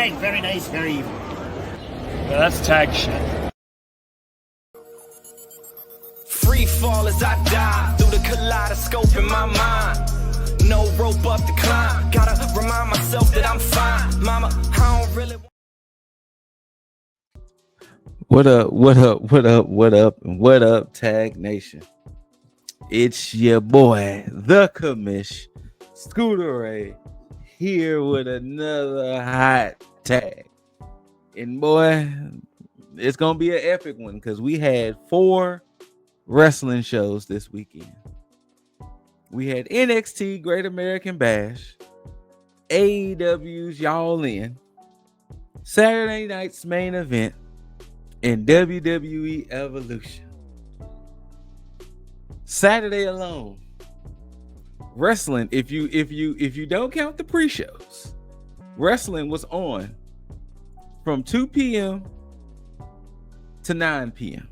Tag, very nice, very evil. Yeah, that's tag shit. Free fall as I dive through the kaleidoscope in my mind. No rope up to climb. Gotta remind myself that I'm fine. Mama, I don't really. What up, Tag Nation? It's your boy, the commish, Scooter Ray, here with another hot tag. And boy, it's gonna be an epic one because we had 4 wrestling shows this weekend. We had NXT Great American Bash, AEW's Y'all In, Saturday night's main event, and WWE Evolution. Saturday alone, wrestling, if you don't count the pre-shows, wrestling was on from 2 p.m. to 9 p.m.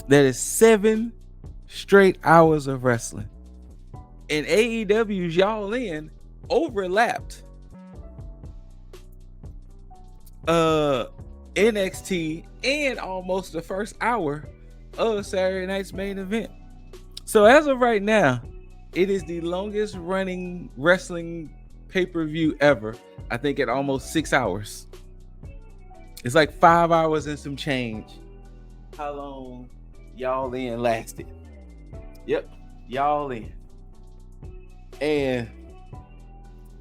That is 7 straight hours of wrestling. And AEW's Y'all In overlapped NXT and almost the first hour of Saturday night's main event. So as of right now, it is the longest running wrestling pay-per-view ever. I think at almost 6 hours. It's like 5 hours and some change. How long Y'all In lasted? Yep, Y'all In. And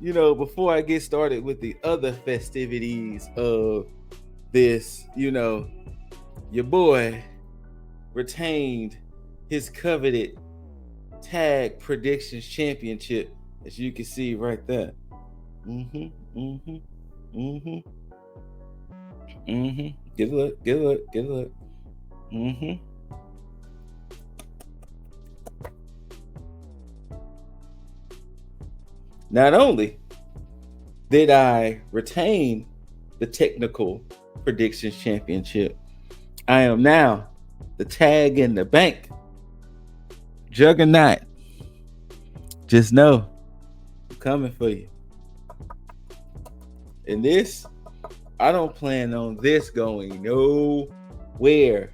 you know, before I get started with the other festivities of this, you know, your boy retained his coveted tag predictions championship, as you can see right there. Get a look. Not only did I retain the technical predictions championship, I am now the tag in the bank juggernaut. Just know I'm coming for you. And this, I don't plan on this going nowhere.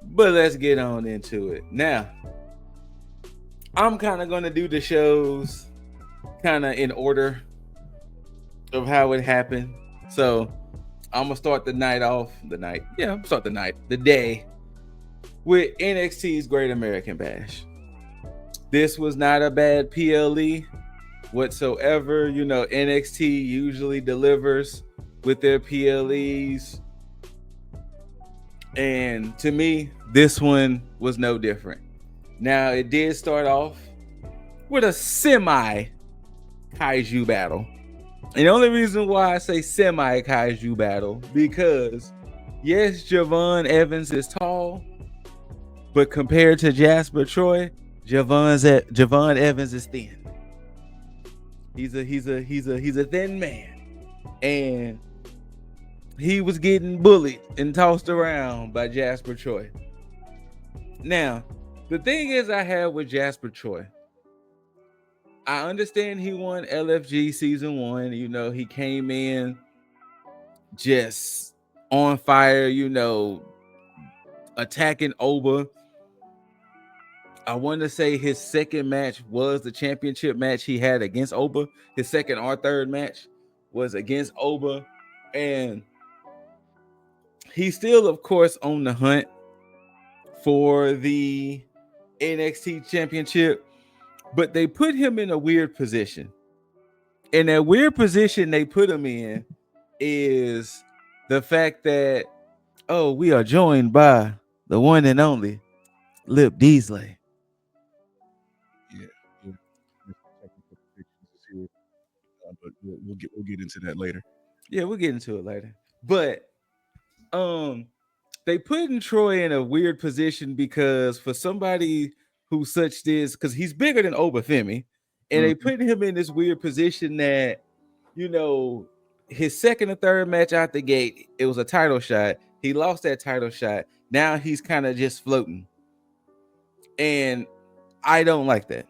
But let's get on into it. Now, I'm kind of going to do the shows kind of in order of how it happened. So I'm going to start the day with NXT's Great American Bash. This was not a bad PLE whatsoever. You know, NXT usually delivers with their PLEs. And to me, this one was no different. Now, it did start off with a semi-kaiju battle. And the only reason why I say semi-kaiju battle, because yes, Javon Evans is tall, but compared to Jasper Troy, Javon Evans is thin. He's a thin man. And he was getting bullied and tossed around by Jasper Troy. Now, the thing is I have with Jasper Troy, I understand he won LFG season 1. You know, he came in just on fire, you know, attacking Oba. I want to say his second match was the championship match he had against Oba. His second or third match was against Oba. And he's still, of course, on the hunt for the NXT championship, but they put him in a weird position. And that weird position they put him in is the fact that, oh, we are joined by the one and only Lip Deasley. But we'll get into that later. Yeah, we'll get into it later. But they put in Troy in a weird position because for somebody who such this, because he's bigger than Obafemi, and they put him in this weird position that, you know, his second or third match out the gate, it was a title shot. He lost that title shot. Now he's kind of just floating. And I don't like that.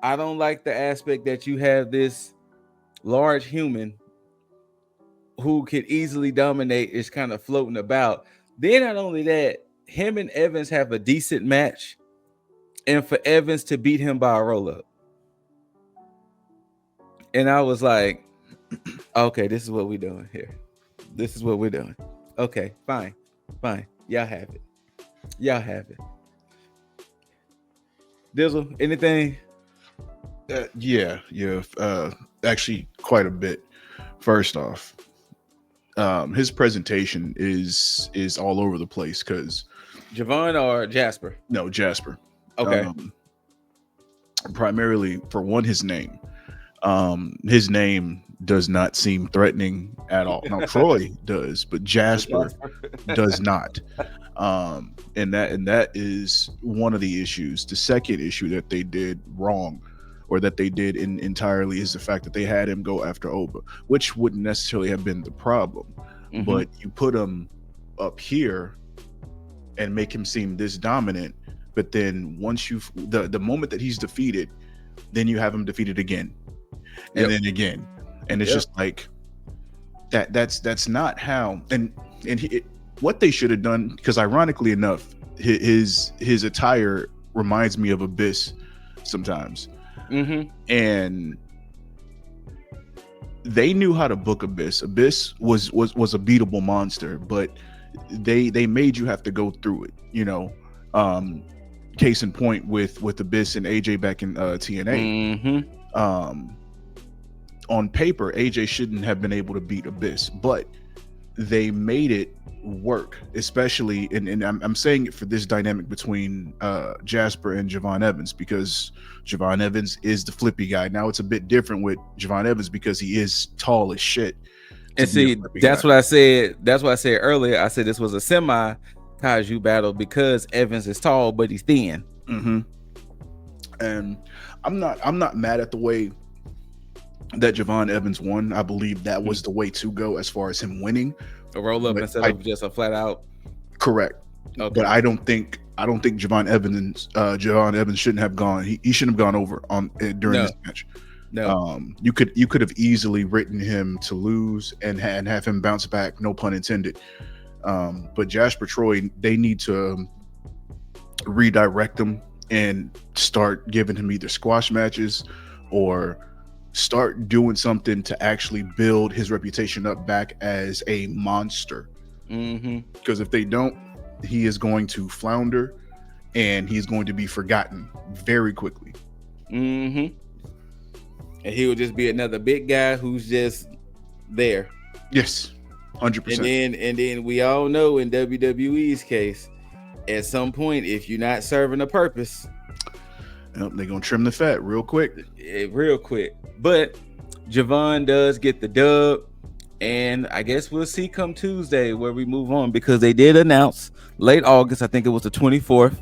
I don't like the aspect that you have this large human who could easily dominate is kind of floating about. Then not only that, him and Evans have a decent match, and for Evans to beat him by a roll up. And I was like, okay, this is what we're doing here. This is what we're doing. Okay, fine. Y'all have it. Dizzle, anything? Yeah. Actually, quite a bit. First off, his presentation is all over the place because Javon or Jasper? no, Jasper. Okay. Primarily for one, his name. His name does not seem threatening at all. Now Troy does, but Jasper does not. And that is one of the issues. The second issue that they did wrong, or that they did entirely, is the fact that they had him go after Oba, which wouldn't necessarily have been the problem. Mhm. But you put him up here and make him seem this dominant, but then once the moment that he's defeated, then you have him defeated again, and then again, and it's just like that's not how. And what they should have done, because ironically enough, his attire reminds me of Abyss sometimes. And they knew how to book Abyss. Abyss was a beatable monster, but they made you have to go through it, you know. Case in point with Abyss and AJ back in TNA. On paper, AJ shouldn't have been able to beat Abyss, but they made it work, especially and I'm saying it for this dynamic between Jasper and Javon Evans, because Javon Evans is the flippy guy. Now it's a bit different with Javon Evans because he is tall as shit. And see, that's what I said. That's what I said earlier. I said this was a semi kaiju battle because Evans is tall, but he's thin. And I'm not mad at the way that Javon Evans won. I believe that was the way to go as far as him winning. A roll up instead of just a flat out. Correct. Okay. But I don't think Javon Evans shouldn't have gone. He shouldn't have gone over during this match. No. You could have easily written him to lose and have him bounce back. No pun intended. But Jasper Troy, they need to redirect him and start giving him either squash matches or start doing something to actually build his reputation up back as a monster. Because if they don't, he is going to flounder and he's going to be forgotten very quickly. And he will just be another big guy who's just there. Yes, 100%. And then we all know in WWE's case, at some point, if you're not serving a purpose, they're gonna trim the fat real quick. But Javon does get the dub, and I guess we'll see come Tuesday where we move on, because they did announce late August, I think it was the 24th,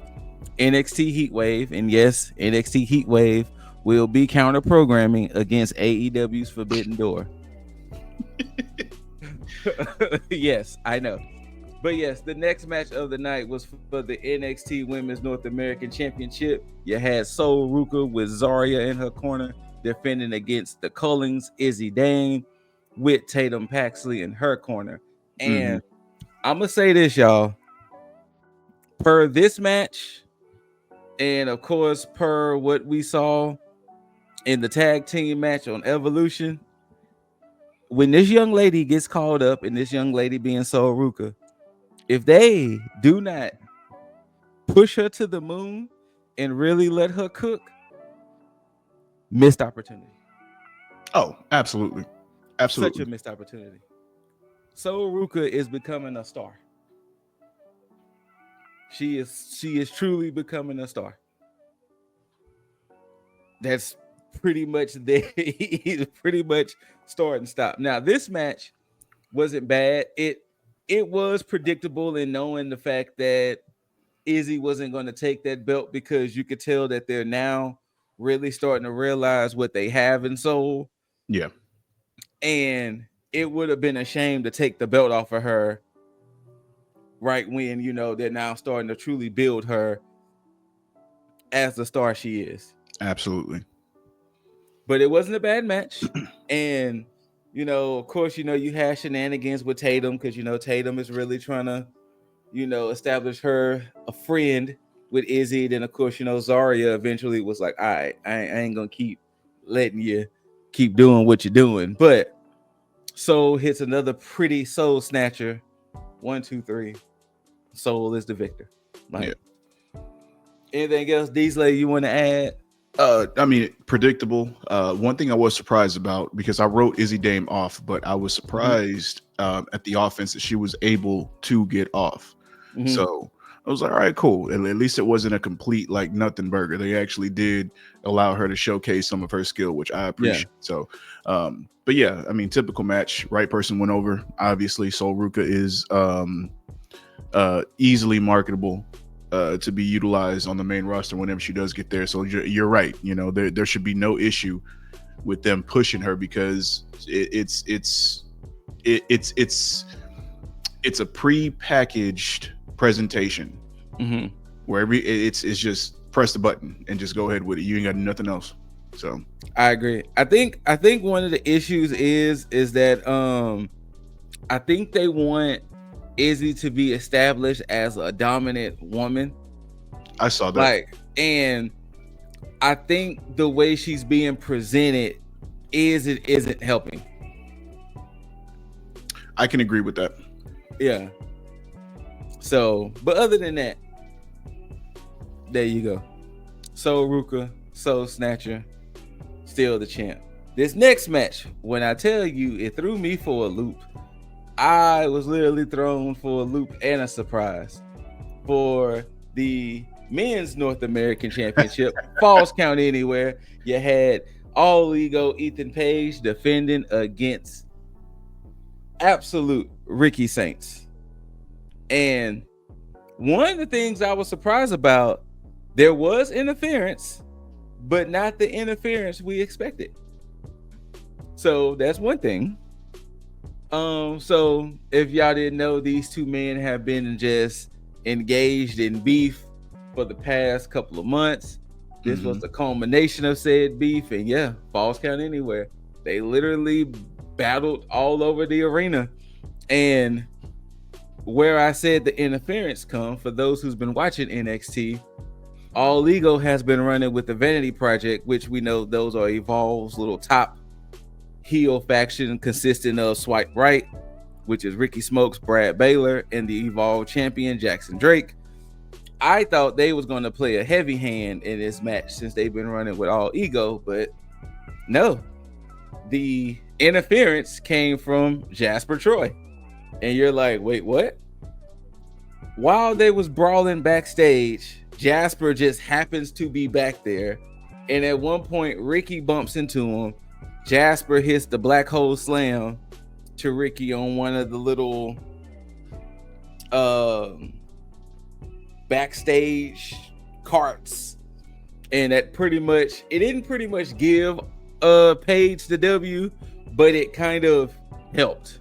NXT Heatwave. And yes, NXT Heatwave will be counter programming against AEW's Forbidden Door. Yes, I know. But yes, the next match of the night was for the NXT Women's North American Championship. You had Sol Ruka with Zarya in her corner, defending against the Cullings, Izzy Dane, with Tatum Paxley in her corner. And I'm going to say this, y'all. Per this match, and of course, per what we saw in the tag team match on Evolution, when this young lady gets called up, and this young lady being Sol Ruka, if they do not push her to the moon and really let her cook, missed opportunity. Oh, absolutely. Such a missed opportunity. Sol Ruka is becoming a star. She is truly becoming a star. That's pretty much there. He's pretty much start and stop. Now, this match wasn't bad. It was predictable in knowing the fact that Izzy wasn't going to take that belt, because you could tell that they're now really starting to realize what they have in Soul. Yeah. And it would have been a shame to take the belt off of her right when, they're now starting to truly build her as the star she is. Absolutely. but it wasn't a bad match. And of course, you had shenanigans with Tatum because Tatum is really trying to, establish her a friend with Izzy. Then of course, Zarya eventually was like, all right, I ain't gonna keep letting you keep doing what you're doing. But Soul hits another pretty soul snatcher. 1, 2, 3. Soul is the victor. Anything else, Deasley, you want to add? I mean, predictable. One thing I was surprised about, because I wrote Izzy Dame off, but I was surprised at the offense that she was able to get off. So I was like, all right, cool. At least it wasn't a complete like nothing burger. They actually did allow her to showcase some of her skill, which I appreciate. So, but yeah, I mean, typical match. Right person went over. Obviously, Sol Ruka is easily marketable to be utilized on the main roster whenever she does get there. So you're right. There should be no issue with them pushing her, because it's a pre-packaged presentation where it's just press the button and just go ahead with it. You ain't got nothing else. So I agree. I think one of the issues is that I think they want Izzy to be established as a dominant woman. I saw that. And I think the way she's being presented isn't helping. I can agree with that. Yeah. So, but other than that, there you go. Soul Ruka, Soul Snatcher, still the champ. This next match, when I tell you, it threw me for a loop. I was literally thrown for a loop and a surprise for the men's North American Championship. Falls count anywhere. You had All Ego Ethan Page defending against absolute Ricky Saints. And one of the things I was surprised about, there was interference, but not the interference we expected. So that's one thing. So if y'all didn't know, these two men have been just engaged in beef for the past couple of months. This was the culmination of said beef, and yeah, Falls count anywhere. They literally battled all over the arena. And where I said the interference come, for those who's been watching NXT, All Ego has been running with the Vanity Project, which we know those are Evolve's little top heel faction, consisting of Swipe Right, which is Ricky Smokes, Brad Baylor, and the Evolve champion Jackson Drake. I thought they was going to play a heavy hand in this match since they've been running with All Ego, but no. The interference came from Jasper Troy. And you're like, wait, what? While they was brawling backstage, Jasper just happens to be back there. And at one point, Ricky bumps into him. Jasper hits the black hole slam to Ricky on one of the little backstage carts. And that it didn't pretty much give Paige the W, but it kind of helped.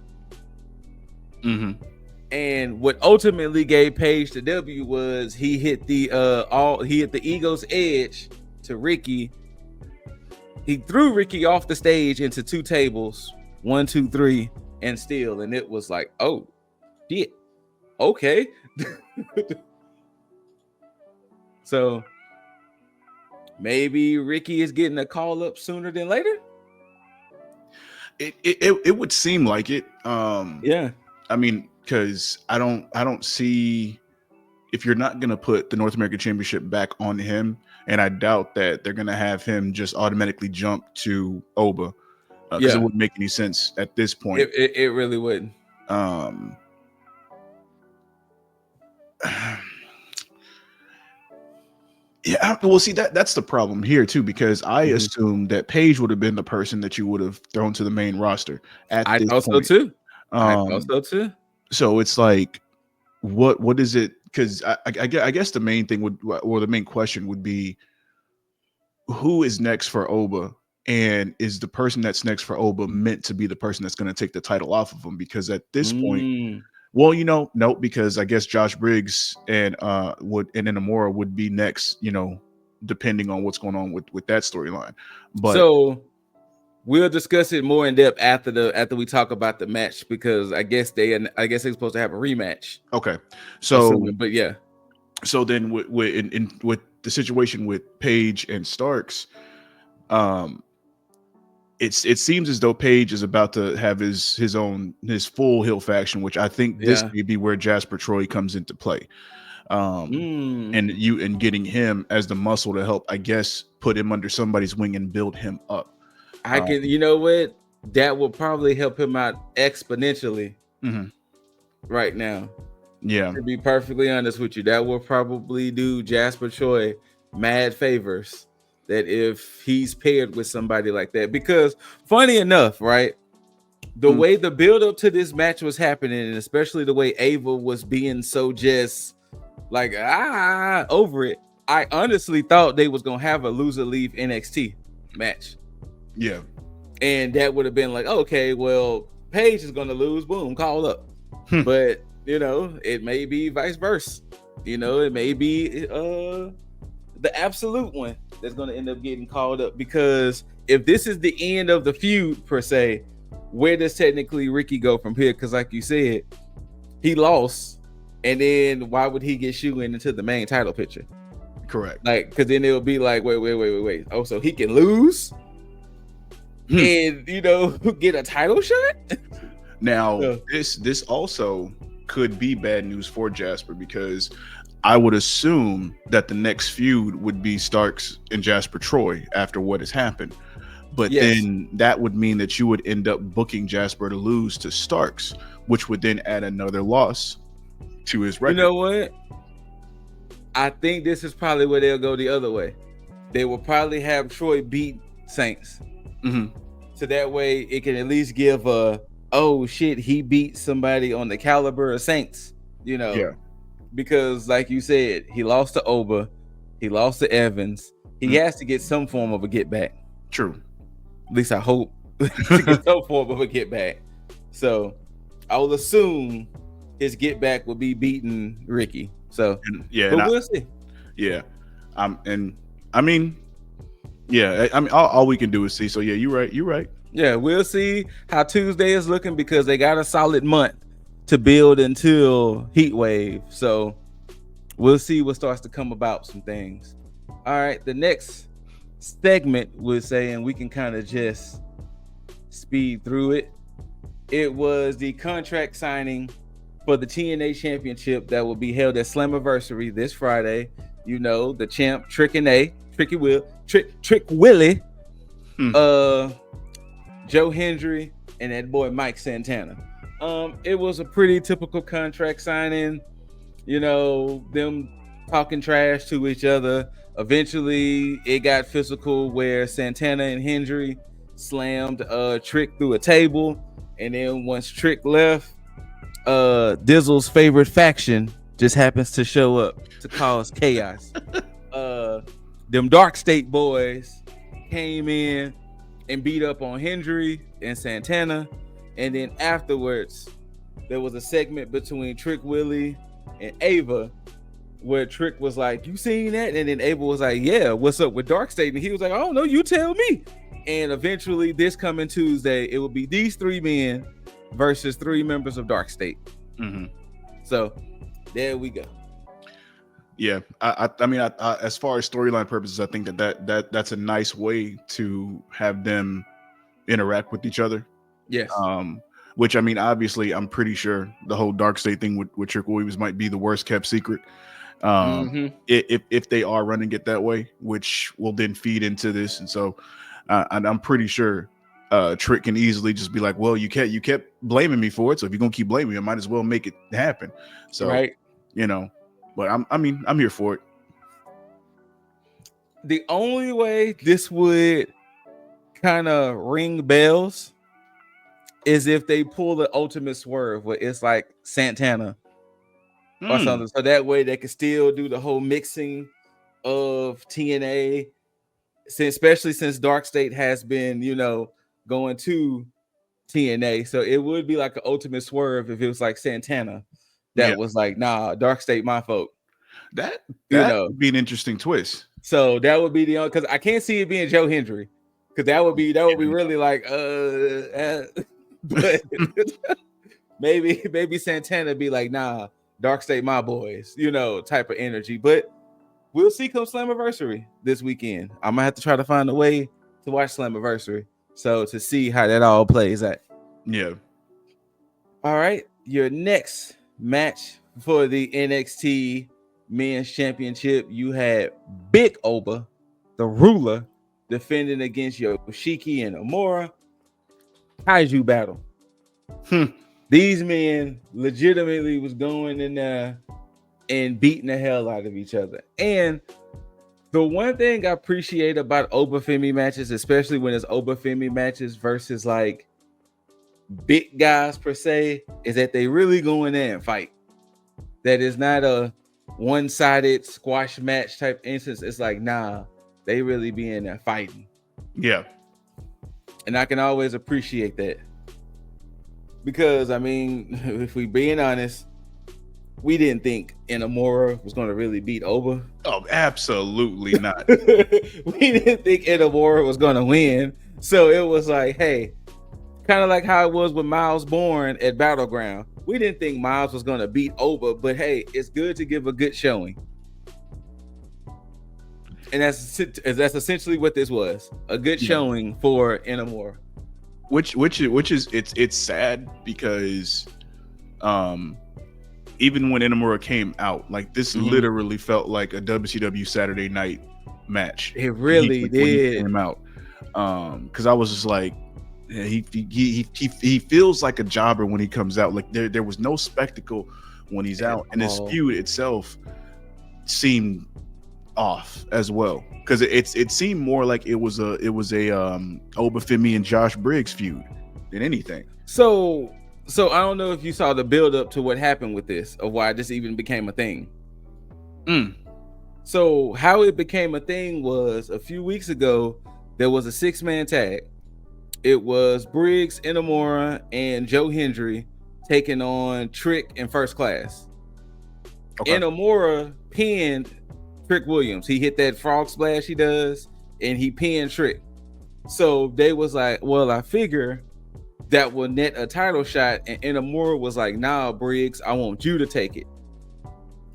And what ultimately gave Paige the W was he hit the Ego's Edge to Ricky. He threw Ricky off the stage into 2 tables, 1, 2, 3, and still, and it was like, oh, shit, okay. So maybe Ricky is getting a call up sooner than later. It would seem like it. Yeah. I mean, because I don't see, if you're not gonna put the North American Championship back on him, and I doubt that they're gonna have him just automatically jump to Oba, because it wouldn't make any sense at this point. It really wouldn't. Yeah, well, see, that's the problem here too, because I assumed that Paige would have been the person that you would have thrown to the main roster at this point. I thought so too. So it's like, what is it? Because I guess the main thing the main question would be, who is next for Oba, and is the person that's next for Oba meant to be the person that's going to take the title off of him? Because at this point, well, no, because I guess Josh Briggs and Inamura would be next, depending on what's going on with that storyline. But so we'll discuss it more in depth after we talk about the match, because I guess they're supposed to have a rematch Okay, or so something. But yeah, so then with the situation with Paige and Starks, um, it seems as though Paige is about to have his full heel faction, which I think this yeah. may be where Jasper Troy comes into play. Mm. And getting him as the muscle to help, I guess, put him under somebody's wing and build him up. I can, you know what? That will probably help him out exponentially Mhm. right now. Yeah, To be perfectly honest with you, that will probably do Jasper Troy mad favors. That if he's paired with somebody like that, because funny enough, right? The way the build up to this match was happening, and especially the way Ava was being so just like over it, I honestly thought they was gonna have a loser leave NXT match. yeah. And that would have been like, okay, well, Paige is gonna lose, boom, call up. But it may be vice versa. It may be the absolute one that's gonna end up getting called up, because if this is the end of the feud per se, where does technically Ricky go from here? Because like you said, he lost, and then why would he get shooed into the main title picture? Correct. Like, because then it'll be like, wait. Oh, so he can lose and get a title shot? Now, this also could be bad news for Jasper, because I would assume that the next feud would be Starks and Jasper Troy after what has happened. But then that would mean that you would end up booking Jasper to lose to Starks, which would then add another loss to his record. You know what? I think this is probably where they'll go the other way. They will probably have Troy beat Saints. So that way it can at least give oh shit, he beat somebody on the caliber of Saints, Yeah. Because like you said, he lost to Oba, he lost to Evans. He has to get some form of a get back. True. At least I hope to get some form of a get back. So I will assume his get back will be beating Ricky. So we'll see. Yeah. I mean, all we can do is see. So yeah, you're right. Yeah, we'll see how Tuesday is looking, because they got a solid month to build until Heat Wave. So we'll see what starts to come about some things. All right, the next segment we're saying we can kind of just speed through it. It was the contract signing for the TNA Championship that will be held at Slammiversary this Friday. The champ Trick Willie, Joe Hendry, and that boy Mike Santana. It was a pretty typical contract signing. Them talking trash to each other. Eventually, it got physical, where Santana and Hendry slammed Trick through a table, and then once Trick left, Dizzle's favorite faction just happens to show up to cause chaos. Them Dark State boys came in and beat up on Hendry and Santana, and then afterwards there was a segment between Trick Willie and Ava where Trick was like, "You seen that?" And then Ava was like, "Yeah, what's up with Dark State?" And he was like, "Oh no, you tell me." And eventually, this coming Tuesday, it will be these three men versus three members of Dark State. So there we go. Yeah, I mean, as far as storyline purposes, I think that's a nice way to have them interact with each other. Yes. Which, I mean, obviously, I'm pretty sure the whole Dark State thing with Trick Williams might be the worst kept secret. If they are running it that way, which will then feed into this, and so I'm pretty sure Trick can easily just be like, "Well, you kept blaming me for it, so if you're gonna keep blaming me, I might as well make it happen." So, right. But I'm here for it. The only way this would kind of ring bells is if they pull the ultimate swerve where it's like Santana or something. So that way they can still do the whole mixing of TNA, especially since Dark State has been, going to TNA. So it would be like an ultimate swerve if it was like Santana that was like, nah, Dark State, my folk. That would be an interesting twist. So that would be the only, because I can't see it being Joe Hendry. because that would be really like but maybe Santana be like, nah, Dark State my boys, type of energy. But we'll see come Slammiversary this weekend. I'm gonna have to try to find a way to watch Slammiversary so to see how that all plays out. Yeah. All right, your next match for the NXT Men's Championship, you had Big Oba, the Ruler, defending against Yoshiki and Amora. Kaiju battle. These men legitimately was going in there and beating the hell out of each other. And the one thing I appreciate about Oba Femi matches, especially when it's Oba Femi matches versus like big guys per se, is that they really go in there and fight. That is not a one-sided squash match type instance. It's like, nah, they really be in there fighting. Yeah. And I can always appreciate that. Because, I mean, if we being honest, we didn't think Inamura was going to really beat Oba. Oh, absolutely not. We didn't think Inamura was going to win. So it was like, hey, kind of like how it was with Miles Bourne at Battleground. We didn't think Miles was going to beat Oba, but hey, it's good to give a good showing. And that's essentially what this was, a good showing for Inamura. Which is it's sad because even when Inamura came out, like this literally felt like a WCW Saturday night match. It really did. When he came out. Because I was just like, yeah, he feels like a jobber when he comes out. Like there was no spectacle when he's out, and his feud itself seemed off as well, because it seemed more like it was a Oba Femi and Josh Briggs feud than anything. So I don't know if you saw the build up to what happened with this, or why this even became a thing. So how it became a thing was a few weeks ago, there was a 6-man tag. It was Briggs, Inamura, and Joe Hendry taking on Trick and First Class. Okay. Inamura pinned Trick Williams. He hit that frog splash he does, and he pinned Trick. So they was like, well, I figure that will net a title shot, and Inamura was like, nah, Briggs, I want you to take it.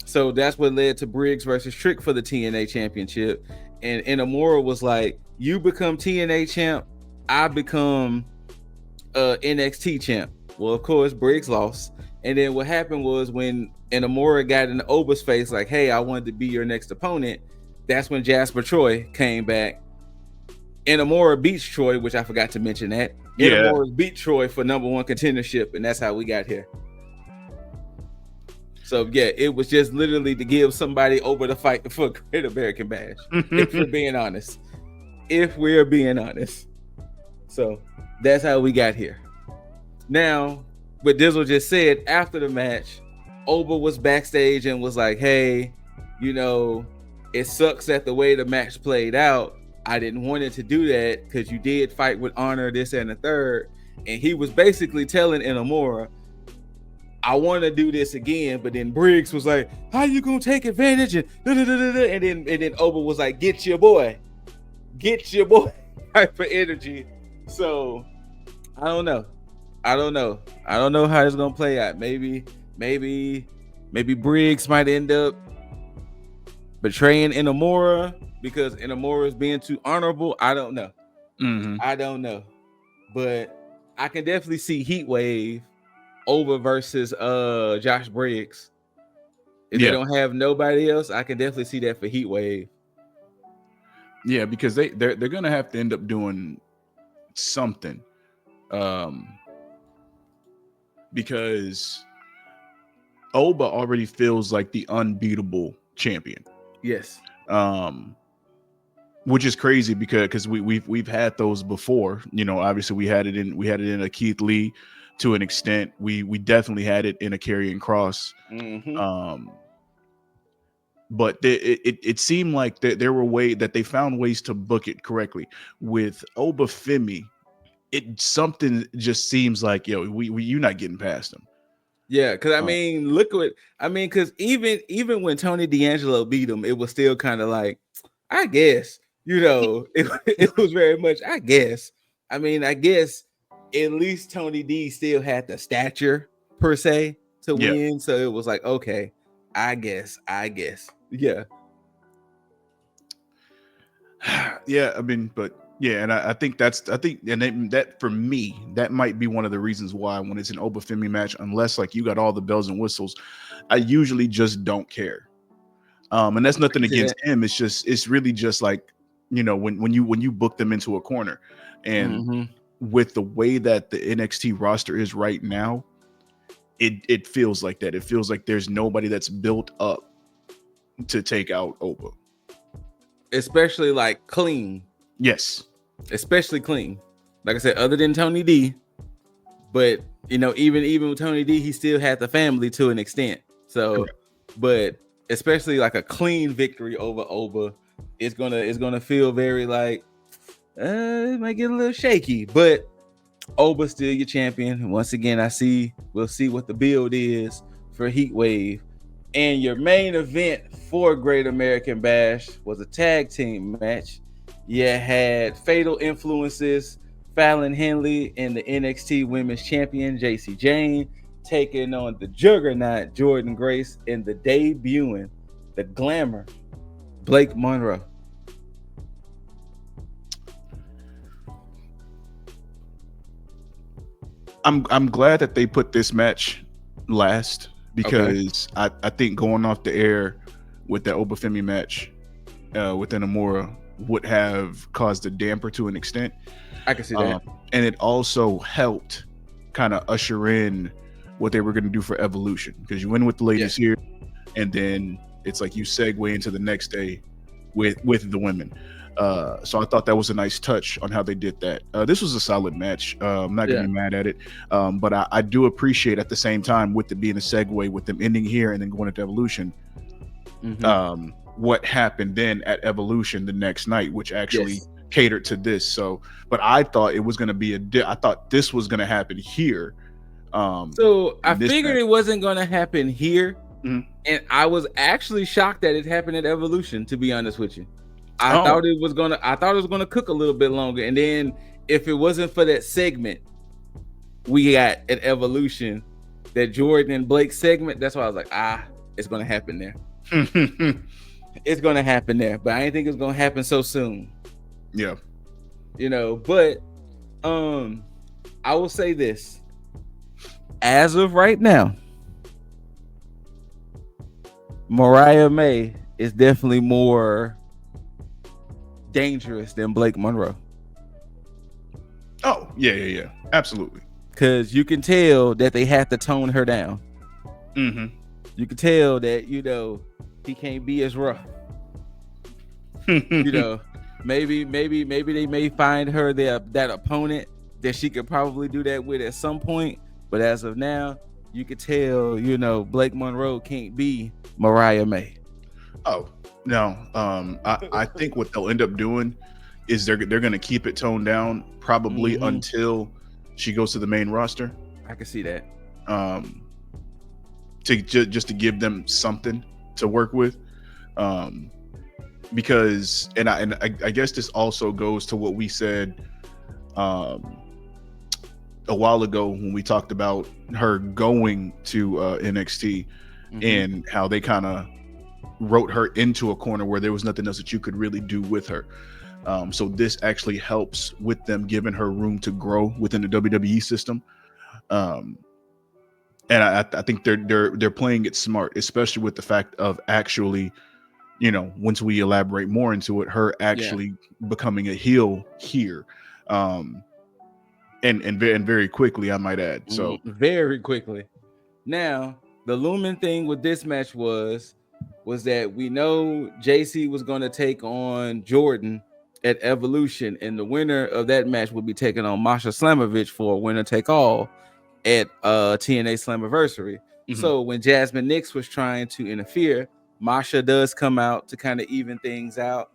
So that's what led to Briggs versus Trick for the TNA championship. And Inamura was like, you become TNA champ, I become NXT champ. Well, of course, Briggs lost. And then what happened was when Inamura got in Oba's face, like, hey, I wanted to be your next opponent, that's when Jasper Troy came back. Inamura beats Troy, which I forgot to mention that. Inamura beat Troy for #1 contendership, and that's how we got here. So, yeah, it was just literally to give somebody over the fight for Great American Bash, if we're being honest. If we're being honest. So that's how we got here. Now, what Dizzle just said after the match, Oba was backstage and was like, hey, it sucks that the way the match played out. I didn't want it to do that because you did fight with honor, this and the third. And he was basically telling Inamura, I want to do this again. But then Briggs was like, how you going to take advantage? And then Oba was like, get your boy type of energy. So I don't know how it's gonna play out. Maybe Briggs might end up betraying Inamura because Inamura is being too honorable. I don't know. I don't know, but I can definitely see Heatwave over versus Josh Briggs. If they don't have nobody else, I can definitely see that for Heatwave. Yeah, because they're gonna have to end up doing something, because Oba already feels like the unbeatable champion. Yes. Which is crazy because we've had those before. Obviously we had it in a Keith Lee to an extent. We definitely had it in a Karrion Kross. But it seemed like there were that they found ways to book it correctly. With Oba Femi, something just seems like, you're not getting past them. Yeah, because because even when Tony D'Angelo beat him, it was still kind of like, I guess. you know, it was very much, I guess. I mean, I guess at least Tony D still had the stature per se to Yeah. win. So it was like, okay, I guess. Yeah. Yeah, I mean, but yeah, and I think that for me, that might be one of the reasons why when it's an Obafemi match, unless like you got all the bells and whistles, I usually just don't care. And that's nothing See against that? him. It's really just like, you know, when you book them into a corner, and Mhm. with the way that the NXT roster is right now, it feels like that. It feels like there's nobody that's built up to take out Oba. Especially like clean. Yes. Especially clean. Like I said, other than Tony D, but you know, even with Tony D, he still had the family to an extent. So, Correct. but especially like a clean victory over Oba, it's gonna feel very like it might get a little shaky, but Oba's still your champion. Once again, we'll see what the build is for Heat Wave. And your main event for Great American Bash was a tag team match. You had Fatal Influences, Fallon Henley, and the NXT Women's Champion, JC Jane, taking on the Juggernaut, Jordan Grace, and the debuting, the Glamour, Blake Monroe. I'm glad that they put this match last, Okay. because I think going off the air with that Obafemi match with Inamura would have caused a damper to an extent. I can see that. And it also helped kind of usher in what they were going to do for Evolution, because you win with the ladies here, and then it's like you segue into the next day with the women. So I thought that was a nice touch on how they did that. This was a solid match. I'm not gonna be mad at it, but I do appreciate at the same time, with it being a segue, with them ending here and then going into Evolution, what happened then at Evolution the next night, which actually catered to this. So, but I thought it was gonna be I thought this was gonna happen here. So I figured match. it wasn't gonna happen here. Mhm. And I was actually shocked that it happened at Evolution, to be honest with you. I thought it was gonna cook a little bit longer. And then if it wasn't for that segment we got at Evolution, that Jordan and Blake segment, that's why I was like, it's gonna happen there. It's gonna happen there, but I didn't think it was gonna happen so soon. Yeah. You know, but I will say this. As of right now, Mariah May is definitely more dangerous than Blake Monroe. Oh, yeah. Absolutely. Because you can tell that they had to tone her down. Mm-hmm. You can tell that, you know, he can't be as rough. You know, maybe they may find her that opponent that she could probably do that with at some point. But as of now, you could tell, you know, Blake Monroe can't be Mariah May. Oh, no. I think what they'll end up doing is they're going to keep it toned down, probably until she goes to the main roster. I can see that. Just to give them something to work with. Because I guess this also goes to what we said a while ago when we talked about her going to NXT, and how they kind of wrote her into a corner where there was nothing else that you could really do with her. So this actually helps with them giving her room to grow within the WWE system. And I think they're playing it smart, especially with the fact of actually, you know, once we elaborate more into it, her actually becoming a heel here, and very quickly, I might add. So very quickly. Now, the looming thing with this match was that we know JC was going to take on Jordan at Evolution, and the winner of that match would be taking on Masha Slamovich for a winner take all at TNA Slammiversary. So when Jasmine Nix was trying to interfere, Masha does come out to kind of even things out,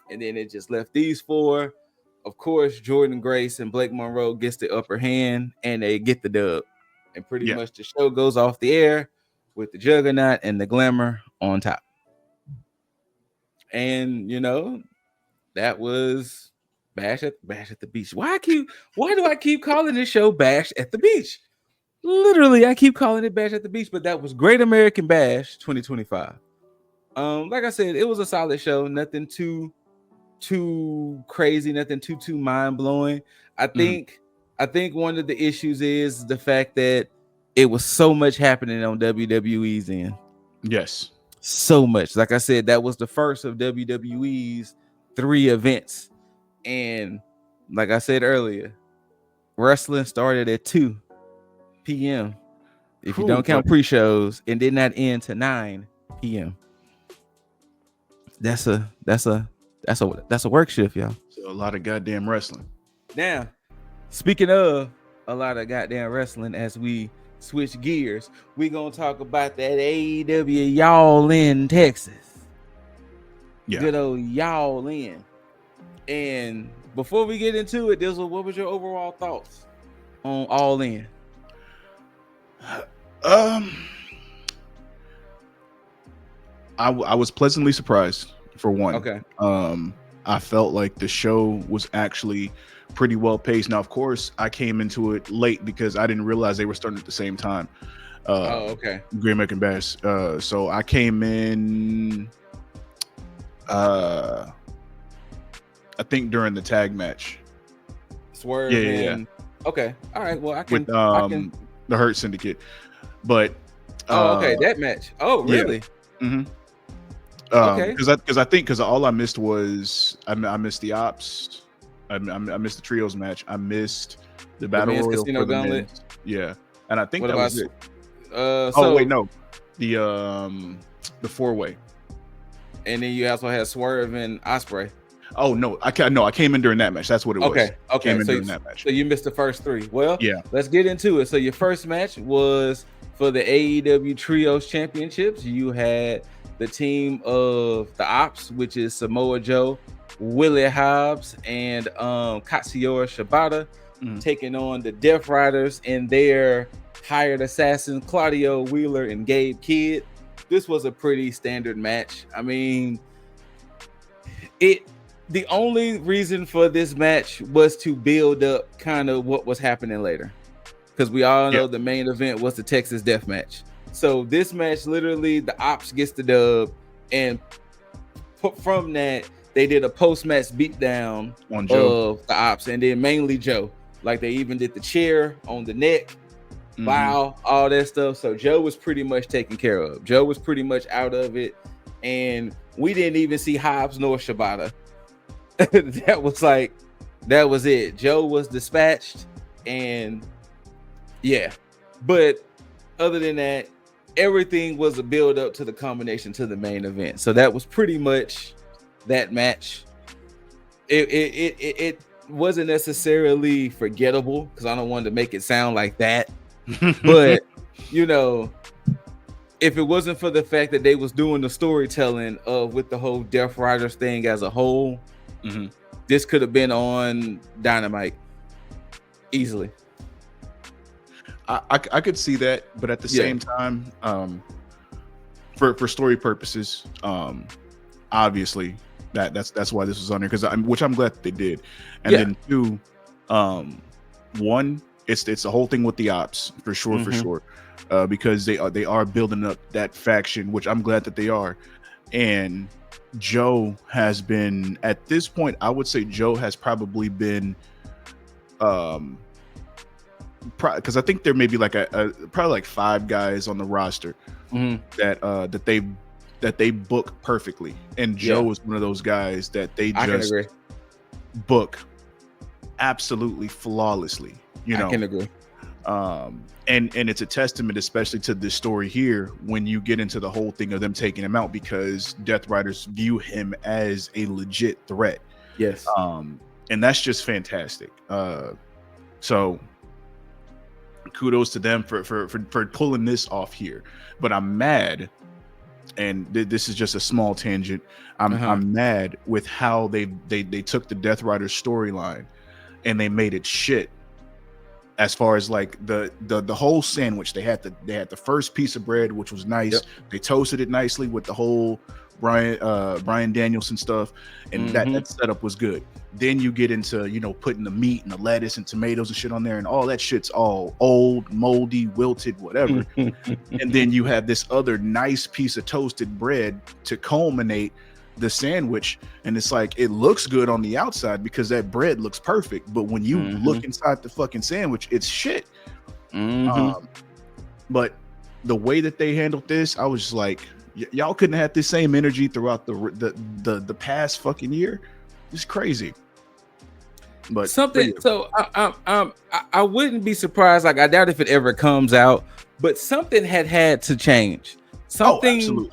and then it just left these four. Of course, Jordan Grace and Blake Monroe gets the upper hand, and they get the dub. And pretty much the show goes off the air with the Juggernaut and the Glamour on top. And, you know, that was Bash at the Beach. Why do I keep calling this show Bash at the Beach? Literally, I keep calling it Bash at the Beach, but that was Great American Bash 2025. Like I said, it was a solid show. Nothing too crazy, nothing too mind blowing. I think one of the issues is the fact that it was so much happening on WWE's end. Yes. So much. Like I said, that was the first of WWE's 3 events. And like I said earlier, wrestling started at 2 p.m. If you don't count pre-shows, and did not end to 9 p.m. That's a work shift, y'all. So a lot of goddamn wrestling. Now, speaking of a lot of goddamn wrestling, as we switch gears, we gonna talk about that AEW Y'all In Texas. Yeah. Good old Y'all In. And before we get into it, Dizzle, what was your overall thoughts on All In? I was pleasantly surprised, for one. Okay. I felt like the show was actually pretty well paced. Now, of course, I came into it late because I didn't realize they were starting at the same time. Okay. Great American Bash. So I came in, I think during the tag match. Swerve. Yeah. Okay. All right. Well, I can. With the Hurt Syndicate, but. Okay, that match. Oh, really? Yeah. Mm-hmm. Okay. Because all I missed was I missed the Ops, I missed the trios match, I missed the Battle Royal Casino for the Gauntlet. men's. Yeah, and I think What that about was it. So wait, no, the 4-way. And then you also had Swerve and Ospreay. Oh no, I came in during that match. That's what it was. Okay. Came in during that match. So you missed the first 3. Well, Yeah. Let's get into it. So your first match was for the AEW Trios Championships. You had the team of the Ops, which is Samoa Joe, Willie Hobbs, and Katsuyori Shibata, taking on the Death Riders and their hired assassins, Claudio Wheeler and Gabe Kidd. This was a pretty standard match. I mean, the only reason for this match was to build up kind of what was happening later, because we all know the main event was the Texas Death Match. So this match, literally, the Ops gets the dub, and from that, they did a post-match beatdown on Joe. Of the Ops, and then mainly Joe. Like, they even did the chair on the neck, bow, all that stuff. So Joe was pretty much taken care of. Joe was pretty much out of it, and we didn't even see Hobbs nor Shibata. That was it. Joe was dispatched, and yeah. But other than that, everything was a build up to the combination to the main event. So that was pretty much that match. It wasn't necessarily forgettable, because I don't want to make it sound like that. But you know, if it wasn't for the fact that they was doing the storytelling of with the whole Death Riders thing as a whole, this could have been on Dynamite easily. I could see that, but at the same time, for story purposes, obviously that's why this was on there, which I'm glad that they did. And then 2, 1, it's the whole thing with the Ops for sure, because they are building up that faction, which I'm glad that they are. And Joe has been, at this point, I would say Joe has probably been, because I think there may be like probably like 5 guys on the roster that they book perfectly, and Joe is one of those guys that they just book absolutely flawlessly. You know, I can agree. And it's a testament, especially to this story here, when you get into the whole thing of them taking him out, because Death Riders view him as a legit threat. Yes. And that's just fantastic. So kudos to them for pulling this off here. But I'm mad, and this is just a small tangent. I'm mad with how they took the Death Riders storyline and they made it shit as far as like the whole sandwich. They had the first piece of bread, which was nice. Yep. They toasted it nicely with the whole Brian Danielson stuff, and that setup was good. Then you get into, you know, putting the meat and the lettuce and tomatoes and shit on there, and all that shit's all old, moldy, wilted, whatever. And then you have this other nice piece of toasted bread to culminate the sandwich, and it's like, it looks good on the outside because that bread looks perfect, but when you look inside the fucking sandwich, it's shit. But the way that they handled this, I was just like, y'all couldn't have this same energy throughout the past fucking year. It's crazy. But something. So I wouldn't be surprised. Like, I doubt if it ever comes out, but something had to change. Something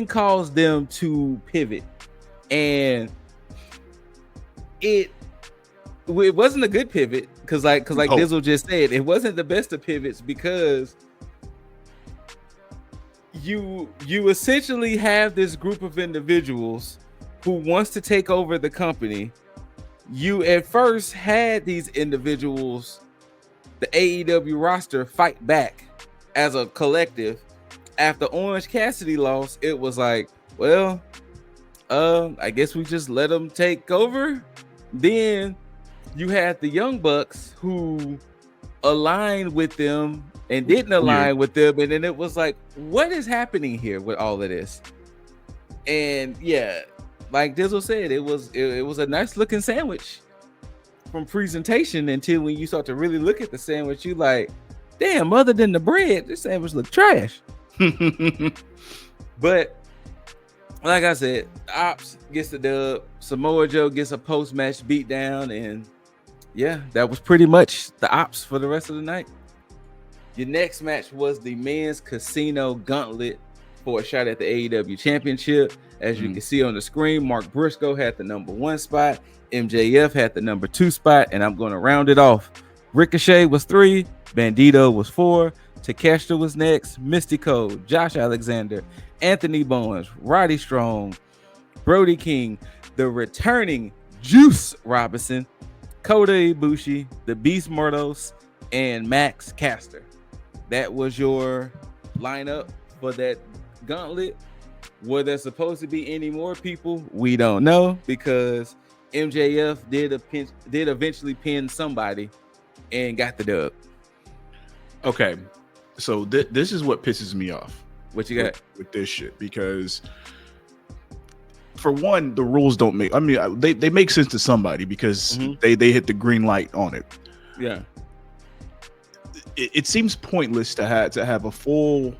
caused them to pivot, and it wasn't a good pivot because Dizzle just said, it wasn't the best of pivots, because you essentially have this group of individuals who wants to take over the company. You at first had these individuals, the AEW roster, fight back as a collective. After Orange Cassidy lost, it was like, well, I guess we just let them take over. Then you had the Young Bucks who aligned with them and didn't align with them, and then it was like, what is happening here with all of this? And yeah, like Dizzle said, it was a nice looking sandwich from presentation, until when you start to really look at the sandwich, you like, damn, other than the bread, this sandwich look trash. But like I said, Ops gets the dub. Samoa Joe gets a post-match beatdown, and yeah, that was pretty much the Ops for the rest of the night. Your next match was the men's casino gauntlet for a shot at the AEW championship. As you can see on the screen, Mark Briscoe had the number 1 spot, MJF had the number 2 spot, and I'm going to round it off. Ricochet was 3, Bandito was 4, Takeshita was next, Mystico, Josh Alexander, Anthony Bowens, Roddy Strong, Brody King, the returning Juice Robinson, Kota Ibushi, the Beast Mortos, and Max Caster. That was your lineup for that gauntlet. Were there supposed to be any more people? We don't know, because MJF did eventually pin somebody and got the dub. Okay, so this is what pisses me off. What you got with this shit? Because for one, the rules don't make. I mean, they make sense to somebody, because they hit the green light on it. Yeah. It seems pointless to have a full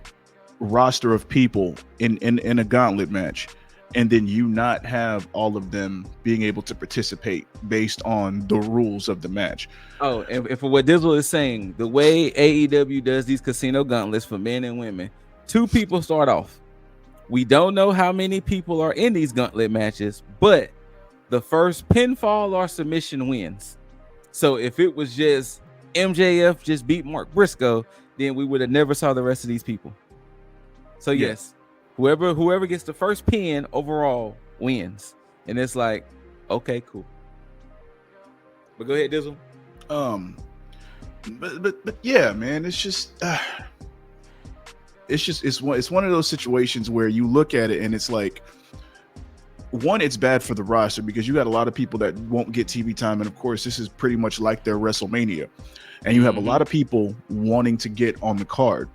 roster of people in a gauntlet match, and then you not have all of them being able to participate based on the rules of the match. Oh, and for what Dizzle is saying, the way AEW does these casino gauntlets for men and women, 2 people start off. We don't know how many people are in these gauntlet matches, but the first pinfall or submission wins. So if it was just MJF just beat Mark Briscoe, then we would have never saw the rest of these people. So yes, whoever gets the first pin overall wins. And it's like, okay, cool. But go ahead, Dizzle. But yeah, man, it's one of those situations where you look at it and it's like, one, it's bad for the roster, because you got a lot of people that won't get TV time, and of course this is pretty much like their WrestleMania, and you have a lot of people wanting to get on the card.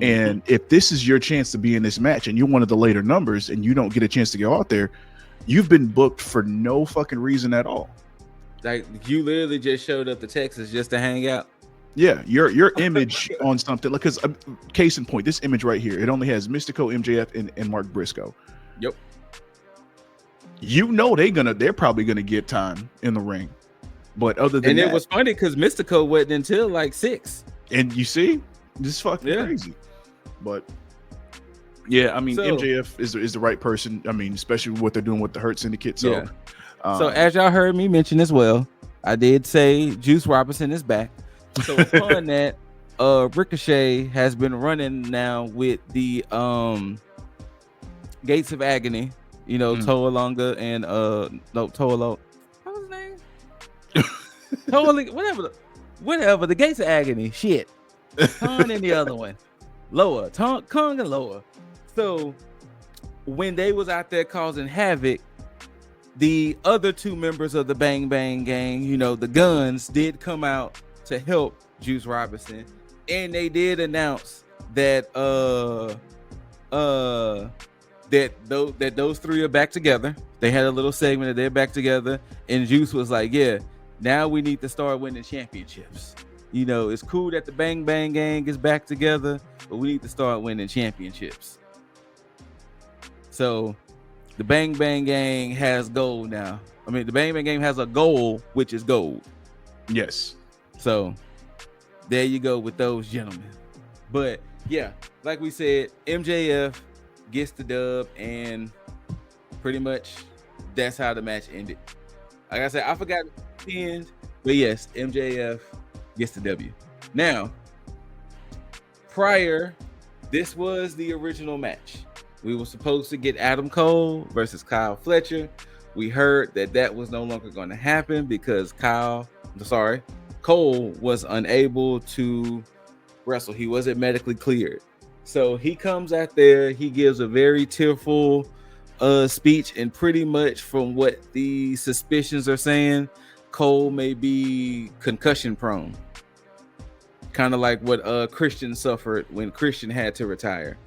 And if this is your chance to be in this match and you're one of the later numbers and you don't get a chance to go out there, you've been booked for no fucking reason at all. Like, you literally just showed up to Texas just to hang out. Yeah, your image on something, like, because case in point, this image right here, it only has Mystico, MJF, and Mark Briscoe. Yep. You know they're probably gonna get time in the ring, but other than that, it was funny because Mystico wasn't until like 6. And you see, this is fucking crazy. But yeah, I mean, MJF is the right person. I mean, especially what they're doing with the Hurt Syndicate. So, yeah. So as y'all heard me mention as well, I did say Juice Robinson is back. So upon that, Ricochet has been running now with the Gates of Agony. You know, Toa Longa and Toa Lo. What was his name? Toa, whatever. whatever. The Gates of Agony, shit. Kong and the other one, Loa, Kong and Loa. So when they was out there causing havoc, the other two members of the Bang Bang Gang, you know, the Guns, did come out to help Juice Robinson, and they did announce that that those three are back together. They had a little segment that they're back together, and Juice was like, "Yeah, now we need to start winning championships. You know, it's cool that the Bang Bang Gang is back together, but we need to start winning championships." So the Bang Bang Gang has gold now. I mean, the Bang Bang Gang has a goal, which is gold. Yes. So there you go with those gentlemen. But yeah, like we said, MJF gets the dub, and pretty much that's how the match ended. Like I said, I forgot the end, but yes, MJF gets the W. Now, prior, this was the original match. We were supposed to get Adam Cole versus Kyle Fletcher. We heard that was no longer going to happen because Cole was unable to wrestle. He wasn't medically cleared. So he comes out there, he gives a very tearful speech, and pretty much from what the suspicions are saying, Cole may be concussion prone. Kind of like what Christian suffered when Christian had to retire.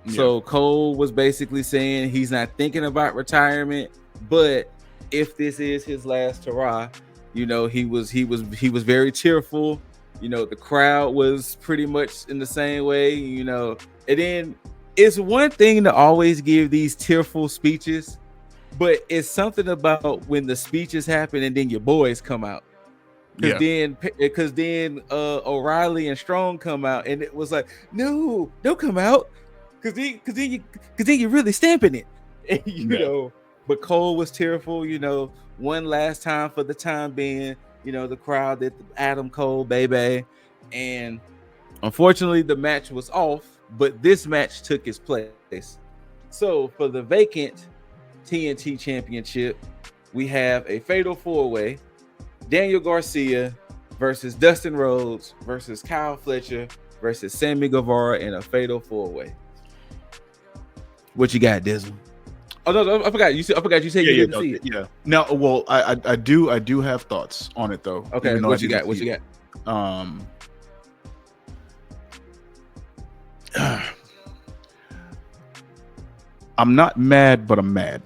Yeah. So Cole was basically saying he's not thinking about retirement, but if this is his last hurrah, you know, he was very tearful. You know, the crowd was pretty much in the same way, you know. And then it's one thing to always give these tearful speeches, but it's something about when the speeches happen and then your boys come out. Because then O'Reilly and Strong come out, and it was like, no, don't come out, because then you're really stamping it, and, you know. But Cole was tearful, you know, one last time for the time being. You know, the crowd did Adam Cole, baby, and unfortunately the match was off, but this match took its place. So for the vacant TNT Championship, we have a fatal four-way: Daniel Garcia versus Dustin Rhodes versus Kyle Fletcher versus Sammy Guevara in a fatal four-way. What you got, Dizzle? Oh no, I forgot. You said you didn't see it. Yeah. No, well, I do have thoughts on it though. Okay, what you got? I'm not mad, but I'm mad.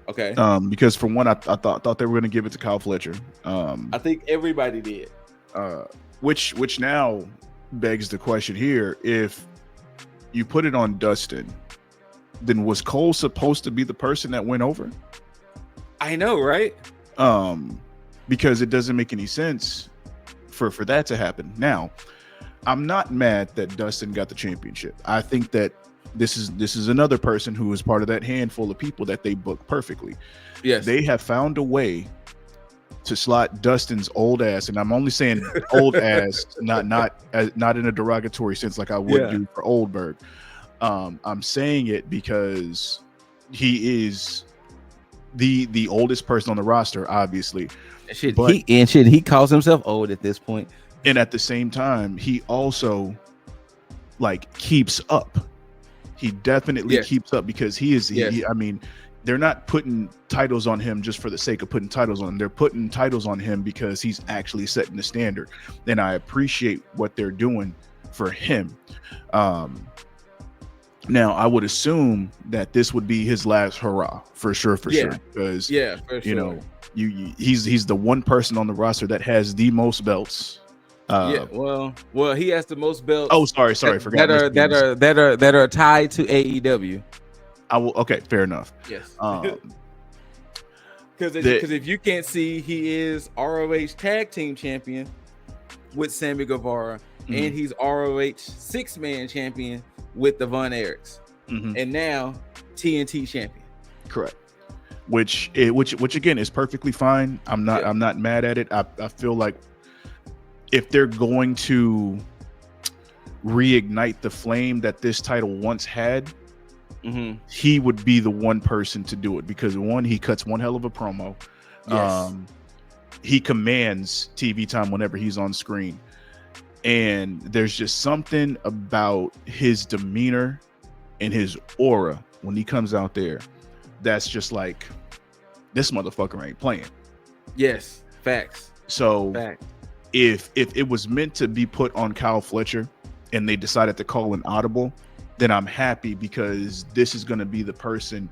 Okay. Because for one, I thought they were going to give it to Kyle Fletcher. I think everybody did. Which now begs the question here: if you put it on Dustin, then was Cole supposed to be the person that went over? I know, right? Because it doesn't make any sense for that to happen. Now, I'm not mad that Dustin got the championship. I think that this is another person who is part of that handful of people that they booked perfectly. Yes, they have found a way to slot Dustin's old ass, and I'm only saying old ass, not in a derogatory sense like I would do for Oldberg. I'm saying it because he is the oldest person on the roster, obviously. He calls himself old at this point. And at the same time, he also like keeps up. He definitely keeps up because he is. I mean, they're not putting titles on him just for the sake of putting titles on him. They're putting titles on him because he's actually setting the standard. And I appreciate what they're doing for him. Now, I would assume that this would be his last hurrah for sure, because you know, he's the one person on the roster that has the most belts. Well, he has the most belts. Oh, sorry, forgot that are tied to AEW. Okay, fair enough. Yes, because if you can't see, he is ROH Tag Team Champion with Sammy Guevara, and he's ROH 6-man champion with the Von Erichs, and now TNT champion. Correct. Which again is perfectly fine. I'm not mad at it. I feel like if they're going to reignite the flame that this title once had, he would be the one person to do it, because one, he cuts one hell of a promo. he commands TV time whenever he's on screen. And there's just something about his demeanor and his aura when he comes out there that's just like, this motherfucker ain't playing. Yes, facts. So Facts. if it was meant to be put on Kyle Fletcher and they decided to call an audible, then I'm happy, because this is going to be the person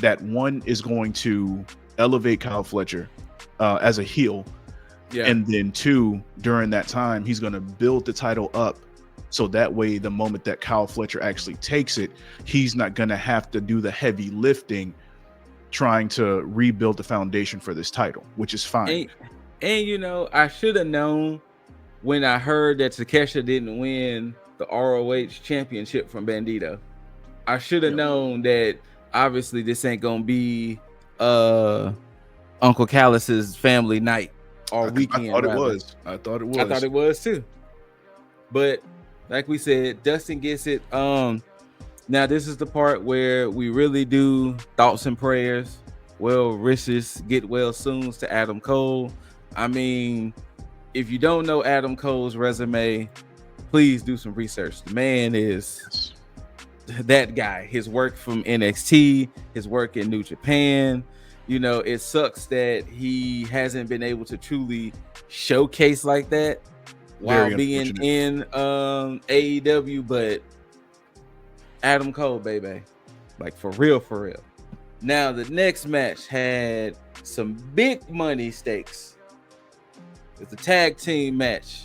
that, one, is going to elevate Kyle Fletcher as a heel. Yeah. And then two, during that time, he's going to build the title up. So that way, the moment that Kyle Fletcher actually takes it, he's not going to have to do the heavy lifting trying to rebuild the foundation for this title, which is fine. And you know, I should have known when I heard that Takesha didn't win the ROH championship from Bandito. I should have known that obviously this ain't gonna be Uncle Callus's family night or weekend. I thought it was. I thought it was too. But like we said, Dustin gets it. Now this is the part where we really do thoughts and prayers. Well, wishes, get well soon to Adam Cole. I mean, if you don't know Adam Cole's resume, please do some research. The man is that guy. His work from NXT, his work in New Japan. You know, it sucks that he hasn't been able to truly showcase like that while being in AEW, but Adam Cole, baby. Like, for real, for real. Now, the next match had some big money stakes. It's a tag team match.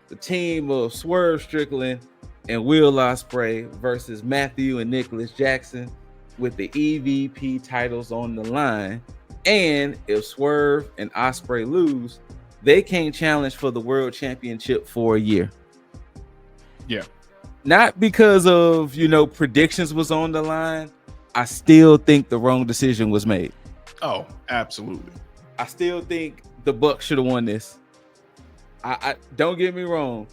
The team of Swerve Strickland and Will Ospreay versus Matthew and Nicholas Jackson with the EVP titles on the line. And if Swerve and Ospreay lose, they can't challenge for the world championship for a year. Yeah. Not because of, you know, predictions was on the line. I still think the wrong decision was made. Oh, absolutely. I still think the Bucks should have won this. I don't get me wrong.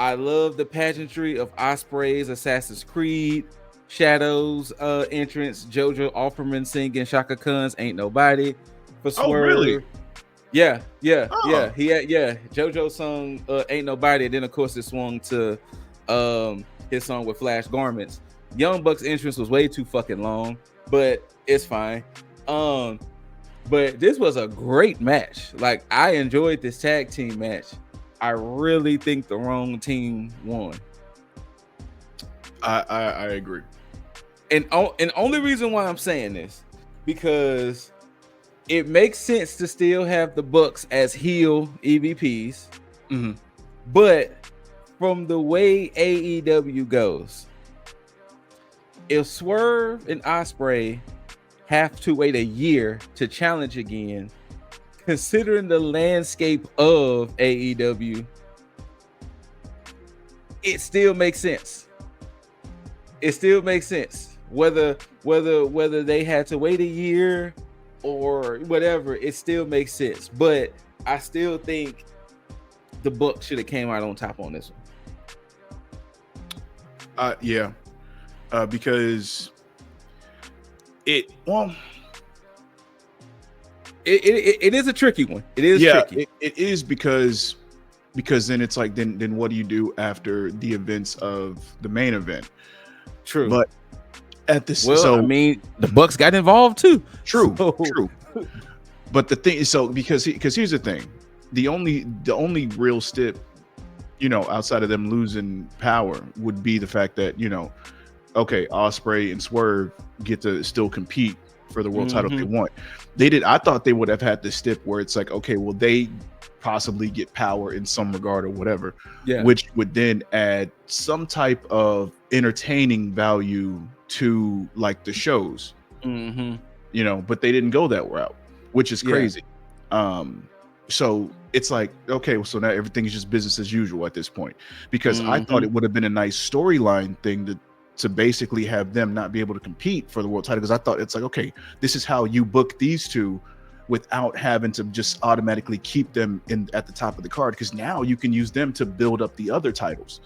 I love the pageantry of Ospreay's Assassin's Creed Shadows entrance. JoJo Offerman singing Shaka Khan's Ain't Nobody for Swerve. Oh, really? Yeah. He had JoJo sung Ain't Nobody, and then of course it swung to his song with Flash Garments. Young Bucks entrance was way too fucking long, but it's fine. But this was a great match. Like, I enjoyed this tag team match. I really think the wrong team won. I agree. And only reason why I'm saying this, because it makes sense to still have the Bucks as heel EVPs. Mm-hmm. But from the way AEW goes, if Swerve and Ospreay have to wait a year to challenge again, considering the landscape of AEW, it still makes sense. It still makes sense. Whether they had to wait a year or whatever, it still makes sense. But I still think the Bucks should have came out on top on this one. Yeah. Because it is a tricky one. It is tricky. It is because then it's like, then what do you do after the events of the main event? True. But at this, I mean, the Bucks got involved too. True. But the thing is, because here's the thing, the only real stip, you know, outside of them losing power would be the fact that, you know, okay, Ospreay and Swerve get to still compete for the world title if they want. I thought they would have had this stip where it's like, okay, well, they possibly get power in some regard or whatever, which would then add some type of entertaining value to like the shows, you know, but they didn't go that route, which is crazy. So it's like, okay, so now everything's just business as usual at this point, because I thought it would have been a nice storyline thing to basically have them not be able to compete for the world title, because I thought it's like, okay, this is how you book these two without having to just automatically keep them at the top of the card, because now you can use them to build up the other titles.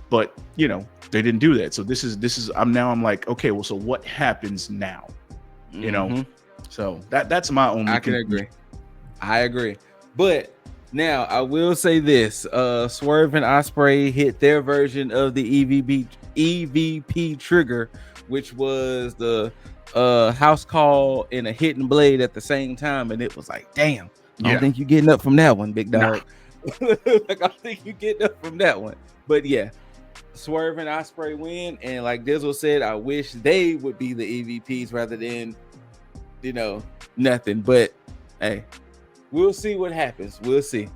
But you know, they didn't do that. So this is I'm like, okay, well, so what happens now? You know, so that's my only. I can agree. I agree. But now I will say this: Swerve and Osprey hit their version of the EVP trigger, which was the house call and a hidden blade at the same time, and it was like, damn, I don't think you're getting up from that one, big dog. Like, I don't think you getting up from that one. But yeah, Swerve and Osprey win, and like Dizzle said, I wish they would be the EVPs rather than, you know, nothing. But hey, we'll see what happens. We'll see.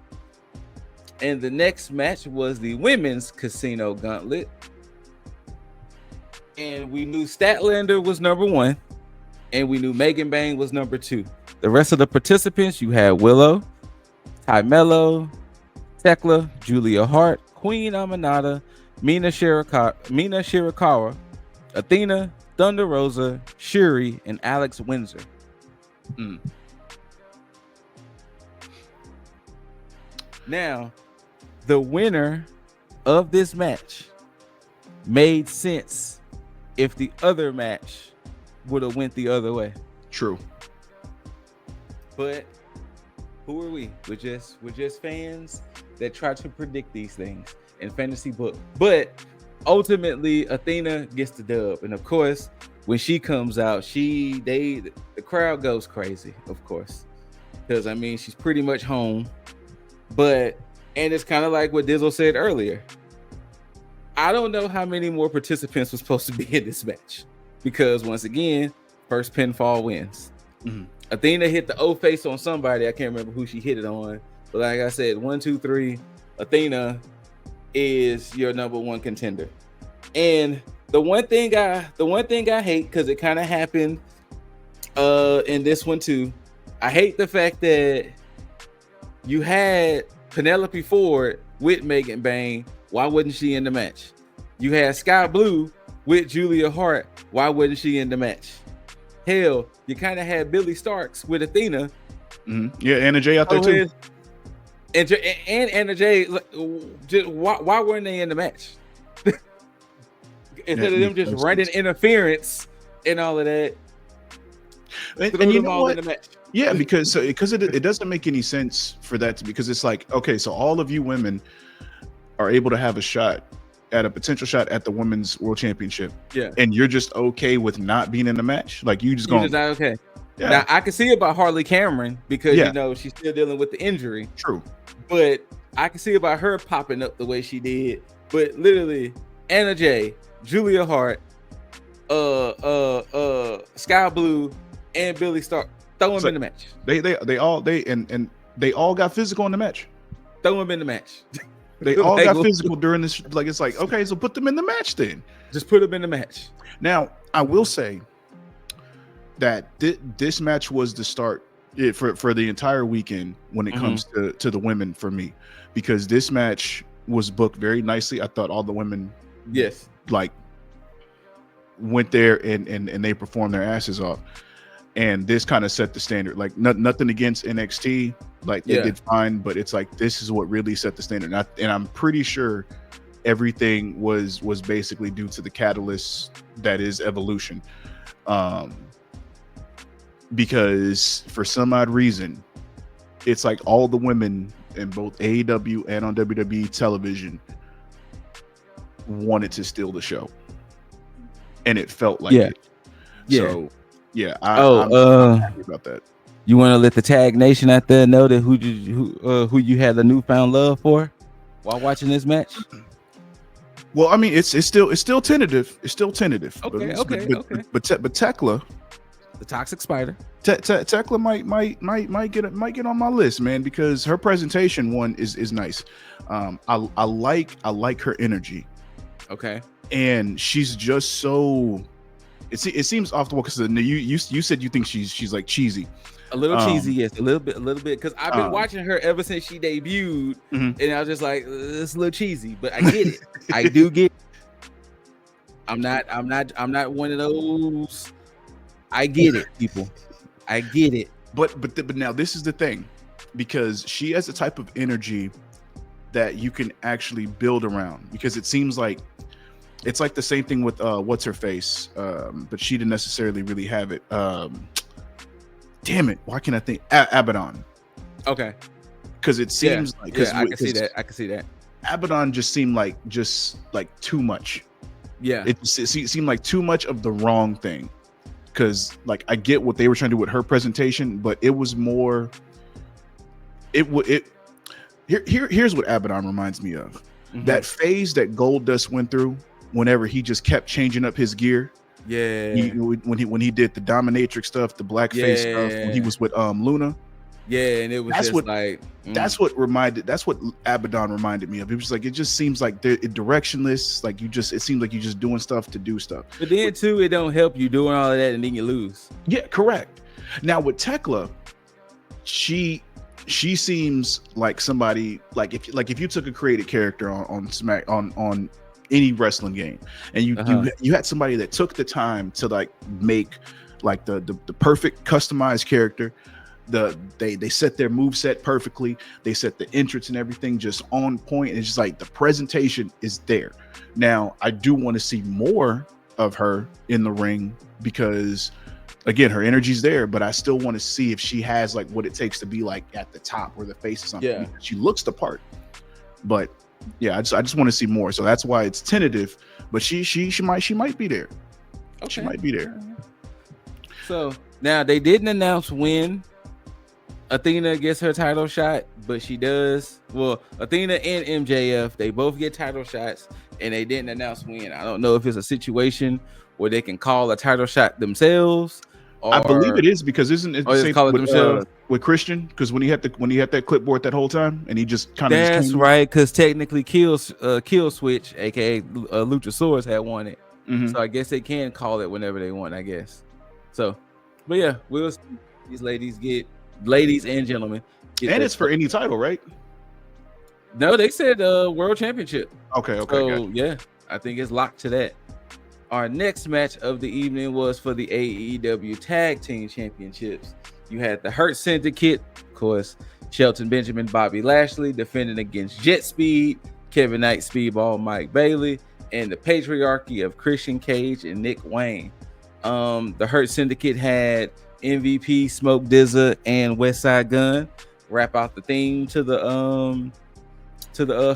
And the next match was the women's casino gauntlet. And we knew Statlander was number 1. And we knew Megan Bang was number 2. The rest of the participants, you had Willow, Ty Mello, Tekla, Julia Hart, Queen Aminata, Mina Shirakawa, Athena, Thunder Rosa, Shuri, and Alex Windsor. Now, the winner of this match made sense if the other match would have went the other way. True. But who are we? We're just fans that try to predict these things in fantasy book. But ultimately, Athena gets the dub, and of course, when she comes out, the crowd goes crazy, of course, because I mean she's pretty much home. But and it's kind of like what Dizzle said earlier. I don't know how many more participants were supposed to be in this match, because once again, first pinfall wins. Athena hit the O face on somebody. I can't remember who she hit it on, but like I said, 1, 2, 3, Athena is your number 1 contender. And the one thing I hate, because it kind of happened in this one too, I hate the fact that you had Penelope Ford with Megan Bang. Why wasn't she in the match? You had Sky Blue with Julia Hart. Why wasn't she in the match? Hell, you kind of had Billy Starks with Athena. Yeah, Anna Jay out there too. And Anna Jay, why weren't they in the match? Instead of them just running interference and all of that. And you know what? In the match. Yeah, because it doesn't make any sense for that because it's like, okay, so all of you women are able to have a potential shot at the women's world championship. Yeah. And you're just okay with not being in the match? Like you just going, not okay. Yeah. Now I can see about Harley Cameron because you know she's still dealing with the injury. True. But I can see about her popping up the way she did. But literally, Anna Jay, Julia Hart, Sky Blue, and Billy Stark, throw them in the match. They all got physical in the match. Throw them in the match. They all got physical during this. Like it's like, okay, so put them in the match then. Just put them in the match. Now, I will say that this match was the start for the entire weekend when it comes to the women for me, because this match was booked very nicely. I thought all the women, like went there and they performed their asses off. And this kind of set the standard. Like nothing against NXT, like they did fine, but it's like this is what really set the standard. And I'm pretty sure everything was basically due to the catalyst that is Evolution, because for some odd reason, it's like all the women in both AEW and on WWE television wanted to steal the show, and it felt like it. So. Yeah, I'm happy about that. You want to let the Tag Nation out there know that who you had the newfound love for while watching this match? Well, I mean, it's still tentative. It's still tentative. Okay. But Tekla, the Toxic Spider, Tekla might get on my list, man, because her presentation is nice. I like her energy. Okay, and she's just so. It seems off the wall because you said you think she's like cheesy, a little cheesy, yes, a little bit, because I've been watching her ever since she debuted, and I was just like, it's a little cheesy, but I get it. I do get it. I'm not one of those. I get it, people. I get it. But now this is the thing, because she has a type of energy that you can actually build around, because it seems like. It's like the same thing with what's her face, but she didn't necessarily really have it. Damn it! Why can't I think Abaddon? Okay. Because it seems like I can see that. I can see that. Abaddon just seemed like too much. Yeah. It seemed like too much of the wrong thing. Because like I get what they were trying to do with her presentation, but it was more. Here's what Abaddon reminds me of. Mm-hmm. That phase that Goldust went through whenever he just kept changing up his gear. Yeah. When he did the dominatrix stuff, the blackface stuff, when he was with Luna. Yeah, and it was That's just what, like that's what Abaddon reminded me of. It was like, it just seems like they're directionless. Like it seems like you're just doing stuff to do stuff. But then too, it don't help you doing all of that and then you lose. Yeah, correct. Now with Tekla, she seems like somebody like if you took a created character on any wrestling game and you had somebody that took the time to like make like the perfect customized character. They set their moveset perfectly, they set the entrance and everything just on point, and it's just like the presentation is there. Now I do want to see more of her in the ring because again her energy's there, but I still want to see if she has like what it takes to be like at the top or the face or something. Yeah, she looks the part, but yeah, I just want to see more, so that's why it's tentative, but she might be there. Okay. She might be there. So now they didn't announce when Athena gets her title shot, but she does. Well, Athena and MJF, they both get title shots, and they didn't announce when. I don't know if it's a situation where they can call a title shot themselves. Or, I believe it is, because isn't it the same call it themselves with Christian? Because when he had that clipboard that whole time, and he just kind of that's right. Because technically, Kill Switch, aka Luchasaurus, had won it, so I guess they can call it whenever they want. I guess. So, but yeah, we'll see these ladies and gentlemen, and it's for any title, right? No, they said world championship. Okay. So yeah, I think it's locked to that. Our next match of the evening was for the AEW Tag Team Championships. You had the Hurt Syndicate, of course, Shelton Benjamin, Bobby Lashley defending against Jet Speed, Kevin Knight, Speedball, Mike Bailey, and the Patriarchy of Christian Cage and Nick Wayne. The Hurt Syndicate had MVP, Smoke DZA, and Westside Gun wrap out the theme to the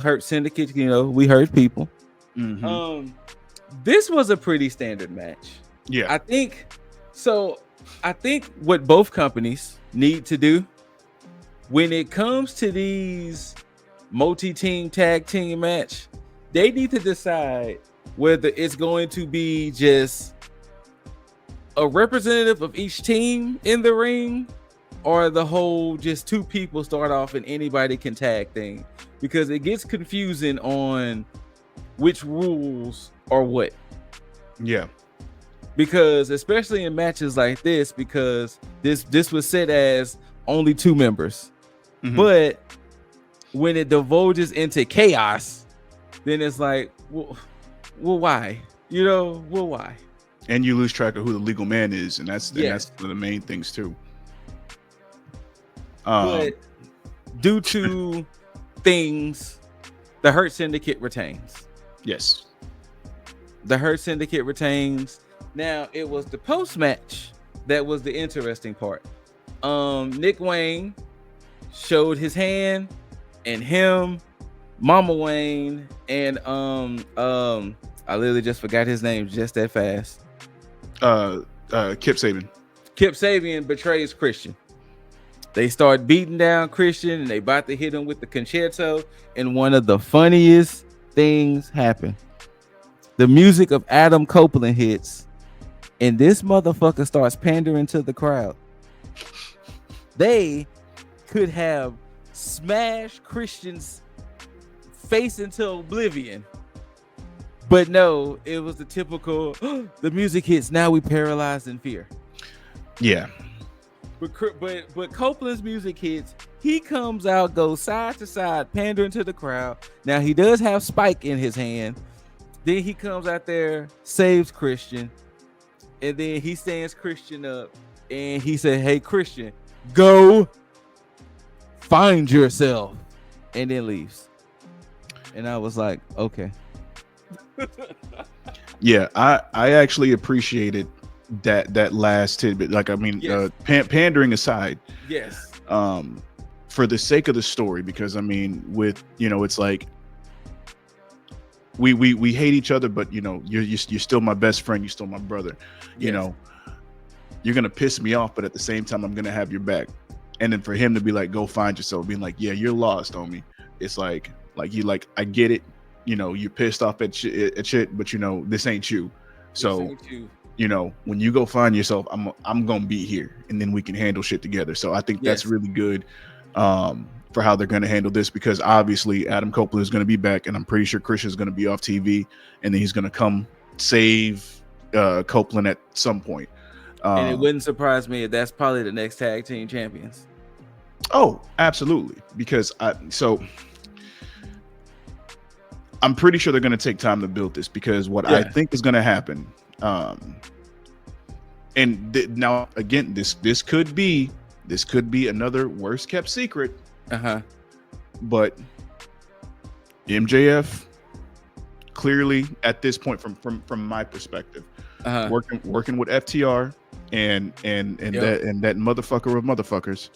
Hurt Syndicate. You know, we hurt people. This was a pretty standard match. Yeah, I think so. I think what both companies need to do when it comes to these multi-team tag team match, they need to decide whether it's going to be just a representative of each team in the ring, or the whole just two people start off and anybody can tag thing, because it gets confusing on which rules are what. Yeah, because especially in matches like this, because this was set as only two members, but when it divulges into chaos, then it's like, well why? You know, well, why? And you lose track of who the legal man is, and that's one of the main things too. But due to things, the Hurt Syndicate retains. Yes, the Hurt Syndicate retains. Now it was the post match that was the interesting part. Nick Wayne showed his hand, and him, Mama Wayne, and I literally just forgot his name just that fast. Kip Sabian. Kip Sabian betrays Christian. They start beating down Christian, and they about to hit him with the concerto, and one of the funniest things happened. The music of Adam Copeland hits, and this motherfucker starts pandering to the crowd. They could have smashed Christian's face into oblivion, but no, it was the typical, the music hits, now we paralyzed in fear. Yeah. But Copeland's music hits, he comes out, goes side to side, pandering to the crowd. Now he does have Spike in his hand. Then he comes out there, saves Christian, and then he stands Christian up, and he said, "Hey Christian, go find yourself," and then leaves. And I was like, okay. Yeah, I actually appreciated that last tidbit. Like, I mean, yes. Pandering aside, yes. for the sake of the story, because I mean, with it's like we hate each other, but you're still my best friend, you're still my brother. Yes. You're gonna piss me off, but at the same time, I'm gonna have your back. And then for him to be like, "Go find yourself," being like, "Yeah, you're lost, homie." It's like you like, I get it. You're pissed off at shit, but this ain't you. So when you go find yourself, I'm gonna be here, and then we can handle shit together. So I think that's really good for how they're gonna handle this, because obviously Adam Copeland is gonna be back, and I'm pretty sure Christian's gonna be off TV, and then he's gonna come save Copeland at some point. And it wouldn't surprise me if that's probably the next tag team champions. Oh, absolutely. Because I'm pretty sure they're going to take time to build this, because what I think is going to happen, now again, this could be another worst kept secret. But MJF clearly at this point, from my perspective, working with FTR and that motherfucker of motherfuckers.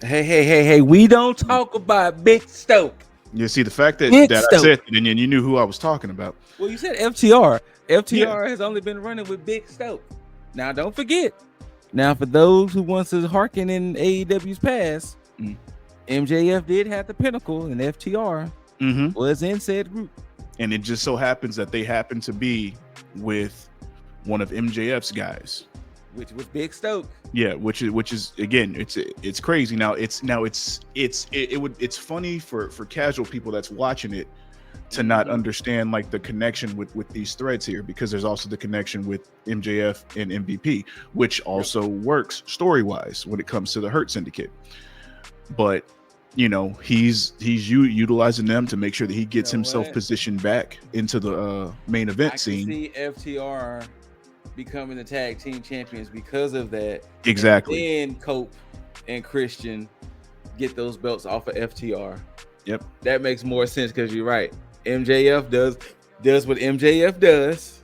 Hey, we don't talk about Big Stoke. You see, the fact that I said it, and you knew who I was talking about. Well, you said FTR. FTR has only been running with Big Stoke. Now, don't forget. Now, for those who wants to hearken in AEW's past, MJF did have the Pinnacle, and FTR was in said group. And it just so happens that they happen to be with one of MJF's guys, which was Big Stoke. Yeah, which is again, it's crazy. Now it's funny for casual people that's watching it to not understand like the connection with these threads here, because there's also the connection with MJF and MVP, which also works story-wise when it comes to the Hurt Syndicate. But he's utilizing them to make sure that he gets himself positioned back into the main event scene. I can see FTR becoming the tag team champions because of that. Exactly. And Cope and Christian get those belts off of FTR. Yep. That makes more sense, because you're right. MJF does what MJF does.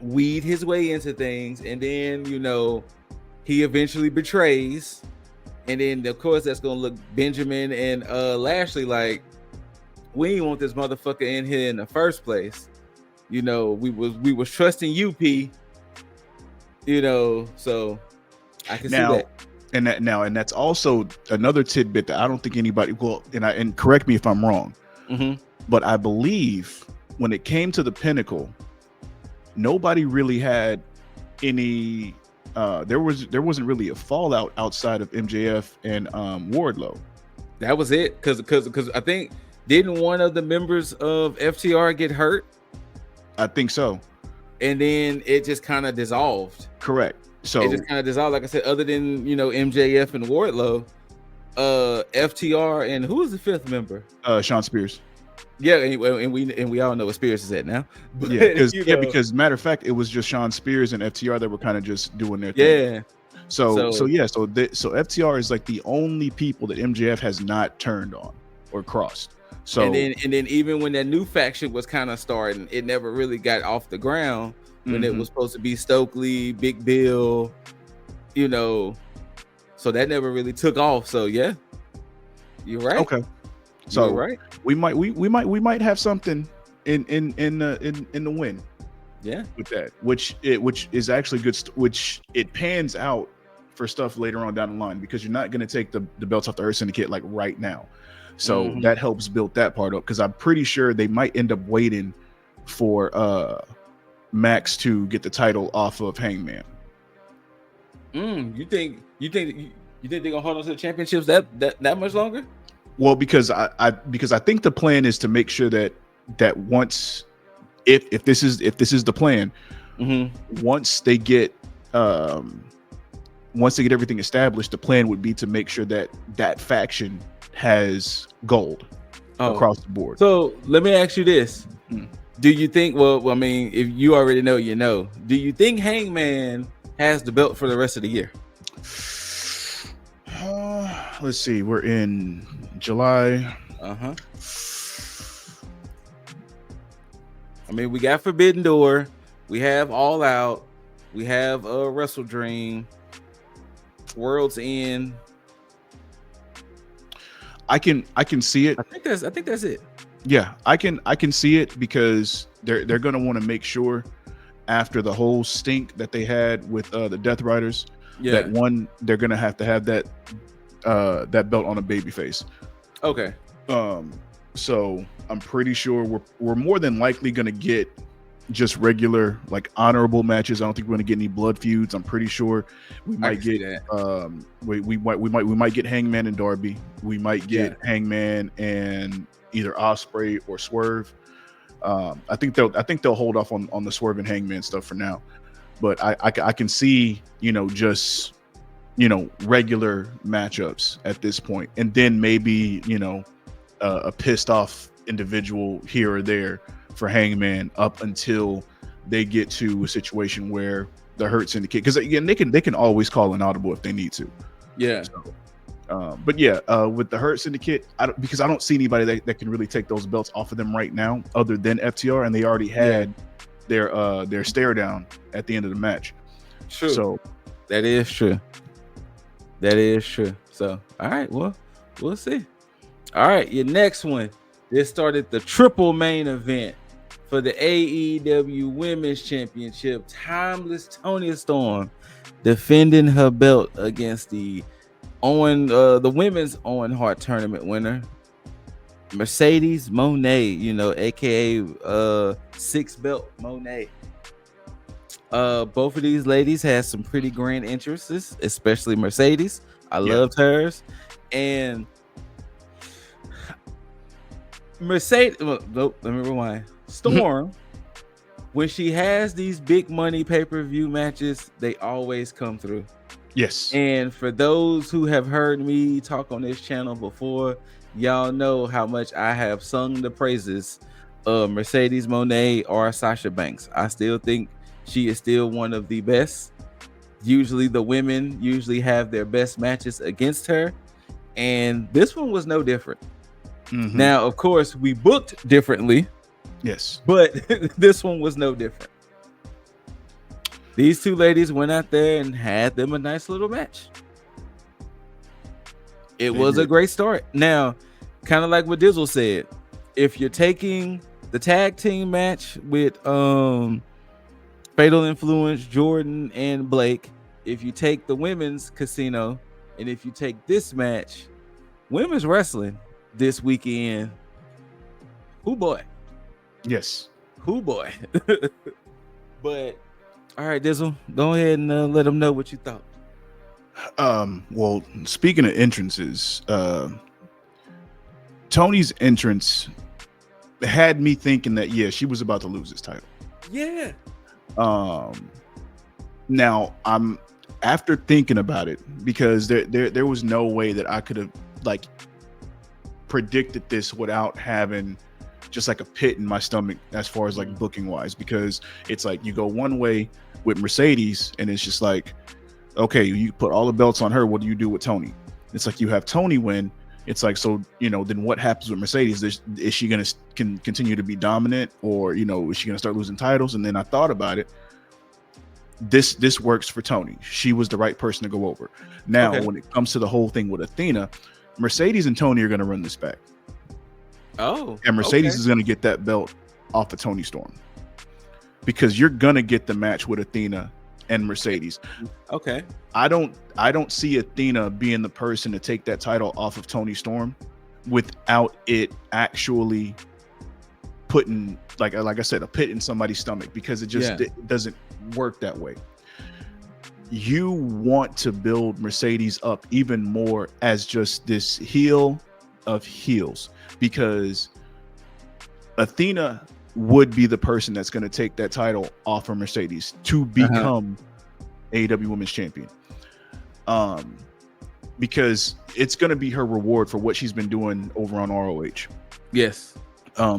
Weed his way into things, and then he eventually betrays. And then of course that's gonna look Benjamin and Lashley like, we didn't want this motherfucker in here in the first place. We was trusting UP. So I can see that. And that's also another tidbit that I don't think anybody will, and correct me if I'm wrong, but I believe when it came to the Pinnacle, nobody really had any there wasn't really a fallout outside of MJF and Wardlow. That was it, because I think, didn't one of the members of FTR get hurt? I think so. And then it just kind of dissolved. Correct. So it just kind of dissolved. Like I said, other than MJF and Wardlow, FTR and who was the fifth member? Sean Spears. Yeah, and we all know what Spears is at now. But, because matter of fact, it was just Sean Spears and FTR that were kind of just doing their thing. Yeah. So FTR is like the only people that MJF has not turned on or crossed. So and then even when that new faction was kind of starting, it never really got off the ground when it was supposed to be Stokely, Big Bill, so that never really took off. So yeah, you're right. Okay, so you're right. We might have something in the win. Yeah, with that, which is actually good. Which it pans out for stuff later on down the line, because you're not going to take the belts off the Earth Syndicate like right now. So that helps build that part up, because I'm pretty sure they might end up waiting for Max to get the title off of Hangman. You think they're gonna hold on to the championships that much longer? Well, because I think the plan is to make sure that once if this is the plan, once they get everything established, the plan would be to make sure that faction has gold across the board. So let me ask you this. Do you think, well, I mean, if you already know, do you think Hangman has the belt for the rest of the year? Let's see, we're in July. I mean, we got Forbidden Door, we have All Out, we have Wrestle Dream, World's End. I can see it. I think that's it. Yeah, I can see it because they're gonna want to make sure after the whole stink that they had with the Death Riders, that one they're gonna have to have that that belt on a babyface. Okay. So I'm pretty sure we're more than likely gonna get just regular like honorable matches. I don't think we're gonna get any blood feuds. I'm pretty sure we might get we might get Hangman and Darby. We might get Hangman and either Ospreay or Swerve. I think they'll hold off on the Swerve and Hangman stuff for now. But I can see, just regular matchups at this point, and then maybe a pissed off individual here or there for Hangman up until they get to a situation where the Hurt Syndicate, because again they can always call an audible if they need to. Yeah. So, but yeah, with the Hurt Syndicate, because I don't see anybody that can really take those belts off of them right now, other than FTR, and they already had their stare down at the end of the match. True. So that is true. That is true. So all right, well, we'll see. All right, your next one. This started the triple main event for the AEW Women's Championship. Timeless Toni Storm defending her belt against the women's Owen Hart tournament winner, Mercedes Moné, aka 6 belt Moné. Both of these ladies had some pretty grand entrances, especially Mercedes. I loved hers. And Mercedes, let me rewind. Storm, when she has these big money pay-per-view matches, they always come through. Yes. And for those who have heard me talk on this channel before, y'all know how much I have sung the praises of Mercedes Moné or Sasha Banks. I still think she is still one of the best. Usually the women have their best matches against her, and this one was no different. Mm-hmm. Now, of course, we booked differently. Yes. But this one was no different. These two ladies went out there and had them a nice little match. It was a great start. Now, kind of like what Dizzle said, if you're taking the tag team match with Fatal Influence, Jordan and Blake, if you take the women's Casino, and if you take this match, women's wrestling this weekend, who boy? Yes. Who boy? But all right, Dizzle, go ahead and let them know what you thought. Well, speaking of entrances, Tony's entrance had me thinking that she was about to lose this title. Yeah. Now I'm after thinking about it, because there was no way that I could have like predicted this without having just like a pit in my stomach as far as like booking wise, because it's like you go one way with Mercedes and it's just like, okay, you put all the belts on her, what do you do with Tony? It's like you have Tony win. It's like, so then what happens with Mercedes? Is she gonna continue to be dominant, or is she gonna start losing titles? And then I thought about it. This works for Tony. She was the right person to go over. Now, when it comes to the whole thing with Athena, Mercedes and Tony are gonna run this back. Oh, and Mercedes is going to get that belt off of Toni Storm, because you're going to get the match with Athena and Mercedes. Okay. I don't see Athena being the person to take that title off of Toni Storm without it actually putting, like I said, a pit in somebody's stomach, because it just it doesn't work that way. You want to build Mercedes up even more as just this heel of heels, because Athena would be the person that's going to take that title off of Mercedes to become AEW Women's Champion. Because it's going to be her reward for what she's been doing over on ROH. Yes.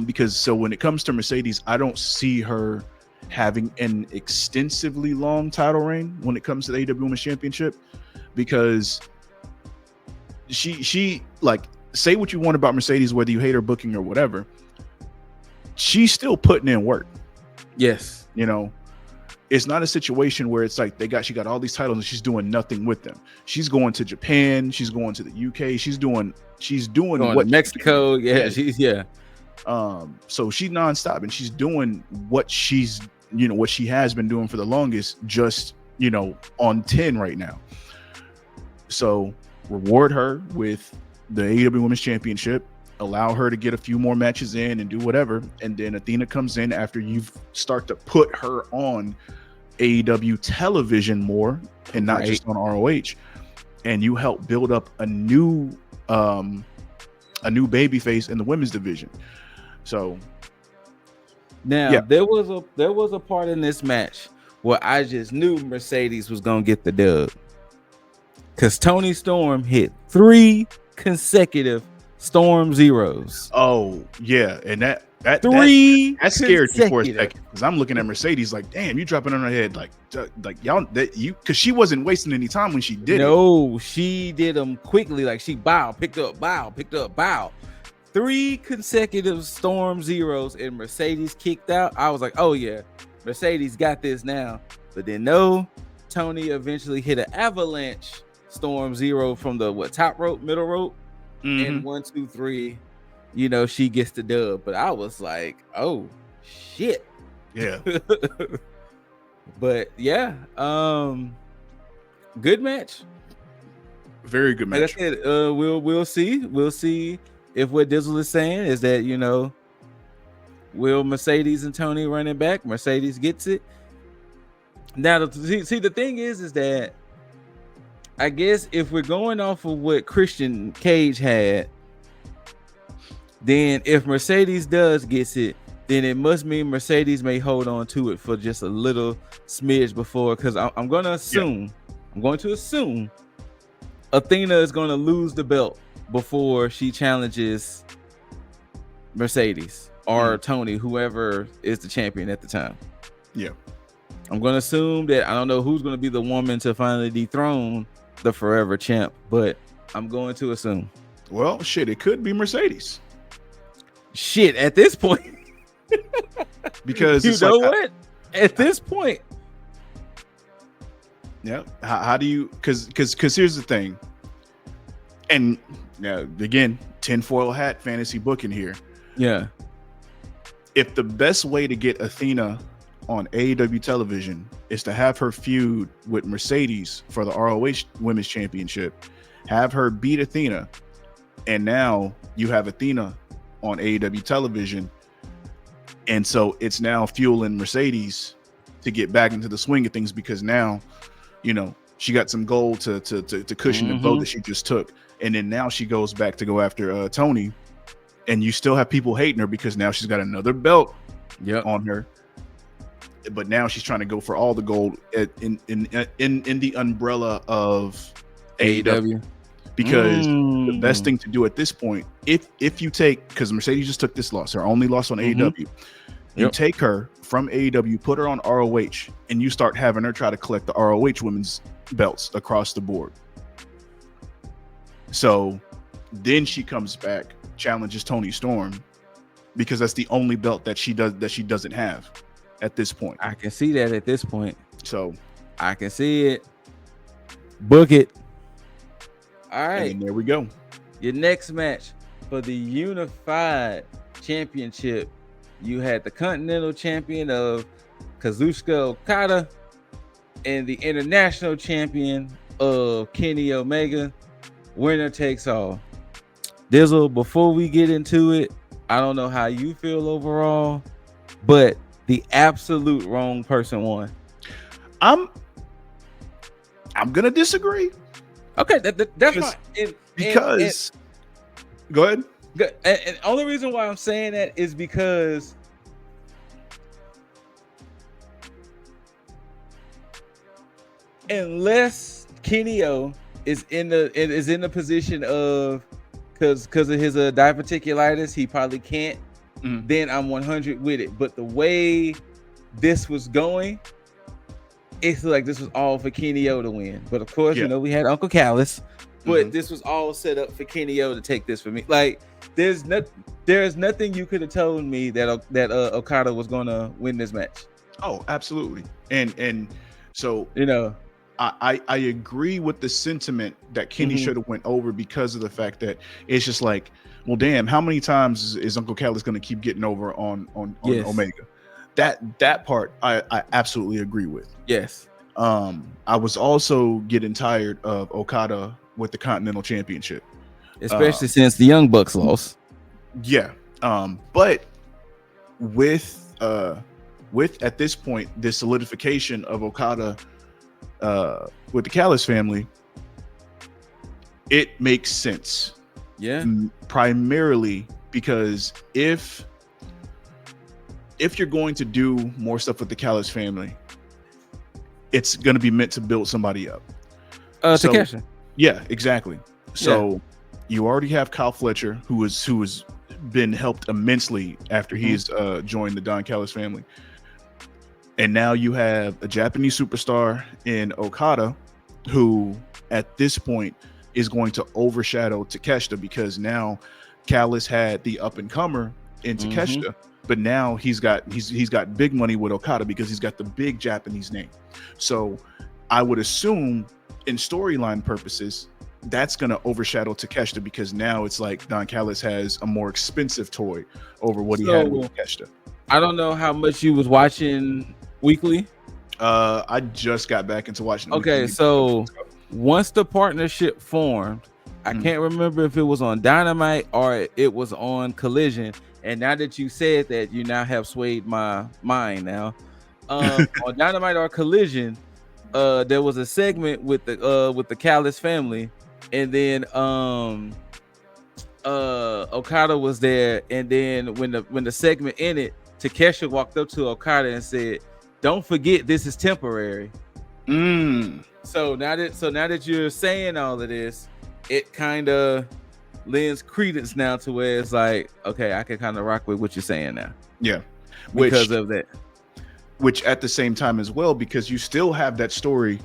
Because so when it comes to Mercedes, I don't see her having an extensively long title reign when it comes to the AEW Women's Championship, because she like, say what you want about Mercedes, whether you hate her booking or whatever, she's still putting in work. Yes. it's not a situation where it's like she got all these titles and she's doing nothing with them. She's going to Japan, she's going to the UK, she's doing Going what to Mexico. Yeah. She's So she's nonstop and she's doing what she's, what she has been doing for the longest, just, on 10 right now. So reward her with the AEW Women's Championship, allow her to get a few more matches in and do whatever. And then Athena comes in after you start to put her on AEW television more and not just on ROH. And you help build up a new baby face in the women's division. So now there was a part in this match where I just knew Mercedes was gonna get the dub, because Toni Storm hit 3 consecutive Storm Zeros. Oh yeah, and that scared me for a second, because I'm looking at Mercedes like, damn, you dropping on her head like y'all because she wasn't wasting any time when she did it. No, she did them quickly. Like, she bowed, picked up, bow. 3 consecutive Storm Zeros, and Mercedes kicked out. I was like, oh yeah, Mercedes got this now. But then no, Toni eventually hit an avalanche Storm Zero from the top rope, middle rope, and 1, 2, 3. She gets the dub. But I was like, oh shit. Yeah. But yeah, good match. Very good match. Like I said, we'll see if what Dizzle is saying is that, will Mercedes and Toni run it back? Mercedes gets it. Now, see, the thing is that I guess if we're going off of what Christian Cage had, then if Mercedes gets it, then it must mean Mercedes may hold on to it for just a little smidge before, because I'm going to assume Athena is going to lose the belt before she challenges Mercedes or Toni, whoever is the champion at the time. Yeah. I'm going to assume that I don't know who's going to be the woman to finally dethrone the forever champ, but I'm going to assume. Well, shit, it could be Mercedes. Shit, at this point. Because you know what? At this point. Yeah. How do you, because here's the thing. And now again, tinfoil hat fantasy booking here. Yeah. If the best way to get Athena on AEW television is to have her feud with Mercedes for the ROH Women's Championship, have her beat Athena, and now you have Athena on AEW television, and so it's now fueling Mercedes to get back into the swing of things, because now, she got some gold to cushion the blow that she just took, and then now she goes back to go after Toni, and you still have people hating her because now she's got another belt on her, but now she's trying to go for all the gold in the umbrella of AEW. Because the best thing to do at this point, if you take, because Mercedes just took this loss, her only loss on AEW, you take her from AEW, put her on ROH, and you start having her try to collect the ROH women's belts across the board. So then she comes back, challenges Toni Storm, because that's the only belt that she doesn't have at this point. I can see that at this point. So I can see it. Book it. All right. And there we go. Your next match for the Unified Championship, you had the Continental Champion of Kazuchika Okada and the International Champion of Kenny Omega. Winner takes all. Dizzle, before we get into it, I don't know how you feel overall, but the absolute wrong person won. I'm gonna disagree. Okay, that's fine. Because go ahead. And only reason why I'm saying that is because unless Kenny O is in the position of, because of his diverticulitis, he probably can't. Then I'm 100 with it. But the way this was going, it's like this was all for Kenny O to win. But of course, we had Uncle Callus. But this was all set up for Kenny O to take this for me. Like, there's nothing you could have told me that Okada was gonna win this match. Oh, absolutely. And so You know. I agree with the sentiment that Kenny Mhm. should have went over because of the fact that it's just like, well, damn, how many times is Uncle Callus going to keep getting over on Yes. Omega? That part I absolutely agree with. Yes. I was also getting tired of Okada with the Continental Championship, Especially since the Young Bucks lost. yeah. But with at this point the solidification of Okada with the Callis family, it makes sense. Yeah. Primarily because if you're going to do more stuff with the Callis family, it's going to be meant to build somebody up. So Takesha. yeah, exactly. So you already have Kyle Fletcher, who has been helped immensely after he's joined the Don Callis family. And now you have a Japanese superstar in Okada, who at this point is going to overshadow Takeshita, because now Callis had the up and comer in Takeshita, but now he's got big money with Okada because he's got the big Japanese name. So I would assume, in storyline purposes, that's going to overshadow Takeshita, because now it's like Don Callis has a more expensive toy over what he had with Takeshita. I don't know how much you was watching weekly. I just got back into watching. Okay, so once the partnership formed, I can't remember if it was on Dynamite or it was on Collision. And now that you said that, you now have swayed my mind. Now, on Dynamite or Collision, there was a segment with the Callis family, and then Okada was there, and then when the segment ended, Takesha walked up to Okada and said, "Don't forget, this is temporary." So now that you're saying all of this, it kind of lends credence now to where it's like, okay, I can kind of rock with what you're saying now. Yeah, because of that. Which at the same time as well, because you still have that story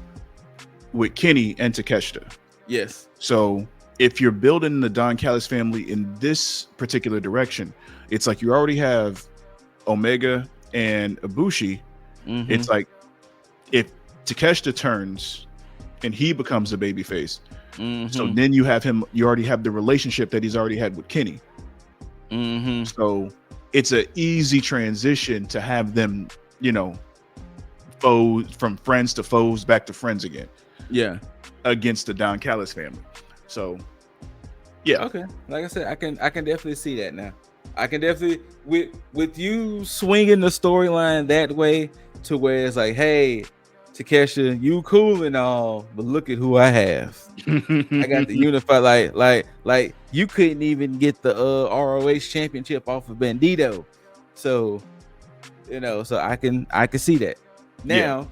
with Kenny and Takeshita. Yes. So if you're building the Don Callis family in this particular direction, it's like you already have Omega and Ibushi. It's like if Takeshita turns and he becomes a babyface, so then you already have the relationship that he's already had with Kenny. So it's an easy transition to have them, foes, from friends to foes, back to friends again. Yeah, against the Don Callis family. So yeah, okay. Like I said, I can definitely see that now. I can definitely with you swinging the storyline that way to where it's like, hey, Takesha, you cool and all, but look at who I have. I got the unified, like you couldn't even get the ROH championship off of Bandito. So so I can see that. Now,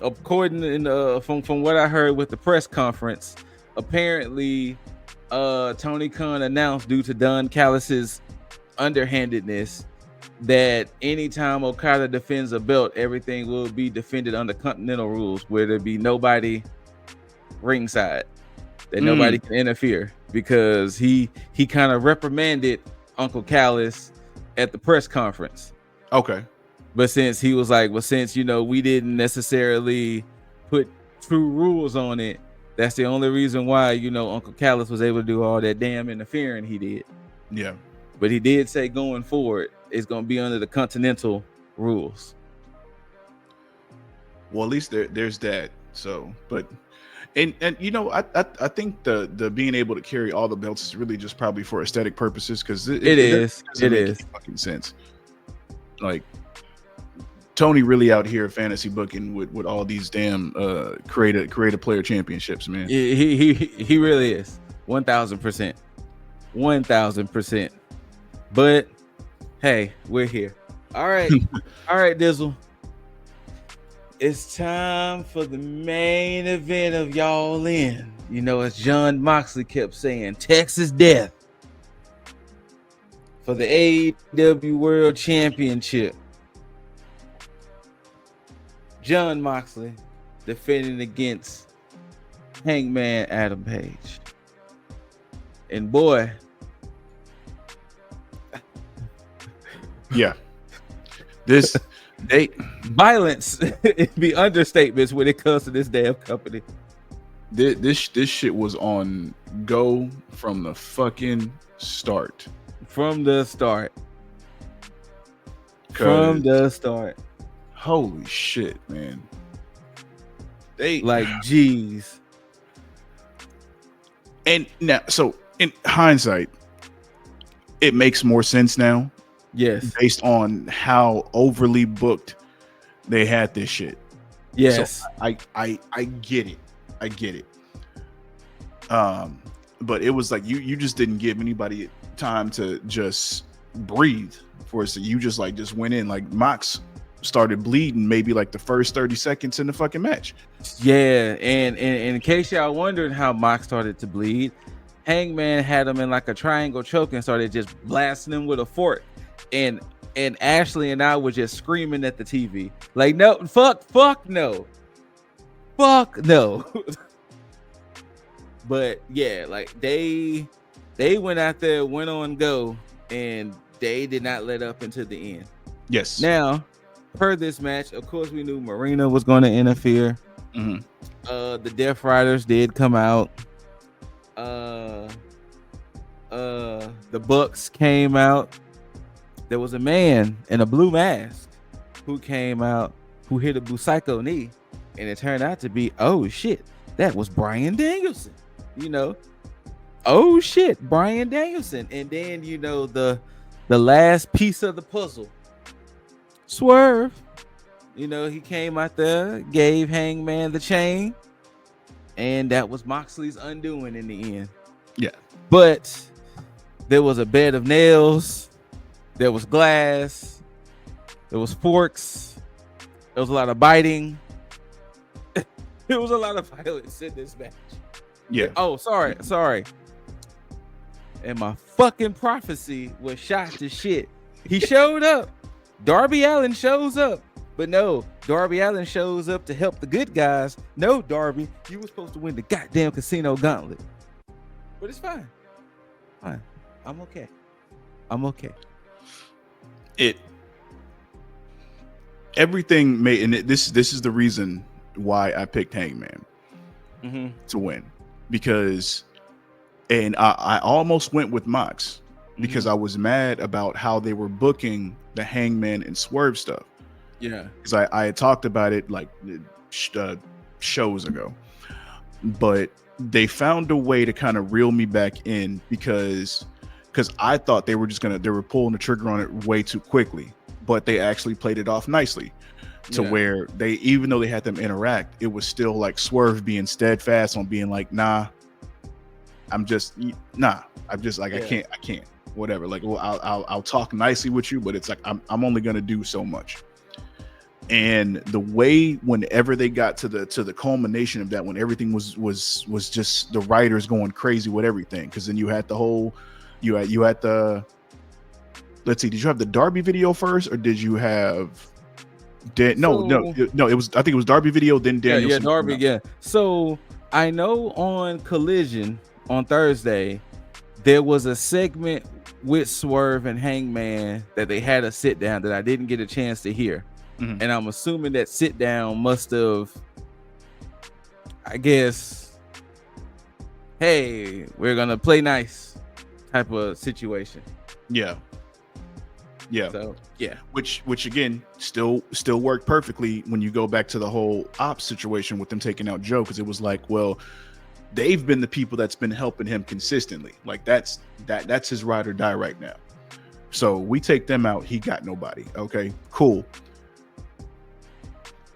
according to from what I heard with the press conference, apparently Tony Khan announced, due to Don Callis's underhandedness, that anytime Okada defends a belt, everything will be defended under Continental rules, where there be nobody ringside, that nobody can interfere, because he kind of reprimanded Uncle Callis at the press conference. Okay. But since he was like, well, since we didn't necessarily put true rules on it, that's the only reason why Uncle Callis was able to do all that damn interfering he did. Yeah. But he did say going forward, it's going to be under the Continental rules. Well, at least there's that. So, but and I think the being able to carry all the belts is really just probably for aesthetic purposes, because it is fucking sense. Like, Tony really out here fantasy booking with all these damn creative player championships, man. He really is 1,000%, 1,000%. But hey, we're here. All right, all right, Dizzle. It's time for the main event of Y'all In. As John Moxley kept saying, Texas Death for the AEW World Championship. John Moxley defending against Hangman Adam Page. And boy, yeah, this They Violence be understatements when it comes to this damn company. this shit was on go from the fucking start. From the start. 'Cause holy shit, man. They Like, geez. and now, so in hindsight, it makes more sense now Yes. based on how overly booked they had this shit. Yes. So I get it. I get it. But it was like you just didn't give anybody time to just breathe for us. So you just went in. Like Mox started bleeding maybe like the first 30 seconds in the fucking match. Yeah, and in case y'all wondered how Mox started to bleed, Hangman had him in like a triangle choke and started just blasting him with a fork. And Ashley and I were just screaming at the TV. Like, no, fuck no. Fuck no. But yeah, like they went out there, went on go, and they did not let up until the end. Yes. Now, per this match, of course, we knew Marina was going to interfere. Mhm. The Death Riders did come out. The Bucks came out. There was a man in a blue mask who came out who hit a Busaiku knee, and it turned out to be, oh shit, that was Bryan Danielson. You know, oh shit, Bryan Danielson. And then the last piece of the puzzle, Swerve. He came out there, gave Hangman the chain, and that was Moxley's undoing in the end. Yeah. But there was a bed of nails, there was glass, there was forks, there was a lot of biting. There was a lot of violence in this match. Yeah. Oh, sorry. And my fucking prophecy was shot to shit. He showed up. Darby Allin shows up. But no, Darby Allin shows up to help the good guys. No, Darby, you were supposed to win the goddamn casino gauntlet. But it's fine. Fine. I'm okay. Everything made, and this is the reason why I picked Hangman to win, because, and I almost went with Mox because I was mad about how they were booking the Hangman and Swerve stuff. Yeah, because I had talked about it like shows ago, but they found a way to kind of reel me back in because I thought they were pulling the trigger on it way too quickly, but they actually played it off nicely to where they, even though they had them interact, it was still like Swerve being steadfast on being like, I'm just like, I can't, whatever. Like, well, I'll talk nicely with you, but it's like, I'm only going to do so much. And the way, whenever they got to the culmination of that, when everything was just the writers going crazy with everything, because then you had the whole, you had the, let's see, did you have the Darby video first, or did you have no, it was, I think it was Darby video, then Danielson. Yeah, Darby, yeah. So I know on Collision on Thursday there was a segment with Swerve and Hangman that they had a sit down that I didn't get a chance to hear. And I'm assuming that sit down must have, I guess, hey, we're gonna play nice type of situation. Yeah. So yeah. Which again still worked perfectly when you go back to the whole ops situation with them taking out Joe, because it was like, well, they've been the people that's been helping him consistently. Like that's his ride or die right now. So we take them out, he got nobody. Okay, cool.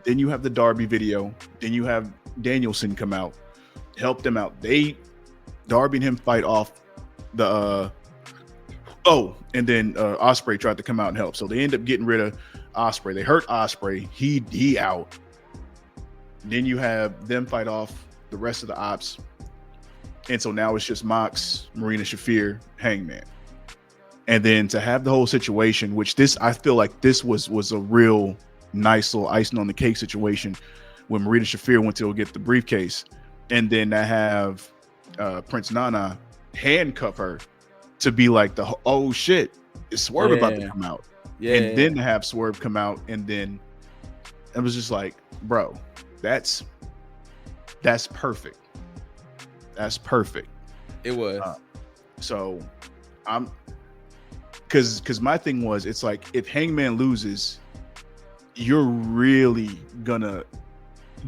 Then you have the Darby video. Then you have Danielson come out, help them out. Darby and him fight off the and then Ospreay tried to come out and help. So they end up getting rid of Ospreay. They hurt Ospreay. He out. Then you have them fight off the rest of the ops. And so now it's just Mox, Marina Shafir, Hangman. And then to have the whole situation, which I feel like this was a real nice little icing on the cake situation when Marina Shafir went to go get the briefcase, and then to have Prince Nana handcuff her to be like oh shit, is Swerve about to come out? and then to have Swerve come out, and then it was just like, bro, that's perfect. That's perfect. It was. So I'm because my thing was, it's like, if Hangman loses, you're really gonna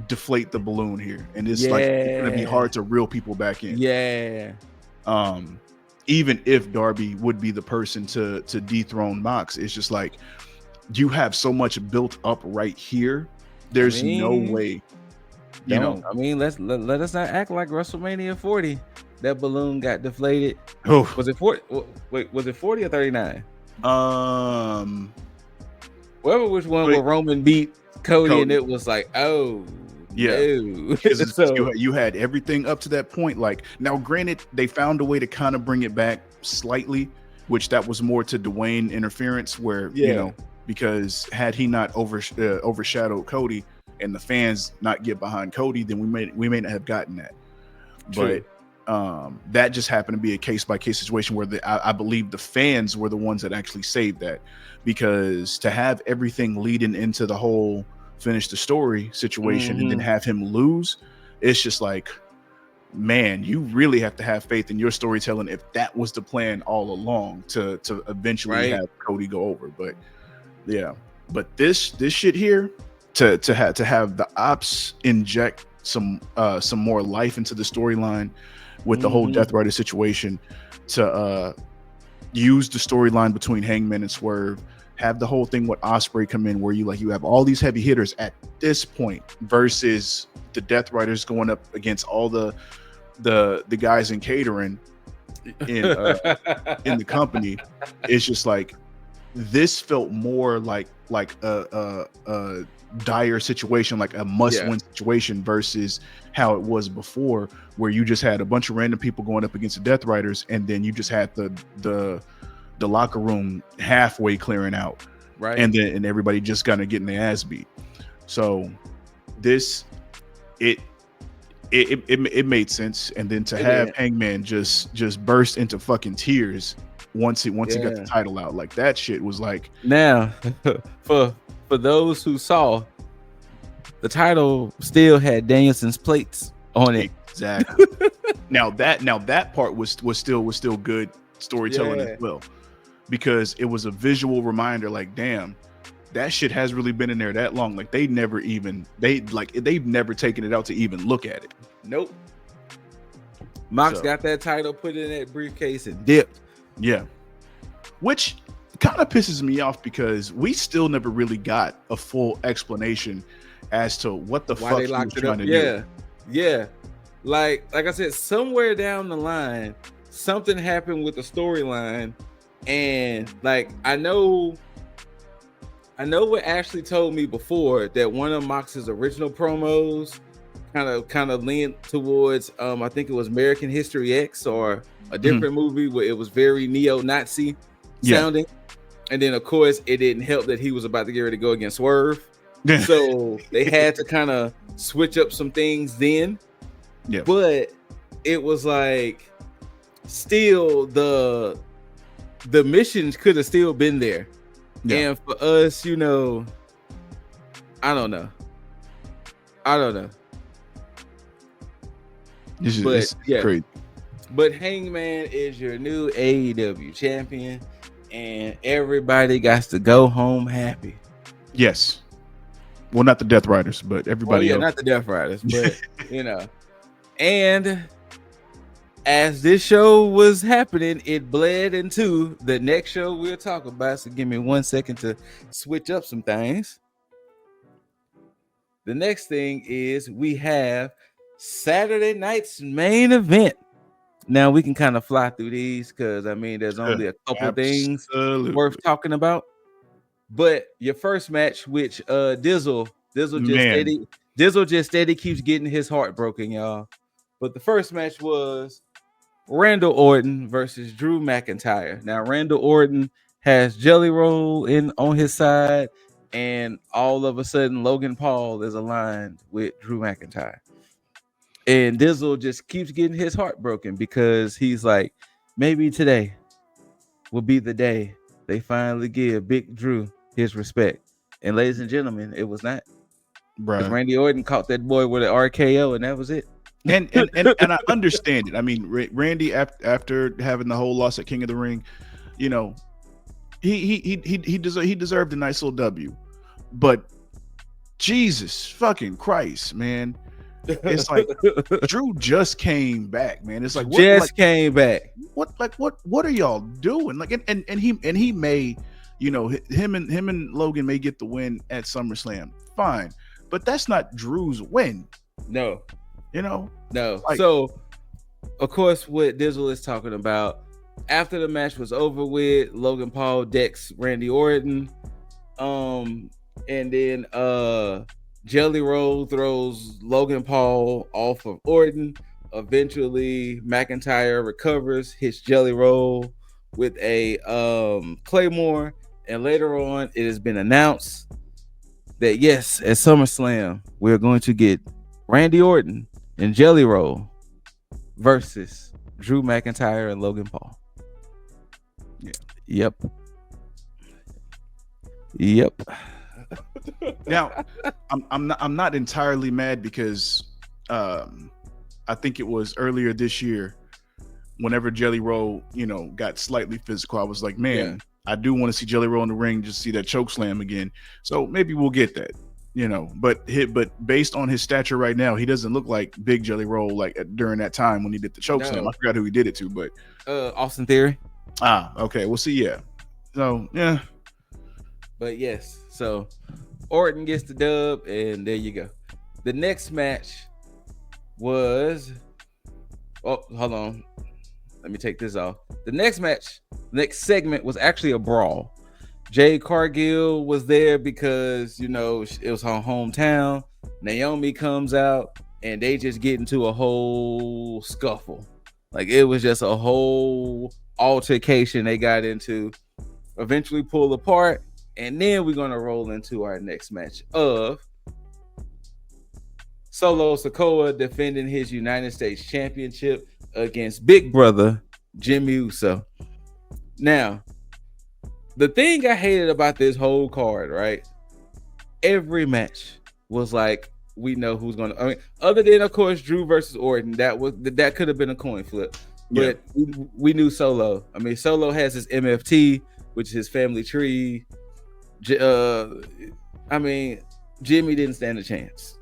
deflate the balloon here, and it's like, it's gonna be hard to reel people back in. Even if Darby would be the person to dethrone Mox, it's just like, you have so much built up right here. There's no way. You know, I mean, let us not act like WrestleMania 40. That balloon got deflated. Oh, Was it 40? Wait, was it 40 or 39? Whatever which one where Roman beat Cody, and it was like, oh yeah. no. So you had everything up to that point. Like, now granted, they found a way to kind of bring it back slightly, which that was more to Dwayne interference, where you know, because had he not overshadowed Cody and the fans not get behind Cody, then we may not have gotten that. True. But that just happened to be a case-by-case situation where I believe the fans were the ones that actually saved that, because to have everything leading into the whole finish the story situation and then have him lose, it's just like, man, you really have to have faith in your storytelling if that was the plan all along, to eventually have Cody go over. But yeah, but this shit here, to have the ops inject some more life into the storyline with the whole Death Rider situation, to use the storyline between Hangman and Swerve, have the whole thing with Ospreay come in, where you have all these heavy hitters at this point versus the Death Riders going up against all the guys in catering in the company. It's just like, this felt more like a dire situation, like a must-win situation, versus how it was before, where you just had a bunch of random people going up against the Death Riders, and then you just had the locker room halfway clearing out, right? And then everybody just kind of getting their ass beat. So this it made sense, and then to have Hangman just burst into fucking tears once he got the title out, like, that shit was like, now for those who saw, the title still had Danielson's plates on it. Exactly. now that part was still good storytelling as well, because it was a visual reminder, like, damn, that shit has really been in there that long. Like, they've never taken it out to even look at it. Nope. Mox got that title, put it in that briefcase, and dipped. Yeah. Which kind of pisses me off, because we still never really got a full explanation as to what the fuck he was trying to do. Yeah. Like I said, somewhere down the line, something happened with the storyline, and like, I know what Ashley told me before, that one of Mox's original promos kind of leaned towards I think it was American History X, or a different movie where it was very neo-Nazi sounding. And then of course it didn't help that he was about to get ready to go against Swerve. So they had to kind of switch up some things then. Yeah. But it was like, still the missions could have still been there. Yeah. And for us, I don't know. This is crazy. But Hangman is your new AEW champion, and everybody got to go home happy. Yes. Well, not the Death Riders, but everybody else. Not the Death Riders, but And as this show was happening, it bled into the next show we'll talk about. So give me 1 second to switch up some things. The next thing is we have Saturday night's main event. Now we can kind of fly through these, because there's only a couple things worth talking about. But your first match, which Dizzle just steady keeps getting his heart broken, y'all. But the first match was Randall Orton versus Drew McIntyre. Now Randall Orton has Jelly Roll on his side, and all of a sudden Logan Paul is aligned with Drew McIntyre. And Dizzle just keeps getting his heart broken, because he's like, maybe today will be the day they finally give Big Drew his respect. And ladies and gentlemen, it was not, because Bruh. Randy Orton caught that boy with an RKO, and that was it. And I understand it. I mean, Randy after having the whole loss at King of the Ring, you know, he deserved a nice little W. But Jesus fucking Christ, man. It's like Drew just came back, man. It's like Came back. What are y'all doing? Like, and he may, you know, him and Logan may get the win at SummerSlam. Fine. But that's not Drew's win. No. You know? No. Like, so, of course, what Dizzle is talking about, after the match was over with, Logan Paul decks Randy Orton. And then Jelly Roll throws Logan Paul off of Orton. Eventually, McIntyre recovers, hits Jelly Roll with a Claymore. And later on, it has been announced that yes, at SummerSlam, we're going to get Randy Orton and Jelly Roll versus Drew McIntyre and Logan Paul. Yeah. Yep. Now, I'm not entirely mad because I think it was earlier this year, whenever Jelly Roll, you know, got slightly physical, I was like, man, I do want to see Jelly Roll in the ring, just see that choke slam again. So maybe we'll get that, you know. But based on his stature right now, he doesn't look like Big Jelly Roll like during that time when he did the choke slam. I forgot who he did it to, but Austin Theory. Okay, we'll see. Yeah. So yeah. But yes, so Orton gets the dub, and there you go. The next match was, hold on, let me take this off. The next segment was actually a brawl. Jade Cargill was there because, you know, it was her hometown. Naomi comes out, and they just get into a whole scuffle. Like, it was just a whole altercation they got into. Eventually pull apart. And then we're going to roll into our next match of Solo Sikoa defending his United States Championship against Big Brother Jimmy Uso. Now, the thing I hated about this whole card, right? Every match was like, we know who's going to, I mean, other than, of course, Drew versus Orton, that could have been a coin flip. But we knew Solo. I mean, Solo has his MFT, which is his family tree. I mean, Jimmy didn't stand a chance.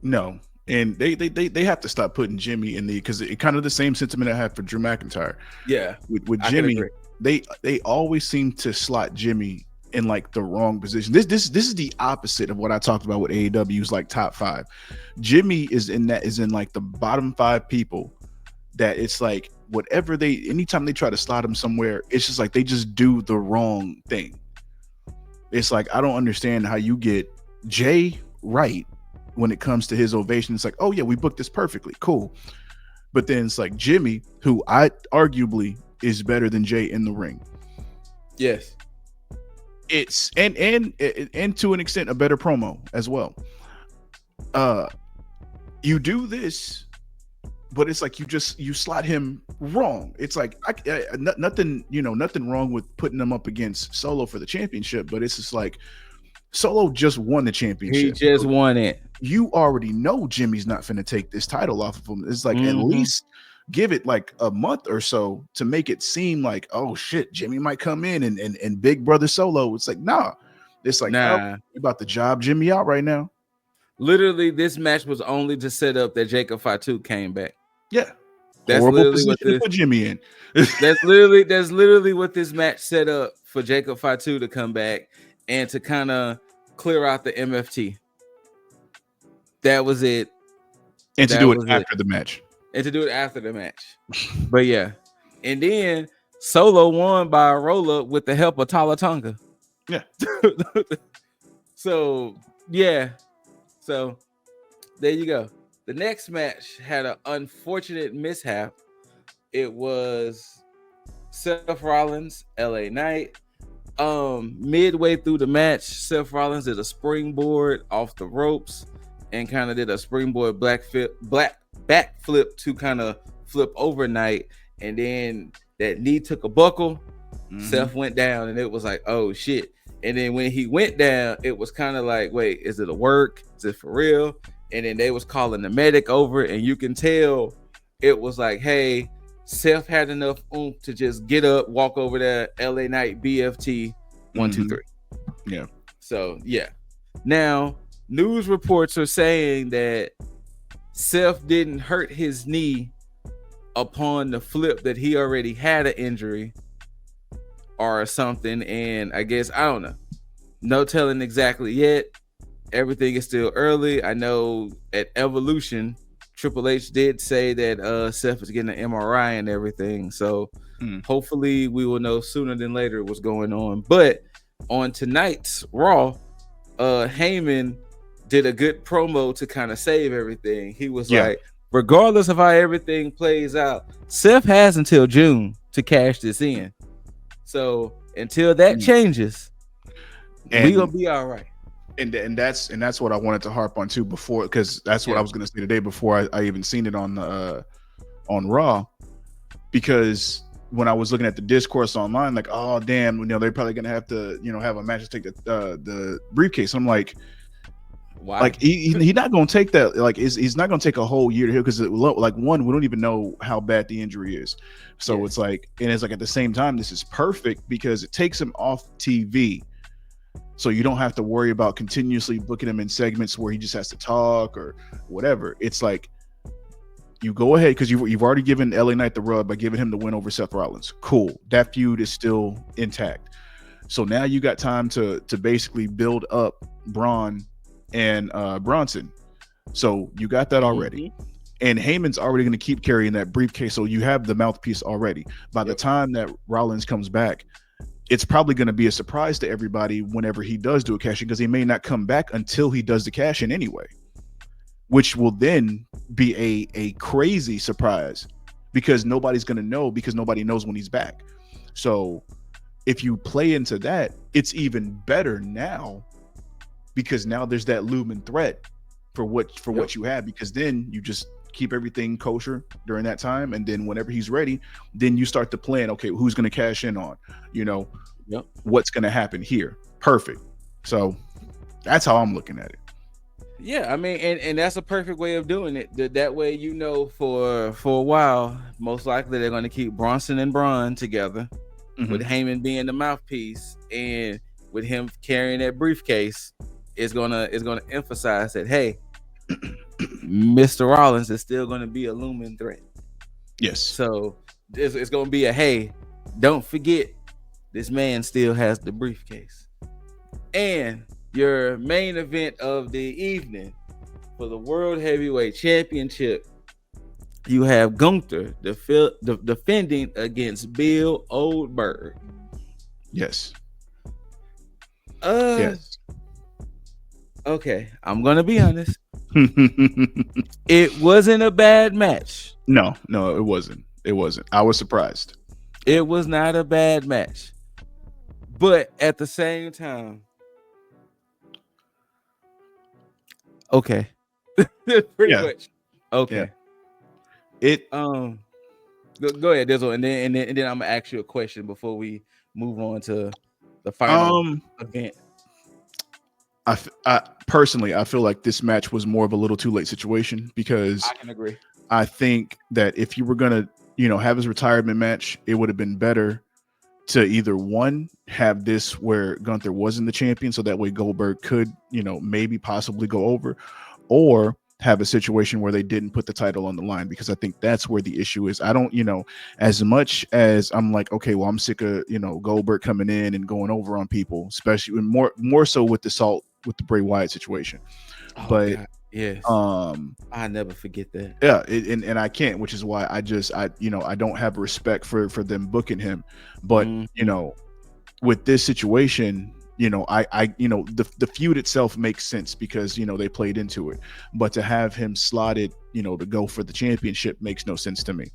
No, and they have to stop putting Jimmy in the, because it kind of the same sentiment I had for Drew McIntyre. Yeah, with Jimmy, they always seem to slot Jimmy in like the wrong position. This is the opposite of what I talked about with AEW's like top 5. Jimmy is in like the bottom 5 people that it's like whatever anytime they try to slot him somewhere, it's just like they just do the wrong thing. It's like, I don't understand how you get Jay right when it comes to his ovation. It's like, oh yeah, we booked this perfectly, cool. But then it's like Jimmy, who I arguably is better than Jay in the ring. Yes. It's and to an extent a better promo as well. You do this, but it's like you slot him wrong. It's like nothing wrong with putting them up against Solo for the championship, but it's just like Solo just won the championship. He just won it. You already know Jimmy's not finna take this title off of him. It's like at least give it like a month or so to make it seem like, oh shit, Jimmy might come in and Big Brother Solo. It's like, nah. It's like, oh, you're about to job Jimmy out right now. Literally, this match was only to set up that Jacob Fatu came back. Yeah. That's horrible literally what position to put Jimmy in. that's literally what this match set up for Jacob Fatu to come back and to kind of clear out the MFT. That was it. And to do it after the match. And to do it after the match. But yeah. And then Solo won by a roll-up with the help of Tala Tonga. Yeah. So, yeah. So, there you go. The next match had an unfortunate mishap. It was Seth Rollins, LA Knight. Midway through the match, Seth Rollins did a springboard off the ropes and kind of did a springboard backflip to kind of flip over Knight. And then that knee took a buckle. Seth went down, and it was like, oh shit. And then when he went down, it was kind of like, wait, is it a work? Is it for real? And then they was calling the medic over, and you can tell it was like, hey, Seth had enough oomph to just get up, walk over there, LA Knight BFT 1, 2, 3. Yeah. So yeah. Now news reports are saying that Seth didn't hurt his knee upon the flip, that he already had an injury or something. And I guess, I don't know. No telling exactly yet. Everything is still early. I know at Evolution, Triple H did say that Seth is getting an MRI and everything. So hopefully we will know sooner than later what's going on. But on tonight's Raw, Heyman did a good promo to kind of save everything. He was like, regardless of how everything plays out, Seth has until June to cash this in. So until that changes, we gonna be all right. And that's what I wanted to harp on too before, because that's what I was gonna say today before I even seen it on Raw, because when I was looking at the discourse online, like, oh damn, they're probably gonna have to have a match to take the briefcase. I'm like, why? Like he's not gonna take that. Like he's not gonna take a whole year to heal, because like, one, we don't even know how bad the injury is. So it's like, and it's like at the same time, this is perfect because it takes him off TV. So you don't have to worry about continuously booking him in segments where he just has to talk or whatever. It's like, you go ahead, because you've already given LA Knight the rub by giving him the win over Seth Rollins. Cool. That feud is still intact. So now you got time to basically build up Braun and Bronson. So you got that already. And Heyman's already going to keep carrying that briefcase. So you have the mouthpiece already. By the time that Rollins comes back, it's probably going to be a surprise to everybody whenever he does do a cash in, because he may not come back until he does the cash in anyway, which will then be a crazy surprise, because nobody's going to know, because nobody knows when he's back. So if you play into that, it's even better now, because now there's that looming threat for what you have, because then you just keep everything kosher during that time, and then whenever he's ready, then you start to plan, okay, who's going to cash in on, what's going to happen here. Perfect. So that's how I'm looking at it. Yeah, I mean, and that's a perfect way of doing it. That way, for a while, most likely they're going to keep Bronson and Braun together, with Heyman being the mouthpiece, and with him carrying that briefcase, is gonna emphasize that, hey, Mr. Rollins is still going to be a looming threat. Yes. So it's going to be a, hey, don't forget, this man still has the briefcase. And your main event of the evening for the World Heavyweight Championship, you have Gunther defending against Bill Oldberg. Yes. Yes. Okay, I'm gonna be honest. It wasn't a bad match. No, it wasn't. I was surprised. It was not a bad match. But at the same time, okay. Pretty much. Okay. Yeah. Go ahead, Dizzle, and then I'm gonna ask you a question before we move on to the final event. I personally, I feel like this match was more of a little too late situation, because I can agree. I think that if you were gonna, have his retirement match, it would have been better to either, one, have this where Gunther wasn't the champion, so that way Goldberg could, maybe possibly go over, or have a situation where they didn't put the title on the line, because I think that's where the issue is. I don't, as much as I'm like, okay, well, I'm sick of, Goldberg coming in and going over on people, especially more so with the Bray Wyatt situation. But God. Yes, I never forget that. Yeah, and I can't, which is why I don't have respect for them booking him. But with this situation, the feud itself makes sense, because they played into it. But to have him slotted, to go for the championship makes no sense to me.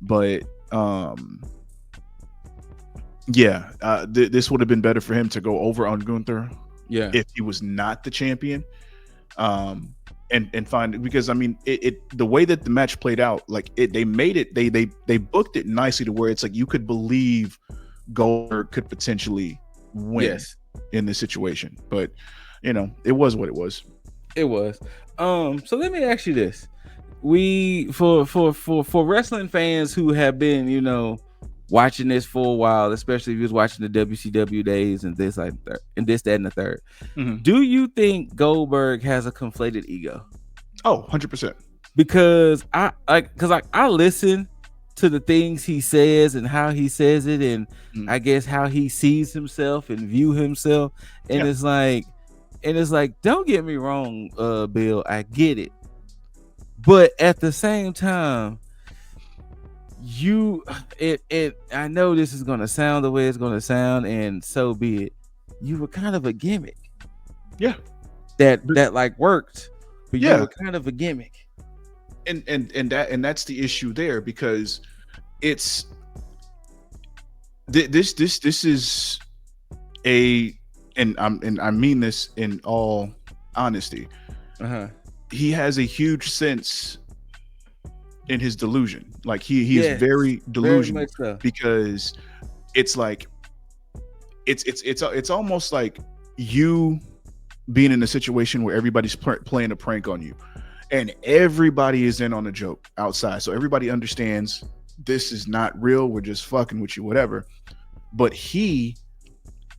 But this would have been better for him to go over on Gunther. Yeah, if he was not the champion. And find, because I mean, the way that the match played out, like they made it, they booked it nicely to where it's like you could believe Goldberg could potentially win Yes, in this situation. But it was what it was. it was. So let me ask you this: we for wrestling fans who have been, watching this for a while, especially if you was watching the WCW days and this like and this, that, and the third. Mhm. Do you think Goldberg has a conflated ego? Oh, 100%. Because I listen to the things he says and how he says it, and I guess how he sees himself and view himself, and it's like, don't get me wrong, Bill, I get it, but at the same time, I know this is gonna sound the way it's gonna sound, and so be it. You were kind of a gimmick. Yeah. That like worked, but Yeah. you were kind of a gimmick. And that's the issue there, because it's this is and I mean this in all honesty. He has a huge sense in his delusion. Like he is very delusional, very much so. because it's like it's almost like you being in a situation where everybody's playing a prank on you, and everybody is in on a joke outside, so everybody understands this is not real, we're just fucking with you, whatever. But he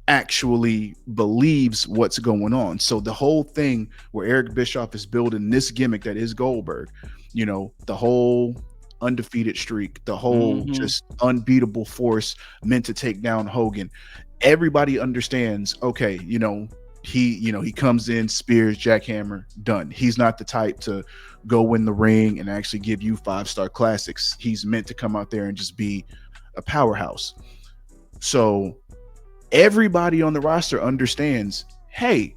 actually believes what's going on. So the whole thing where Eric Bischoff is building this gimmick that is Goldberg, the whole undefeated streak, the whole just unbeatable force meant to take down Hogan, everybody understands, okay, he comes in, spears, jackhammer, done. He's not the type to go in the ring and actually give you 5-star classics. He's meant to come out there and just be a powerhouse. So everybody on the roster understands, hey,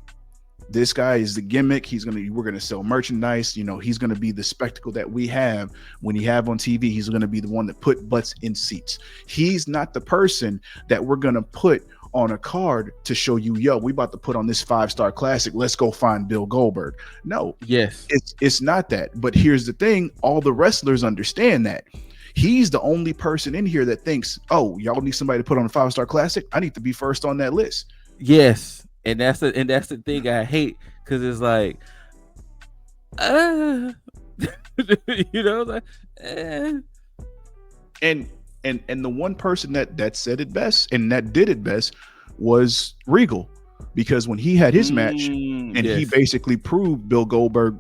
this guy is the gimmick. We're gonna sell merchandise. He's gonna be the spectacle that we have when you have on TV. He's gonna be the one that put butts in seats. He's not the person that we're gonna put on a card to show you, yo, we about to put on this 5-star classic. Let's go find Bill Goldberg. No, Yes, it's not that. But here's the thing: all the wrestlers understand that. He's the only person in here that thinks, oh, y'all need somebody to put on a 5-star classic. I need to be first on that list. yes, and that's the thing I hate, because it's like, And the one person that said it best and that did it best was Regal, because when he had his match and he basically proved Bill Goldberg,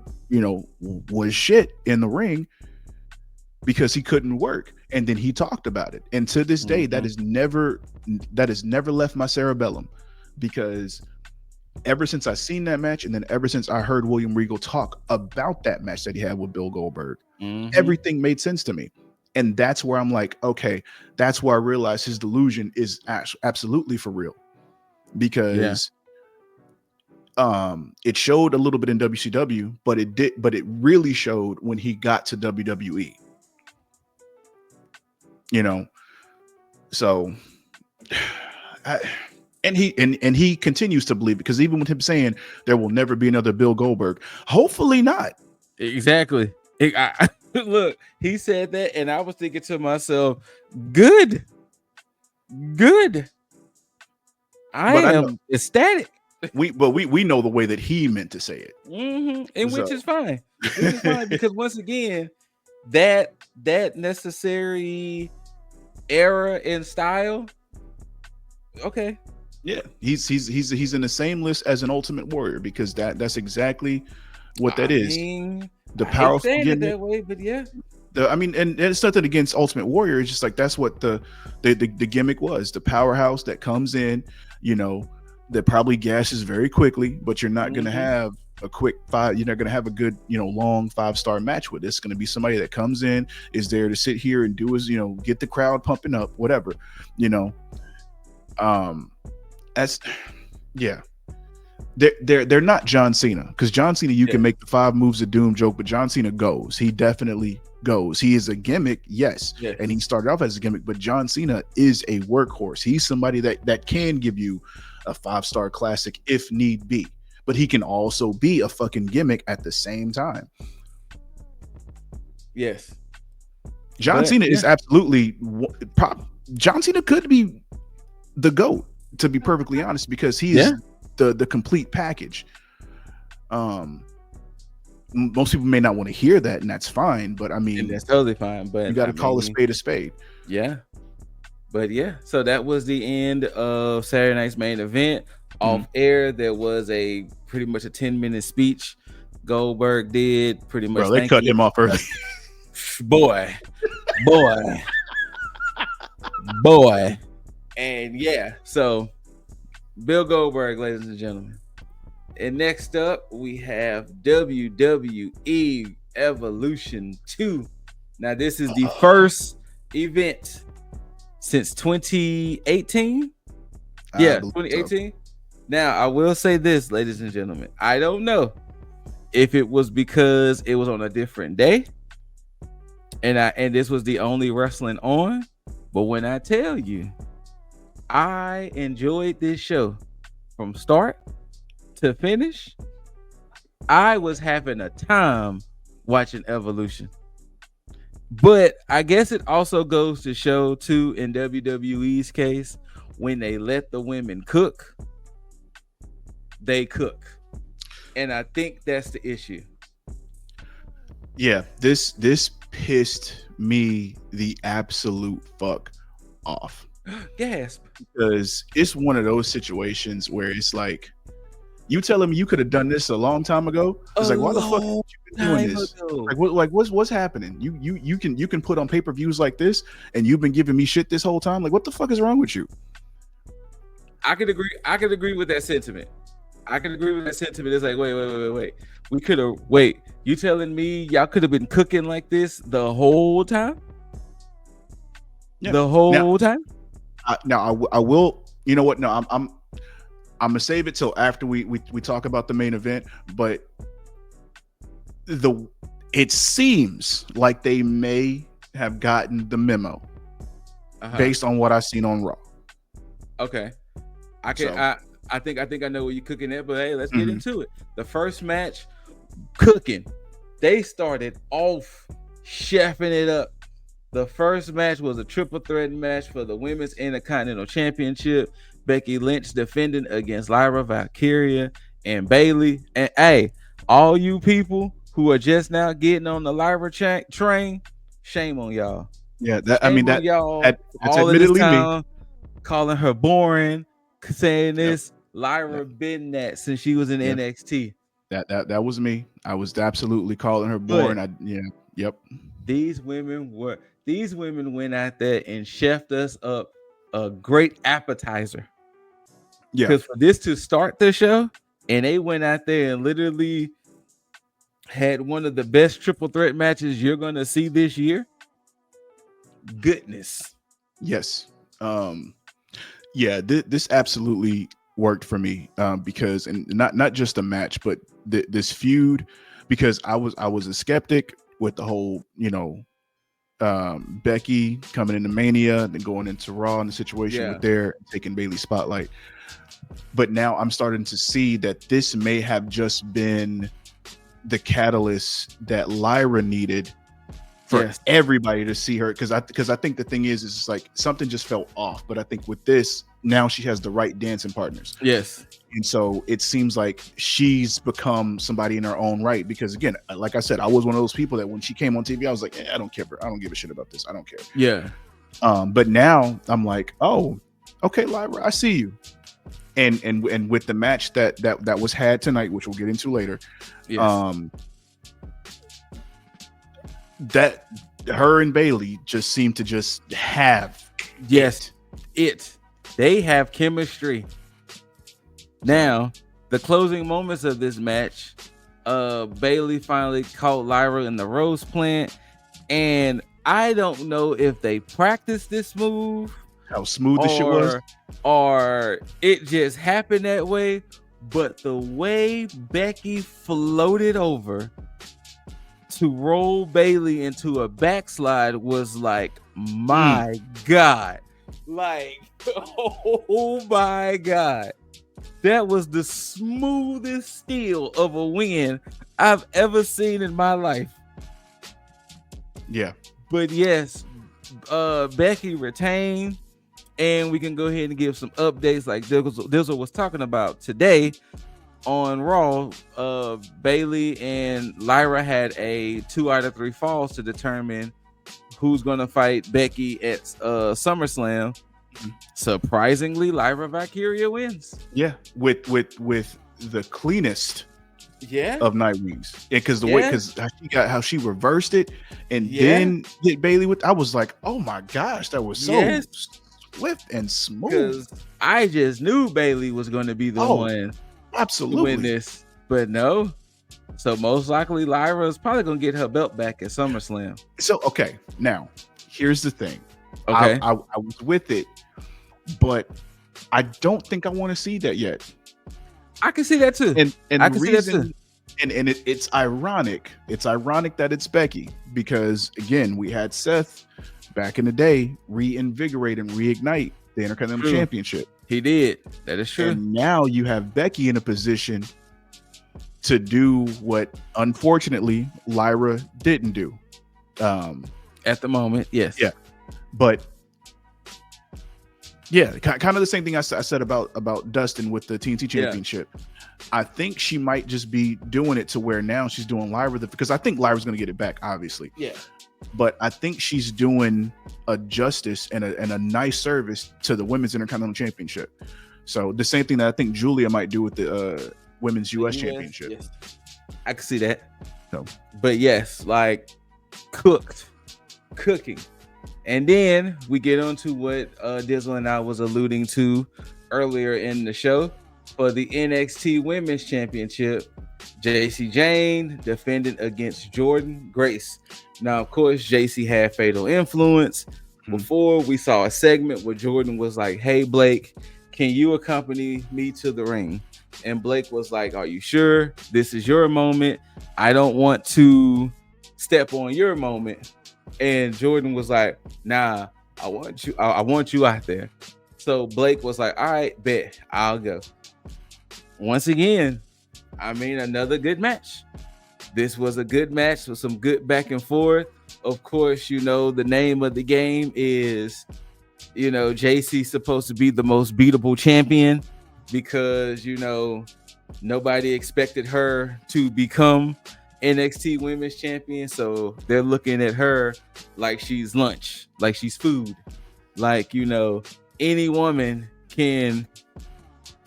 was shit in the ring because he couldn't work, and then he talked about it, and to this day that has never left my cerebellum, because ever since I seen that match, and then ever since I heard William Regal talk about that match that he had with Bill Goldberg, everything made sense to me. And that's where I'm like, okay, that's where I realized his delusion is absolutely for real, because it showed a little bit in WCW, but it really showed when he got to WWE. So and he continues to believe, because even with him saying there will never be another Bill Goldberg, hopefully not. Exactly. Look, he said that, and I was thinking to myself, good. I am ecstatic. We know the way that he meant to say it, and which is fine. Because once again, that necessary era and style. Okay. Yeah, he's in the same list as an Ultimate Warrior, because that's exactly what that is. The powerful gimmick that way, but yeah. And it's nothing against Ultimate Warrior. It's just like that's what the gimmick was. The powerhouse that comes in, that probably gashes very quickly, but you're not going to have a quick five. You're not going to have a good, long 5-star match with. It's going to be somebody that comes in, is there to sit here and do his, get the crowd pumping up, whatever. That's They're not John Cena, because John Cena, you can make the 5 moves of doom joke, but John Cena goes. He definitely goes. He is a gimmick, yes. And he started off as a gimmick, but John Cena is a workhorse. He's somebody that can give you a 5-star classic if need be, but he can also be a fucking gimmick at the same time. Yes. John Cena is absolutely John Cena could be the GOAT, to be perfectly honest, because he is the complete package. Most people may not want to hear that, and that's fine, but I mean, and that's totally fine. But you got to call a spade a spade. Yeah. But yeah, so that was the end of Saturday night's main event. Off air, there was a pretty much a 10-minute speech Goldberg did. Pretty much, bro, they cut him off early. boy, and yeah. So Bill Goldberg, ladies and gentlemen. And next up, we have WWE Evolution 2. Now, this is the first event since 2018. Yeah, 2018. So. Now, I will say this, ladies and gentlemen. I don't know if it was because it was on a different day and this was the only wrestling on. But when I tell you, I enjoyed this show from start to finish. I was having a time watching Evolution. But I guess it also goes to show, too, in WWE's case, when they let the women cook, they cook. And I think that's the issue. Yeah, this pissed me the absolute fuck off. Gasp. Because it's one of those situations where it's like, you telling me you could have done this a long time ago? It's like, why the fuck have you been doing this? Like what's happening? You can put on pay-per-views like this, and you've been giving me shit this whole time. Like, what the fuck is wrong with you? I could agree with that sentiment. It's like, wait. We could have you telling me y'all could have been cooking like this the whole time? Yeah. The whole time? I will. You know what? No, I'm gonna save it till after we talk about the main event. But it seems like they may have gotten the memo based on what I've seen on Raw. Okay, I think I know where you're cooking at, but hey, let's get into it. The first match, cooking. They started off chefing it up. The first match was a triple threat match for the Women's Intercontinental Championship. Becky Lynch defending against Lyra Valkyria and Bayley. And hey, all you people who are just now getting on the Lyra train, shame on y'all. Yeah, that's admittedly me. Calling her boring, saying this. Lyra been that since she was in NXT. That was me. I was absolutely calling her boring. These women went out there and chefed us up a great appetizer. Yeah, because for this to start the show, and they went out there and literally had one of the best triple threat matches you're gonna see this year. Goodness. Yes. This absolutely worked for me because, and not just a match, but this feud, because I was a skeptic with the whole, Becky coming into Mania and then going into Raw and the situation with there taking Bayley's spotlight. But now I'm starting to see that this may have just been the catalyst that Lyra needed for everybody to see her, because I think the thing is it's like something just fell off. But I think with this, now she has the right dancing partners. Yes. And so it seems like she's become somebody in her own right, because again, like I said, I was one of those people that when she came on TV, I was like, I don't care. I don't give a shit about this. I don't care. Yeah. But now I'm like, oh, okay, Lyra, I see you. And with the match that was had tonight, which we'll get into later, that her and Bayley just seem to just have they have chemistry. Now, the closing moments of this match, Bayley finally caught Lyra in the rose plant, and I don't know if they practiced this move, how smooth this shit was, or it just happened that way. But the way Becky floated over to roll Bayley into a backslide was like, my God. Like, oh my God. That was the smoothest steal of a win I've ever seen in my life. Yeah. But yes, Becky retained. and we can go ahead and give some updates like Dizzle was talking about today on Raw. Bailey and Lyra had a 2 out of 3 falls to determine who's gonna fight Becky at SummerSlam. Surprisingly, Lyra Valkyria wins. Yeah, with the cleanest Yeah, of Nightwings. Yeah, because how she reversed it and then hit Bailey with. I was like, oh my gosh, that was so swift and smooth. Because I just knew Bailey was going to be the one absolutely to win this, but no. So most likely Lyra is probably going to get her belt back at SummerSlam. So okay, now here's the thing. Okay, I was with it, but I don't think I want to see that yet. I can see that too. And I the can reason, see that too. And it's ironic. It's ironic that it's Becky because again, we had Seth back in the day reinvigorate and reignite the Intercontinental Championship. He did. That is true. And now you have Becky in a position to do what unfortunately Lyra didn't do. At the moment, yes. Yeah. But yeah, kind of the same thing I said about Dustin with the TNT Championship. Yeah. I think she might just be doing it to where now she's doing Lyra because I think Lyra's going to get it back, obviously. Yeah. But I think she's doing a justice and a nice service to the Women's Intercontinental Championship. So the same thing that I think Julia might do with the Women's US Championship. Yes. I can see that. So, but yes, like cooking. And then we get on to what Dizzle and I was alluding to earlier in the show. For the NXT Women's Championship, JC Jane defended against Jordan Grace. Now, of course, JC had fatal influence. Before, we saw a segment where Jordan was like, hey, Blake, can you accompany me to the ring? And Blake was like, are you sure? This is your moment. I don't want to step on your moment. And Jordan was like, nah, I want you out there. So Blake was like, all right, bet, I'll go. Once again, I mean, another good match. This was a good match with some good back and forth. Of course, you know, the name of the game is, you know, JC's supposed to be the most beatable champion because, you know, nobody expected her to become NXT Women's Champion. So they're looking at her like she's lunch, like she's food. Like, you know, any woman can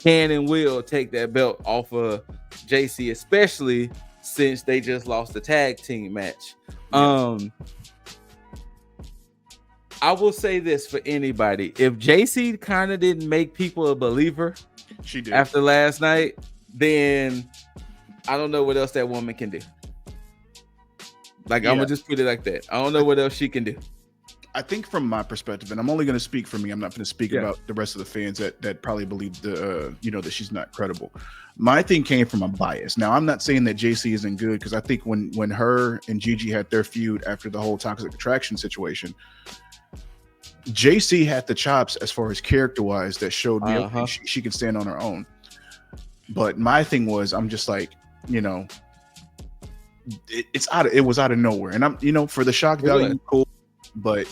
and will take that belt off of JC, especially since they just lost the tag team match. I will say this for anybody. If JC kind of didn't make people a believer she did after last night, then I don't know what else that woman can do. Like, I'm gonna just put it like that. I don't know what else she can do. I think from my perspective, and I'm only going to speak for me, I'm not going to speak about the rest of the fans that probably believe that she's not credible. My thing came from a bias. Now, I'm not saying that JC isn't good because I think when her and Gigi had their feud after the whole Toxic Attraction situation, JC had the chops as far as character-wise that showed me okay, she can stand on her own. But my thing was, I'm just like, you know, it was out of nowhere, and I'm, you know, for the shock value, cool, but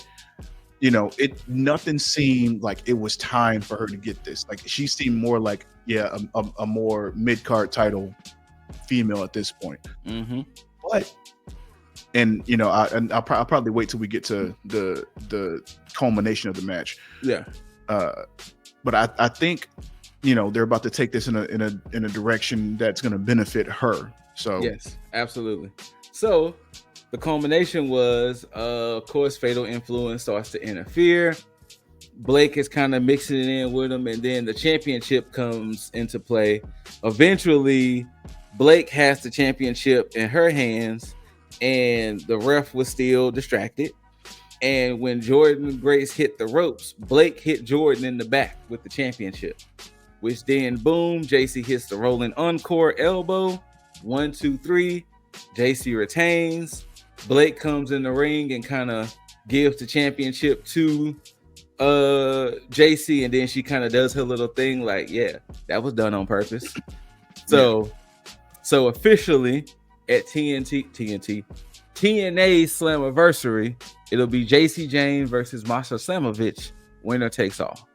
you know, nothing seemed like it was time for her to get this. Like, she seemed more like a more mid-card title female at this point. But and you know, I'll probably wait till we get to the culmination of the match. But I think, you know, they're about to take this in a direction that's going to benefit her. So yes, absolutely. So the culmination was, of course, fatal influence starts to interfere. Blake is kind of mixing it in with him, and then the championship comes into play. Eventually, Blake has the championship in her hands, and the ref was still distracted. And when Jordan Grace hit the ropes, Blake hit Jordan in the back with the championship, which then, boom, JC hits the rolling encore elbow. 1, 2, 3. JC retains. Blake comes in the ring and kind of gives the championship to JC, and then she kind of does her little thing like, yeah, that was done on purpose. So officially at TNA Slammiversary, it'll be JC Jane versus Masha Slamovich winner takes all.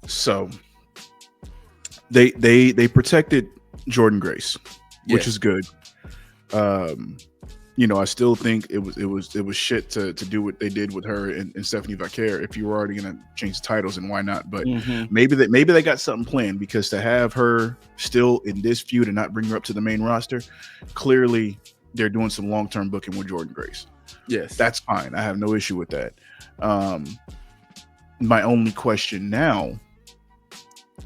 So they protected Jordan Grace, which is good. I still think it was shit to do what they did with her and Stephanie Vaquer. If you were already gonna change the titles, and why not? But maybe they got something planned, because to have her still in this feud and not bring her up to the main roster, clearly they're doing some long-term booking with Jordan Grace. Yes, that's fine. I have no issue with that. My only question now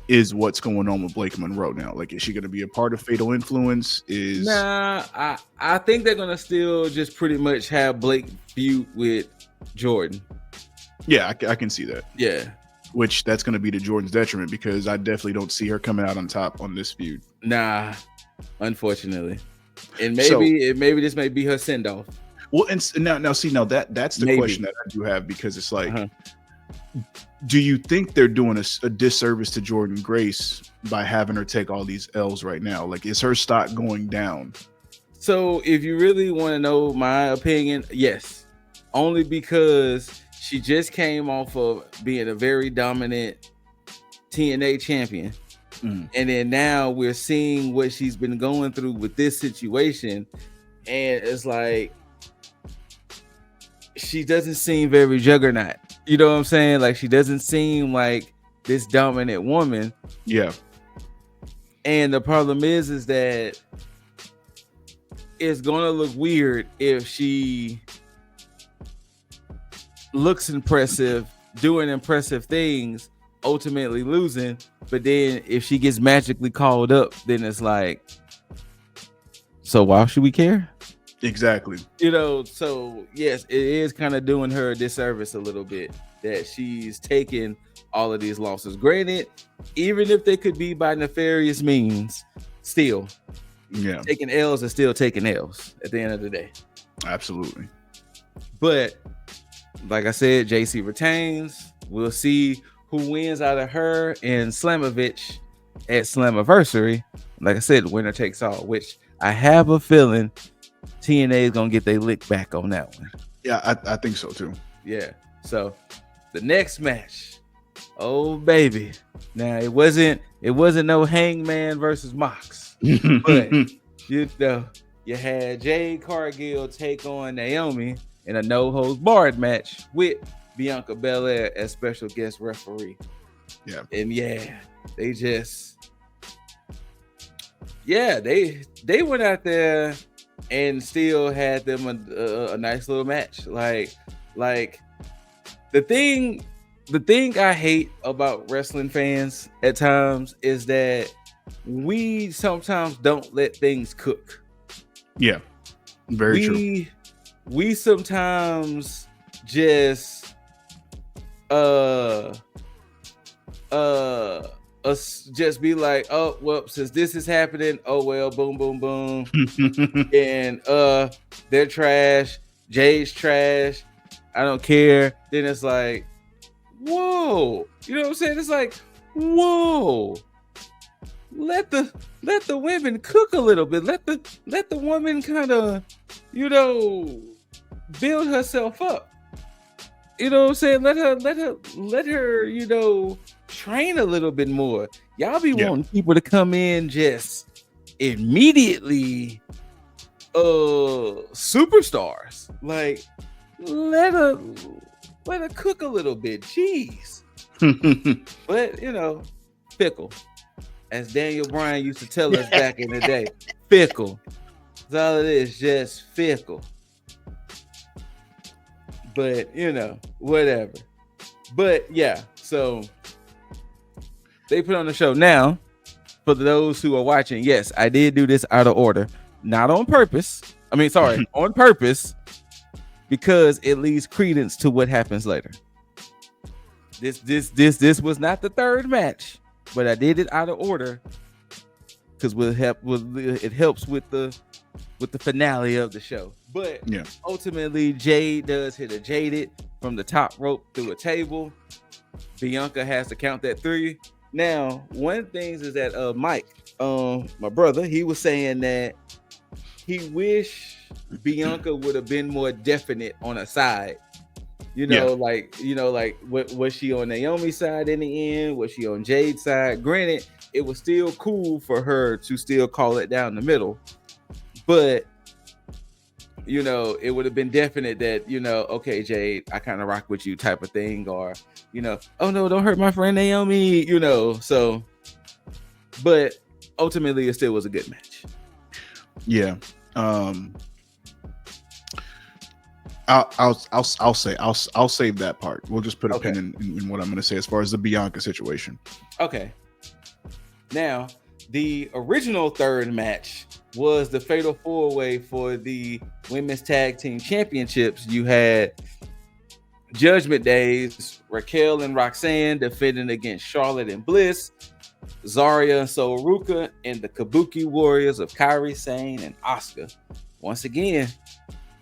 is what's going on with Blake Monroe now. Like, is she going to be a part of Fatal Influence? I think they're going to still just pretty much have Blake feud with Jordan. Yeah, I can see that. Yeah. Which that's going to be to Jordan's detriment, because I definitely don't see her coming out on top on this feud. Nah, unfortunately. And maybe this may be her send-off. Well, and that's the question that I do have, because it's like, do you think they're doing a disservice to Jordan Grace by having her take all these L's right now? Like, is her stock going down? So if you really want to know my opinion, yes. Only because she just came off of being a very dominant TNA champion. And then now we're seeing what she's been going through with this situation. And it's like, she doesn't seem very juggernaut. You know what I'm saying? Like, she doesn't seem like this dominant woman. Yeah. And the problem is that it's gonna look weird if she looks impressive, doing impressive things, ultimately losing. But then if she gets magically called up, then it's like, so why should we care? Exactly. So yes, it is kind of doing her a disservice a little bit that she's taking all of these losses. Granted, even if they could be by nefarious means, still, taking L's are still taking L's at the end of the day. Absolutely. But like I said, JC retains. We'll see who wins out of her and Slamovich at Slammiversary. Like I said, winner takes all, which I have a feeling TNA is gonna get their lick back on that one. Yeah, I think so too. Yeah. So the next match, oh baby. Now it wasn't no Hangman versus Mox, but you had Jade Cargill take on Naomi in a no holds barred match with Bianca Belair as special guest referee. Yeah. And they went out there and still had them a nice little match. Like the thing I hate about wrestling fans at times is that we sometimes don't let things cook. Yeah, very true. We sometimes just just be like, oh well, since this is happening, oh well, boom boom boom. And they're trash, Jay's trash, I don't care. Then it's like, whoa, you know what I'm saying? It's like, whoa, let the women cook a little bit. Let the woman kind of, build herself up. You know what I'm saying? Let her, train a little bit more. Y'all be wanting people to come in just immediately superstars. Like, let her cook a little bit. Jeez. But fickle. As Daniel Bryan used to tell us back in the day. Fickle. That's all it is, just fickle. But whatever. But yeah, so they put on the show. Now, for those who are watching, yes, I did do this out of order. Not on purpose. On purpose, because it leads credence to what happens later. This was not the third match, but I did it out of order because it helps with the finale of the show. But ultimately, Jade does hit a jaded from the top rope through a table. Bianca has to count that 3. Now, one of the things is that Mike, my brother, he was saying that he wished Bianca would have been more definite on her side. Like was she on Naomi's side in the end? Was she on Jade's side? Granted, it was still cool for her to still call it down the middle, but it would have been definite that okay, Jade, I kind of rock with you type of thing, or oh no, don't hurt my friend Naomi, so. But ultimately, it still was a good match. Yeah. I'll save that part. We'll just put a pin in what I'm going to say as far as the Bianca situation. Okay. Now, the original third match was the Fatal 4-Way for the Women's Tag Team Championships. You had Judgment Days, Raquel and Roxanne defending against Charlotte and Bliss, Zarya and Sol Ruka, and the Kabuki Warriors of Kairi Sane and Asuka. Once again,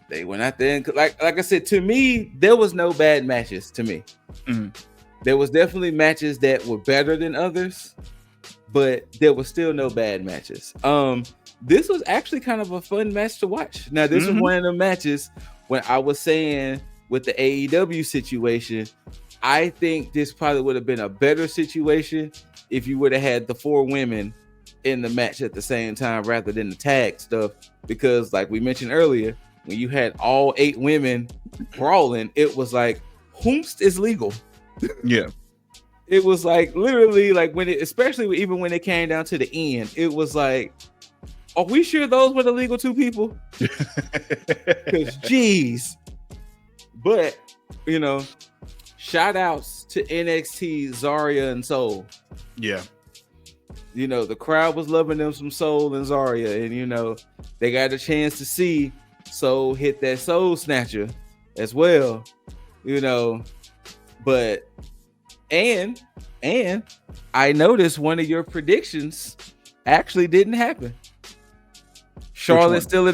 they went out there and like I said, to me, there was no bad matches to me. Mm-hmm. There was definitely matches that were better than others, but there was still no bad matches. This was actually kind of a fun match to watch. Now, this was one of the matches when I was saying with the AEW situation, I think this probably would have been a better situation if you would have had the 4 women in the match at the same time rather than the tag stuff. Because like we mentioned earlier, when you had all 8 women brawling, it was like, whomst is legal. Yeah. It was like literally like especially even when it came down to the end, it was like, are we sure those were the legal 2 people? Because geez. But shout outs to NXT, Zarya and Soul. Yeah. The crowd was loving them some Soul and Zarya, and they got a chance to see Soul hit that Soul Snatcher as well. But and I noticed one of your predictions actually didn't happen. Charlotte trying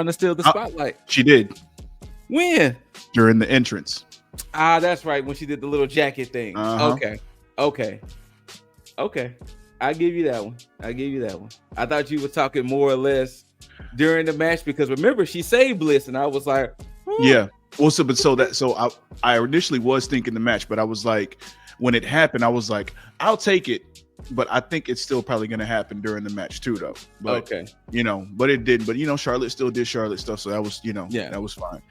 to steal the spotlight. She did. When? During the entrance. That's right. When she did the little jacket thing. Uh-huh. Okay. I give you that one. I thought you were talking more or less during the match because remember she saved Bliss and I was like, yeah. Well, so I initially was thinking the match, but I was like, when it happened, I was like, I'll take it, but I think it's still probably going to happen during the match too, though. But, but it did. But Charlotte still did Charlotte stuff, so that was that was fine.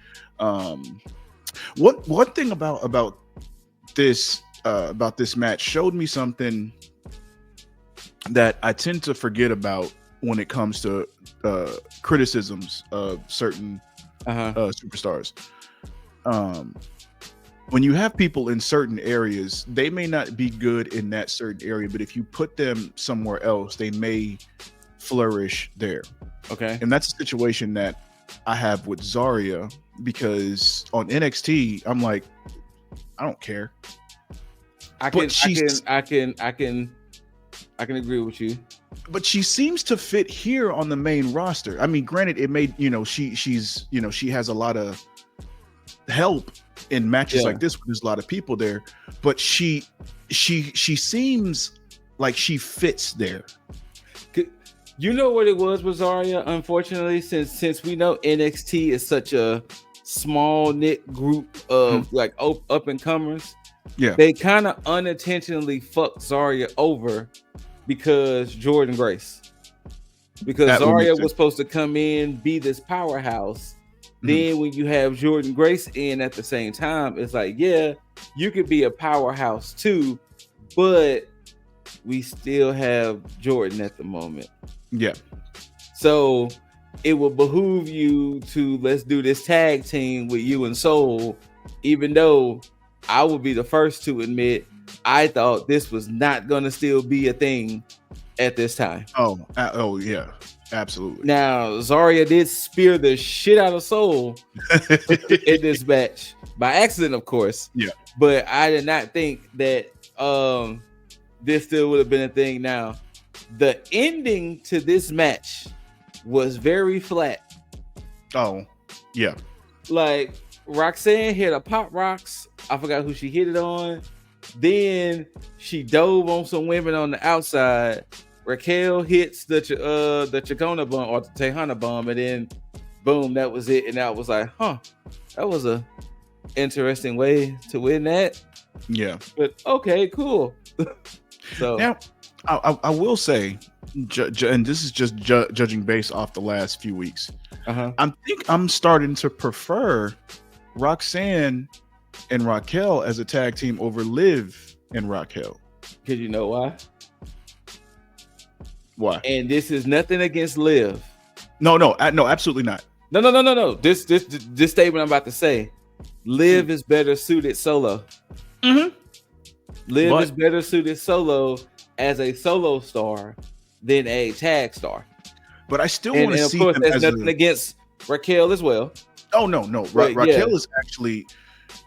One thing about this match showed me something that I tend to forget about when it comes to criticisms of certain superstars. When you have people in certain areas, they may not be good in that certain area, but if you put them somewhere else, they may flourish there. Okay. And that's a situation that I have with Zarya because on NXT, I'm like, I don't care. I can agree with you. But she seems to fit here on the main roster. I mean, granted, it made she has a lot of help in matches like this. There's a lot of people there, but she seems like she fits there. You know what it was with Zarya? Unfortunately, since we know NXT is such a small knit group of like up and comers, they kind of unintentionally fucked Zarya over because Jordan Grace. Because that Zarya was supposed to come in, be this powerhouse. Then when you have Jordan Grace in at the same time, it's like, yeah, you could be a powerhouse too, but we still have Jordan at the moment. Yeah. So it will behoove you to let's do this tag team with you and Soul, even though I would be the first to admit I thought this was not going to still be a thing at this time. Oh yeah. Absolutely. Now, Zarya did spear the shit out of Soul in this match by accident, of course. Yeah. But I did not think that this still would have been a thing. Now, the ending to this match was very flat. Oh, yeah. Like Roxanne hit a pop rocks. I forgot who she hit it on. Then she dove on some women on the outside. Raquel hits the Chacona bomb or the Tejana bomb, and then boom, that was it. And I was like, huh, that was a interesting way to win that. Yeah. But okay, cool. So now, I will say, and this is just judging based off the last few weeks. I think I'm starting to prefer Roxanne and Raquel as a tag team over Liv and Raquel. Because you know why? Why? And this is nothing against Liv. No, absolutely not. No. This statement I'm about to say, Liv is better suited solo. Liv is better suited solo as a solo star than a tag star. But I still want to see of course, them there's as nothing against Raquel as well. Oh no. Raquel is actually,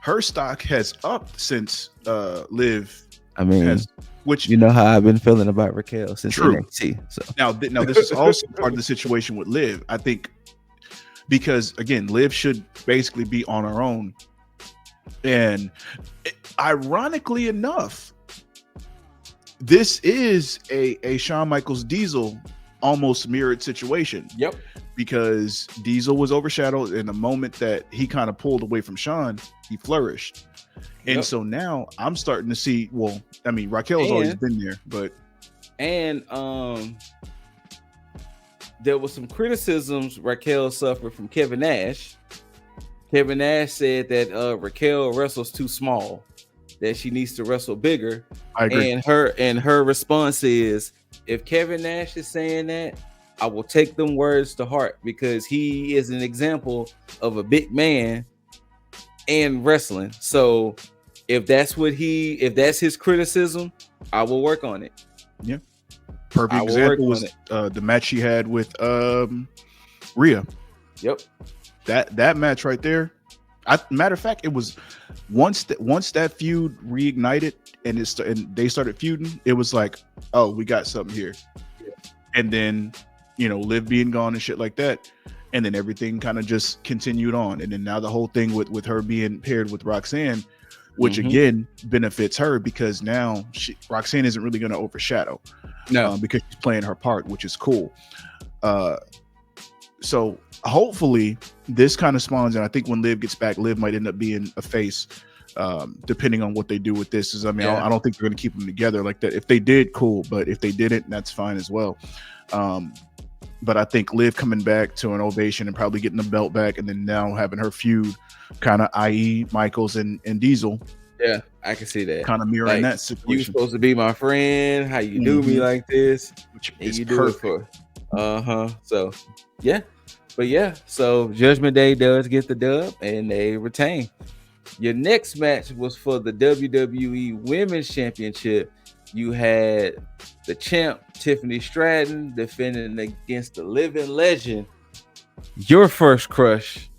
her stock has upped since Liv. I mean, has, which you know how I've been feeling about Raquel since true. NXT. So now this is also part of the situation with Liv. I think because again, Liv should basically be on her own, and ironically enough, this is a Shawn Michaels Diesel almost mirrored situation. Yep. Because Diesel was overshadowed in the moment that he kind of pulled away from Shawn, he flourished. And so now I'm starting to see, well, I mean, Raquel's always been there, but there was some criticisms Raquel suffered from Kevin Nash. Kevin Nash said that Raquel wrestles too small, that she needs to wrestle bigger. I agree. And her response is, if Kevin Nash is saying that, I will take them words to heart, because he is an example of a big man and wrestling. So if that's his criticism, I will work on it. Yeah. Perfect example was the match she had with Rhea. Yep. That match right there. Matter of fact, it was once that feud reignited and they started feuding, it was like, oh, we got something here. Yeah. And then, Liv being gone and shit like that, and then everything kind of just continued on. And then now the whole thing with her being paired with Roxanne, which again benefits her, because now Roxanne isn't really going to overshadow, because she's playing her part, which is cool. So hopefully this kind of spawns, and I think when Liv gets back, Liv might end up being a face, depending on what they do with this. I don't think they're going to keep them together like that. If they did, cool, but if they didn't, that's fine as well. But I think Liv coming back to an ovation and probably getting the belt back, and then now having her feud, kind of, i.e. Michaels and Diesel. Yeah, I can see that. Kind of mirroring that situation. You supposed to be my friend. How you do me like this? And you do it for. So, yeah. But yeah, so Judgment Day does get the dub, and they retain. Your next match was for the WWE Women's Championship. You had the champ, Tiffany Stratton, defending against the living legend, your first crush,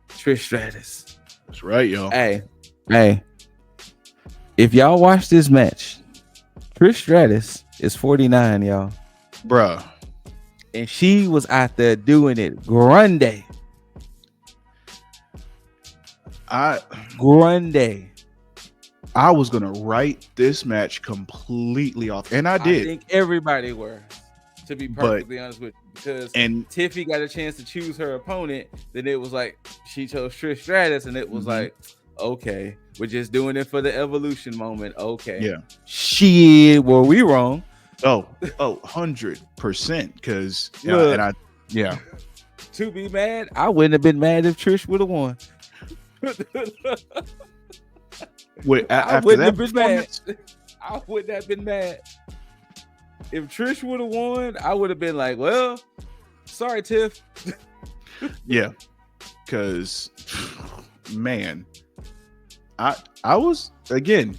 Trish Stratus. That's right, y'all. Hey. If y'all watch this match, Trish Stratus is 49, y'all. Bruh. And she was out there doing it grande. I was gonna write this match completely off, and I did. I think everybody were, to be perfectly honest with you, because Tiffy got a chance to choose her opponent. Then it was like she chose Trish Stratus, and it was like, okay, we're just doing it for the evolution moment. Okay, yeah. Shit, were we wrong? 100%. Because to be mad, I wouldn't have been mad if Trish would have won. Wait, I wouldn't have been mad. I wouldn't have been mad. If Trish would have won, I would have been like, well, sorry, Tiff. Yeah. Because, man, I was, again,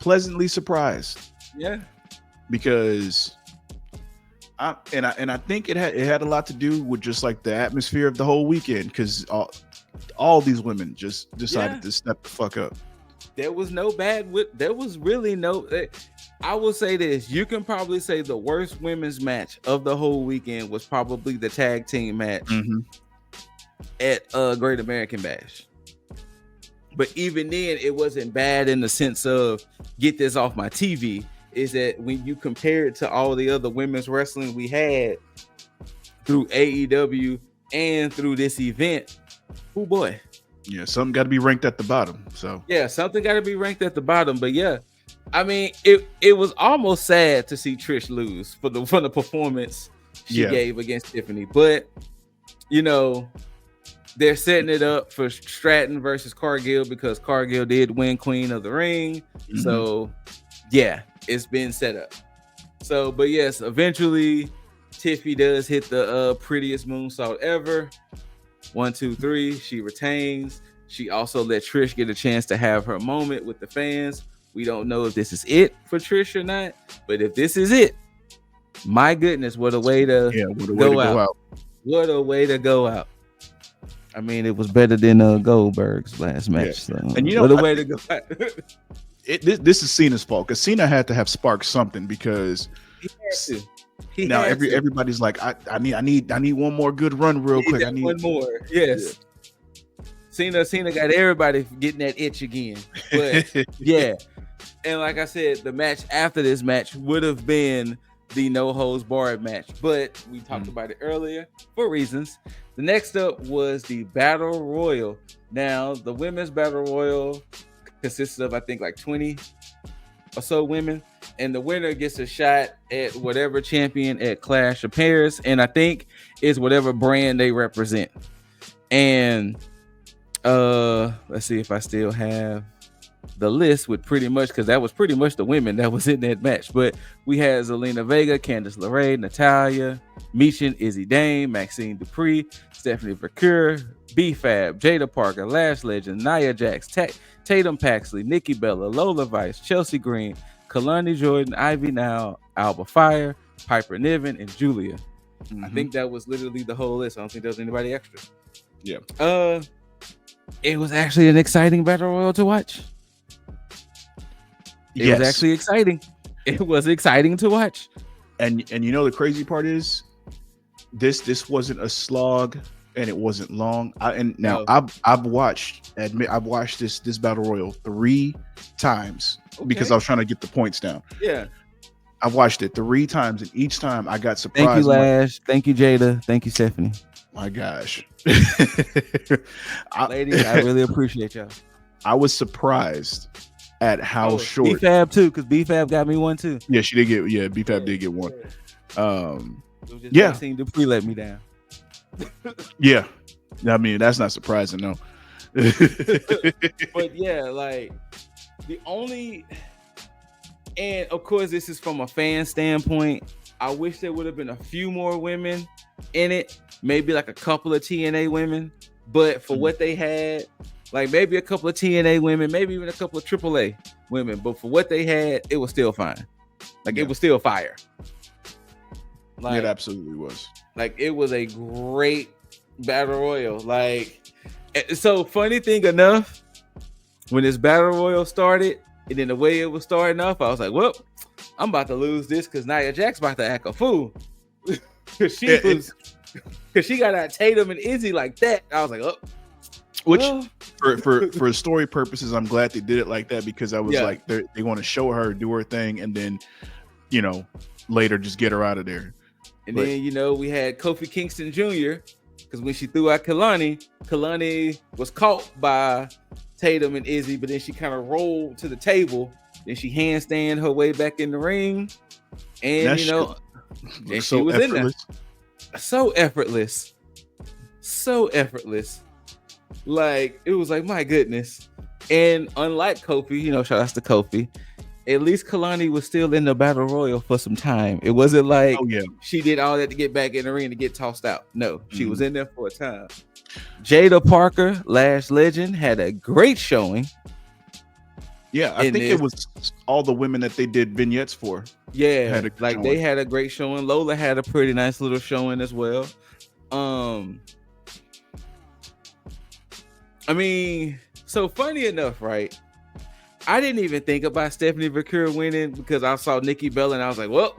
pleasantly surprised. Yeah. Because I think it had a lot to do with just like the atmosphere of the whole weekend, because all these women just decided to step the fuck up. There was no bad. There was really no. I will say this: you can probably say the worst women's match of the whole weekend was probably the tag team match at Great American Bash. But even then, it wasn't bad in the sense of get this off my TV. is that when you compare it to all the other women's wrestling we had through AEW and through this event, oh boy. Yeah, something got to be ranked at the bottom. So yeah, something got to be ranked at the bottom. But yeah, I mean, it was almost sad to see Trish lose for the performance she gave against Tiffany. But you know, they're setting it up for Stratton versus Cargill because Cargill did win Queen of the Ring. Mm-hmm. So yeah, it's been set up. So, but yes, eventually Tiffy does hit the prettiest moonsault ever. 1, 2, 3. She retains. She also let Trish get a chance to have her moment with the fans. We don't know if this is it for Trish or not, but if this is it, my goodness, what a way to go out. What a way to go out. I mean, it was better than Goldberg's last match. So, and you know, what a way to go out. This is Cena's fault because Cena had to have sparked something because he had to. Now everybody's like, I need one more good run real quick. I need one more. Yes. Yeah. Cena got everybody getting that itch again. But yeah. And like I said, the match after this match would have been the no holds barred match, but we talked about it earlier for reasons. The next up was the Battle Royal. Now, the women's Battle Royal consists of, I think, like 20 or so women, and the winner gets a shot at whatever champion at Clash of Paris, and I think is whatever brand they represent. And let's see if I still have the list with pretty much, because that was pretty much the women that was in that match. But we had Zelina Vega, Candice LeRae, Natalya, Michin, Izzy Dane, Maxine Dupree, Stephanie Vercure, B-Fab, Jada Parker, Lash Legend, Nia Jax, Tatum Paxley, Nikki Bella, Lola Vice, Chelsea Green, Kalani Jordan, Ivy Now, Alba Fire, Piper Niven, and Julia. I think that was literally the whole list. I don't think there was anybody extra. Yeah. It was actually an exciting Battle Royal to watch. It was actually exciting. It was exciting to watch. And you know the crazy part is this wasn't a slog and it wasn't long. I've watched this Battle Royal 3 times because I was trying to get the points down. Yeah. I've watched it 3 times and each time I got surprised. Thank you, Lash. Thank you, Jada. Thank you, Stephanie. My gosh. Ladies, I really appreciate y'all. I was surprised at how short. B-Fab too, because B-Fab got me one too. Yeah, she did get. Yeah, B-Fab did get one. Maxine Dupree let me down. Yeah, I mean that's not surprising, no. But yeah, like the only, and of course this is from a fan standpoint. I wish there would have been a few more women in it, maybe like a couple of TNA women. But for what they had, like maybe a couple of TNA women, maybe even a couple of AAA women. But for what they had, it was still fine. Like it was still fire. Like, it absolutely was. Like it was a great Battle Royal. Like, so funny thing enough, when this Battle Royal started, and then the way it was starting off, I was like, well, I'm about to lose this because Nia Jax about to act a fool. Because she got out Tatum and Izzy like that. I was like, oh. Which for story purposes, I'm glad they did it like that because I was like, they want to show her, do her thing, and then, later just get her out of there. And then, we had Kofi Kingston Jr. because when she threw out Kalani was caught by Tatum and Izzy, but then she kind of rolled to the table. Then she handstand her way back in the ring. And, and she was in there. So effortless. Like, it was like, my goodness. And unlike Kofi, shout outs to Kofi, at least Kalani was still in the Battle Royal for some time. It wasn't like she did all that to get back in the ring to get tossed out. No, she was in there for a time. Jada Parker, Lash Legend, had a great showing. Yeah, I think it was all the women that they did vignettes for. Yeah, they had a great showing. Lola had a pretty nice little showing as well. I mean, so funny enough, right? I didn't even think about Stephanie Vercure winning because I saw Nikki Bella and I was like, well,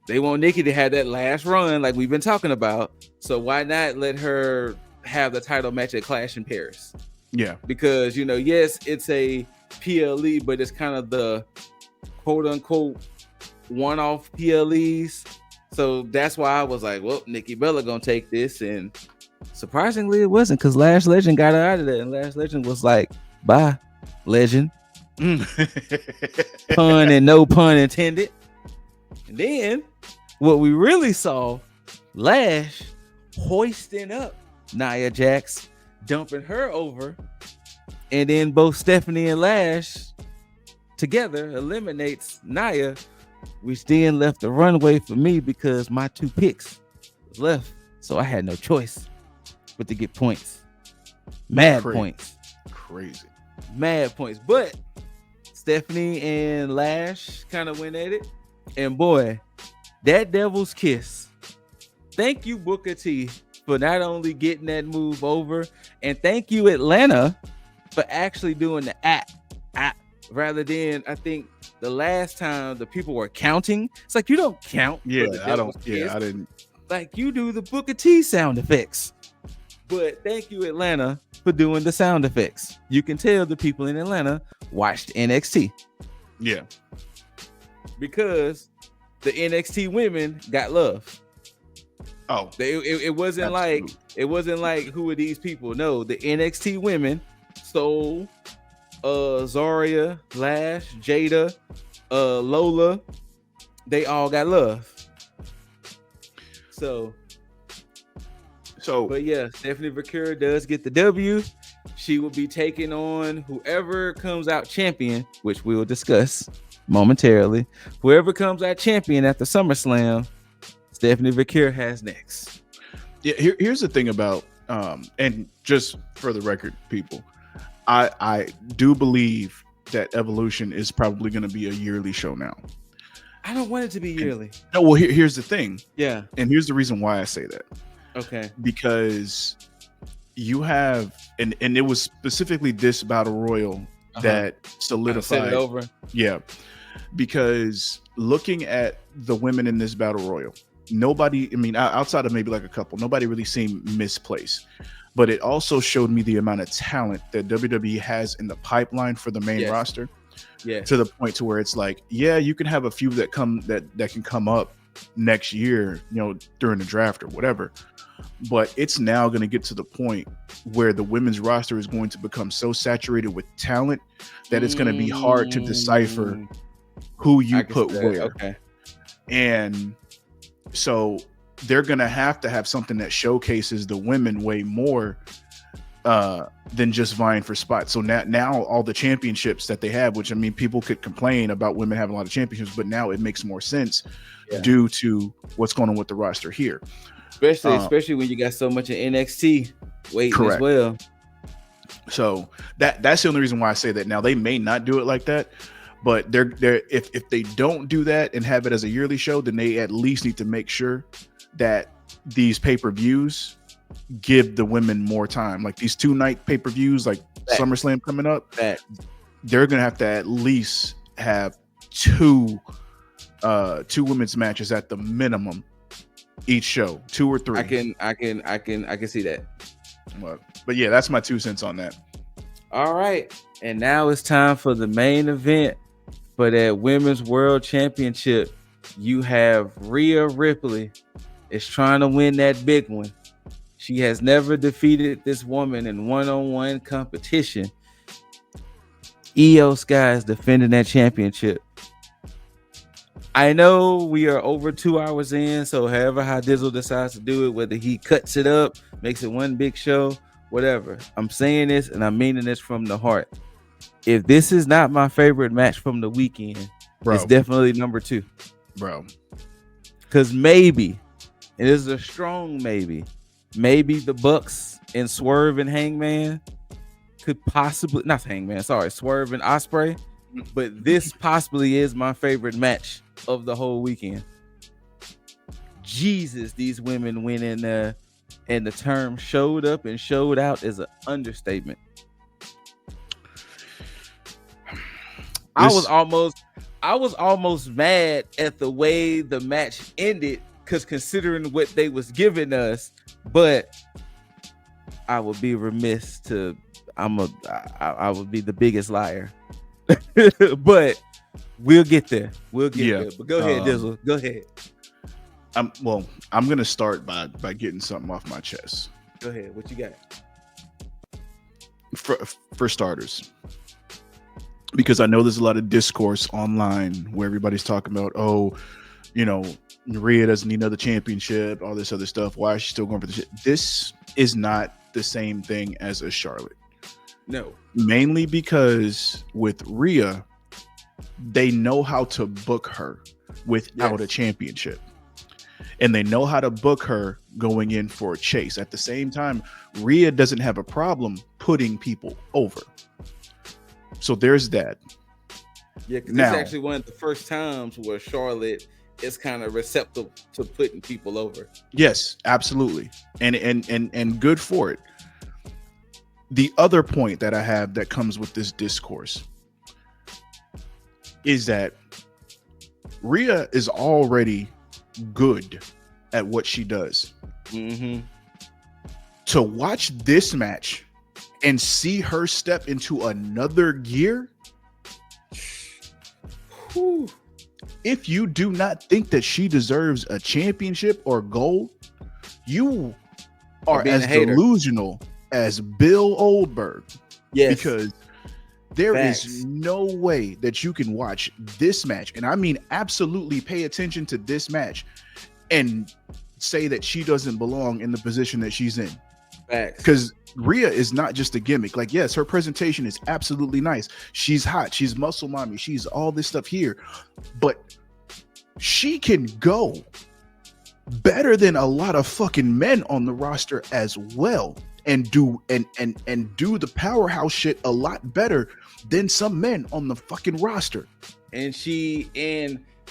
they want Nikki to have that last run like we've been talking about. So why not let her have the title match at Clash in Paris? Yeah. Because, yes, it's a PLE, but it's kind of the quote unquote one-off PLEs. So that's why I was like, well, Nikki Bella gonna take this, and surprisingly it wasn't, because Lash Legend got her out of there, and Lash Legend was like, bye, Legend. Pun and no pun intended. And then what we really saw, Lash hoisting up Nia Jax, dumping her over, and then both Stephanie and Lash together eliminates Nia, which then left the runway for me because my 2 picks was left, so I had no choice but to get points. Mad points. Crazy. Mad points. But Stephanie and Lash kind of went at it, and boy, that devil's kiss. Thank you, Booker T, for not only getting that move over, and thank you, Atlanta, for actually doing the rather than, I think the last time the people were counting. It's like, you don't count. Yeah, I didn't. Like, you do the Booker T sound effects. But thank you, Atlanta, for doing the sound effects. You can tell the people in Atlanta watched NXT. Yeah. Because the NXT women got love. Oh, it wasn't absolutely. like who are these people? No, the NXT women, Soul, Zarya, Lash, Jada, Lola, they all got love. So, but yeah, Stephanie Vaquera does get the W. She will be taking on whoever comes out champion, which we will discuss momentarily. Whoever comes out champion at the SummerSlam, Stephanie Vaquera has next. Yeah, here's the thing about, and just for the record, people, I do believe that Evolution is probably going to be a yearly show now. I don't want it to be yearly. No, well, here's the thing. Yeah. And here's the reason why I say that. Okay. Because you have, and it was specifically this battle royal that solidified it over. Yeah. Because looking at the women in this battle royal, nobody, I mean, outside of maybe like a couple, nobody really seemed misplaced. But it also showed me the amount of talent that WWE has in the pipeline for the main roster. Yeah. To the point to where it's like, yeah, you can have a few that can come up next year, you know, during the draft or whatever. But it's now going to get to the point where the women's roster is going to become so saturated with talent that it's going to be hard to decipher who you put where. Okay. And so they're going to have something that showcases the women way more than just vying for spots. So now all the championships that they have, which, I mean, people could complain about women having a lot of championships, but now it makes more sense due to what's going on with the roster here. Especially when you got so much in NXT waiting as well. So that's the only reason why I say that. Now, they may not do it like that, but they're if they don't do that and have it as a yearly show, then they at least need to make sure that these pay-per-views give the women more time. Like these 2-night pay-per-views, like SummerSlam coming up, they're gonna have to at least have two women's matches at the minimum each show, 2 or 3. I can see that. But yeah, that's my 2 cents on that. All right, and now it's time for the main event for that Women's World Championship. You have Rhea Ripley is trying to win that big one. She has never defeated this woman in one-on-one competition. Io Sky is defending that championship. I know we are over 2 hours in, so however how Dizzle decides to do it, whether he cuts it up, makes it one big show, whatever. I'm saying this and I'm meaning this from the heart. If this is not my favorite match from the weekend, it's definitely number 2. Bro. Because maybe, and this is a strong maybe the Bucks and Swerve and Hangman could possibly, not Hangman, sorry, Swerve and Ospreay, but this possibly is my favorite match of the whole weekend. Jesus, these women went in there, and the term showed up and showed out is an understatement. I was almost mad at the way the match ended, because considering what they was giving us, but I would be remiss to I would be the biggest liar. But We'll get there. We'll get Yeah. there. But go ahead, Dizzle. Go ahead. I'm gonna start by getting something off my chest. Go ahead. What you got? For starters, because I know there's a lot of discourse online where everybody's talking about, oh, you know, Rhea doesn't need another championship, all this other stuff. Why is she still going for the shit? This is not the same thing as a Charlotte. No. Mainly because with Rhea, they know how to book her without a championship. And they know how to book her going in for a chase. At the same time, Rhea doesn't have a problem putting people over. So there's that. Yeah, because it's actually one of the first times where Charlotte is kind of receptive to putting people over. Yes, absolutely. And good for it. The other point that I have that comes with this discourse is that Rhea is already good at what she does. To watch this match and see her step into another gear, if you do not think that she deserves a championship or gold, you are as delusional as Bill Oldberg. Yes, because there is no way that you can watch this match, and I mean absolutely pay attention to this match, and say that she doesn't belong in the position that she's in. Because Rhea is not just a gimmick. Like, yes, her presentation is absolutely nice. She's hot. She's muscle mommy. She's all this stuff here. But she can go better than a lot of fucking men on the roster as well. And do the powerhouse shit a lot better than some men on the fucking roster. And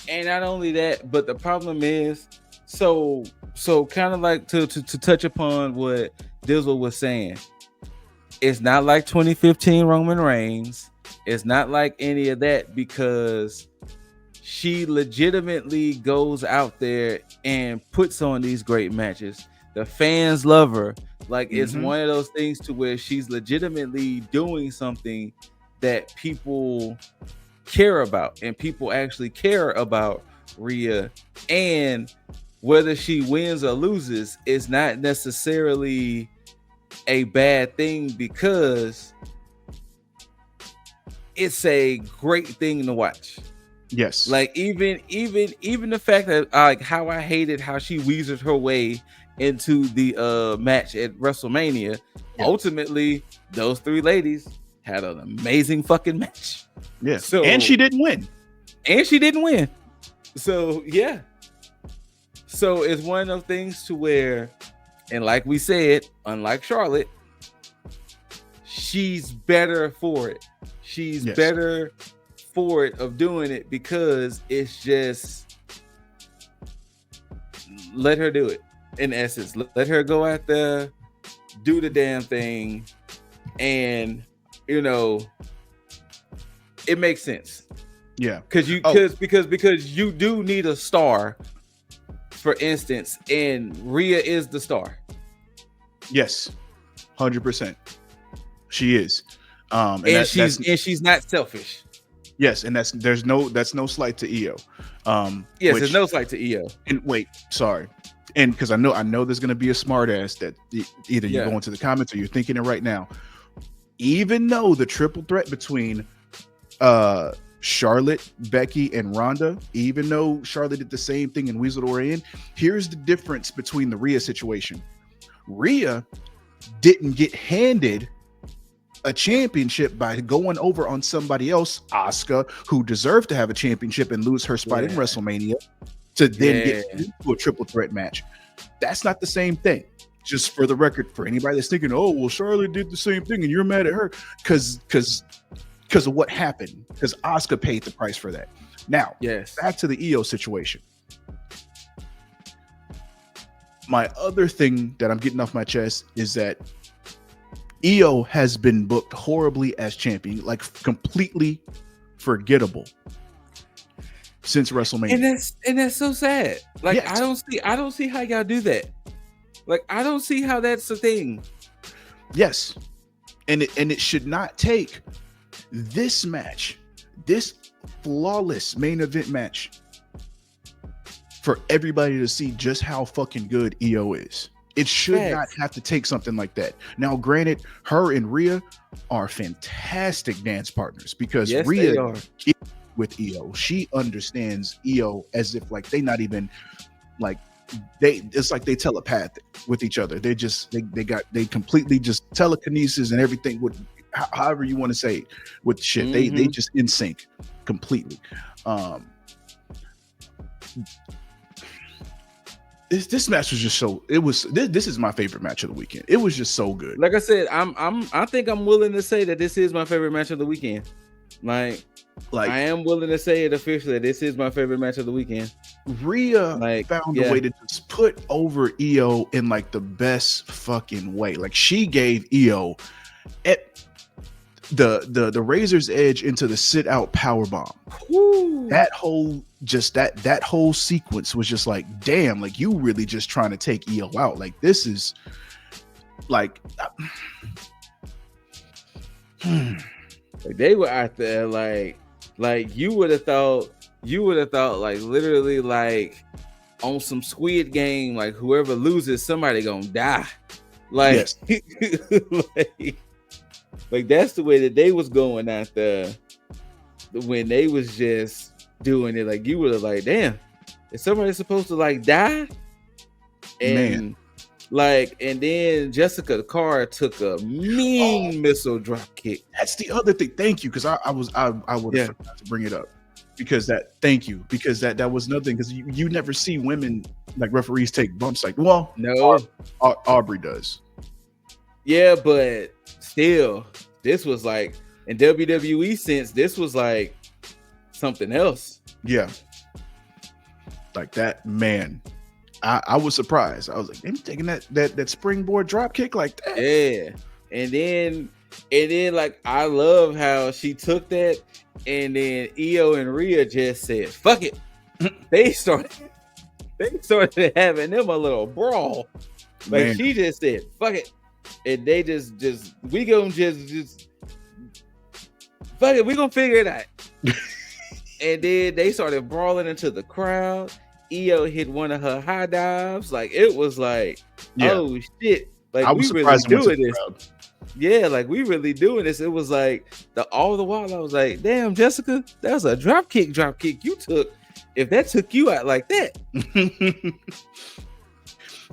not only that, but the problem is, so kind of like to touch upon what Dizzle was saying, it's not like 2015 Roman Reigns. It's not like any of that, because she legitimately goes out there and puts on these great matches. The fans love her. Like, it's one of those things to where she's legitimately doing something that people care about, and people actually care about Rhea. And whether she wins or loses is not necessarily a bad thing, because it's a great thing to watch. Yes. Like, even the fact that like how I hated how she weaseled her way into the match at WrestleMania. Yeah. Ultimately, those three ladies had an amazing fucking match. Yeah. And she didn't win. So yeah. So it's one of those things to where, and like we said, unlike Charlotte, she's better for it. She's better for it of doing it, because it's just, let her do it. In essence, let her go out there, do the damn thing, and it makes sense. Yeah, because you do need a star, for instance, and Rhea is the star. Yes, 100%. She is, and she's not selfish. Yes, and that's no slight to Io. Yes, there's no slight to Io. And wait, sorry. And because I know there's going to be a smart ass that either you're going to the comments or you're thinking it right now. Even though the triple threat between Charlotte, Becky, and Ronda, even though Charlotte did the same thing and weaseled her in, here's the difference between the Rhea situation. Rhea didn't get handed a championship by going over on somebody else, Asuka, who deserved to have a championship and lose her spot in WrestleMania, to then get into a triple threat match. That's not the same thing. Just for the record, for anybody that's thinking, oh, well, Charlotte did the same thing and you're mad at her, because of what happened, because Asuka paid the price for that. Now, back to the Io situation. My other thing that I'm getting off my chest is that Io has been booked horribly as champion, like completely forgettable since WrestleMania. And that's so sad. Like, I don't see how y'all do that. Like, I don't see how that's a thing. Yes. And it should not take this match, this flawless main event match for everybody to see just how fucking good EO is. It should not have to take something like that. Now, granted, her and Rhea are fantastic dance partners because Rhea is with EO. She understands EO as if like they not even like it's like they telepathic with each other. They completely just telekinesis and everything with however you want to say it with the shit. They just in sync completely. This match was just so. This is my favorite match of the weekend. It was just so good. Like I said, I think I'm willing to say that this is my favorite match of the weekend. Like I am willing to say it officially. This is my favorite match of the weekend. Rhea found a way to just put over EO in like the best fucking way. Like she gave EO the razor's edge into the sit out power bomb. That whole sequence was just like, damn, like you really just trying to take EO out. Like this is like they were out there like you would have thought like literally like on some Squid Game, like whoever loses, somebody gonna die. Like, like that's the way that they was going out there when they was just doing it. Like you would have like, damn, is somebody supposed to like die? And and then Jessica Carr took a mean missile drop kick. That's the other thing. Thank you, because I would have forgot to bring it up. Because that was nothing, because you never see women like referees take bumps like, well, no, Aubrey does. Yeah, but still, this was like in WWE sense, this was like something else. Yeah, like that, man. I was surprised. I was like, them taking that springboard drop kick like that. Yeah, and then like I love how she took that. And then EO and Rhea just said, fuck it. They started having them a little brawl. Like she just said, fuck it. And they just we gonna just fuck it, we gonna figure it out. And then they started brawling into the crowd. EO hit one of her high dives. Like it was like, oh shit. Like we really doing this. Yeah, like we really doing this. It was like all the while I was like, damn, Jessica, that was a drop kick you took. If that took you out like that.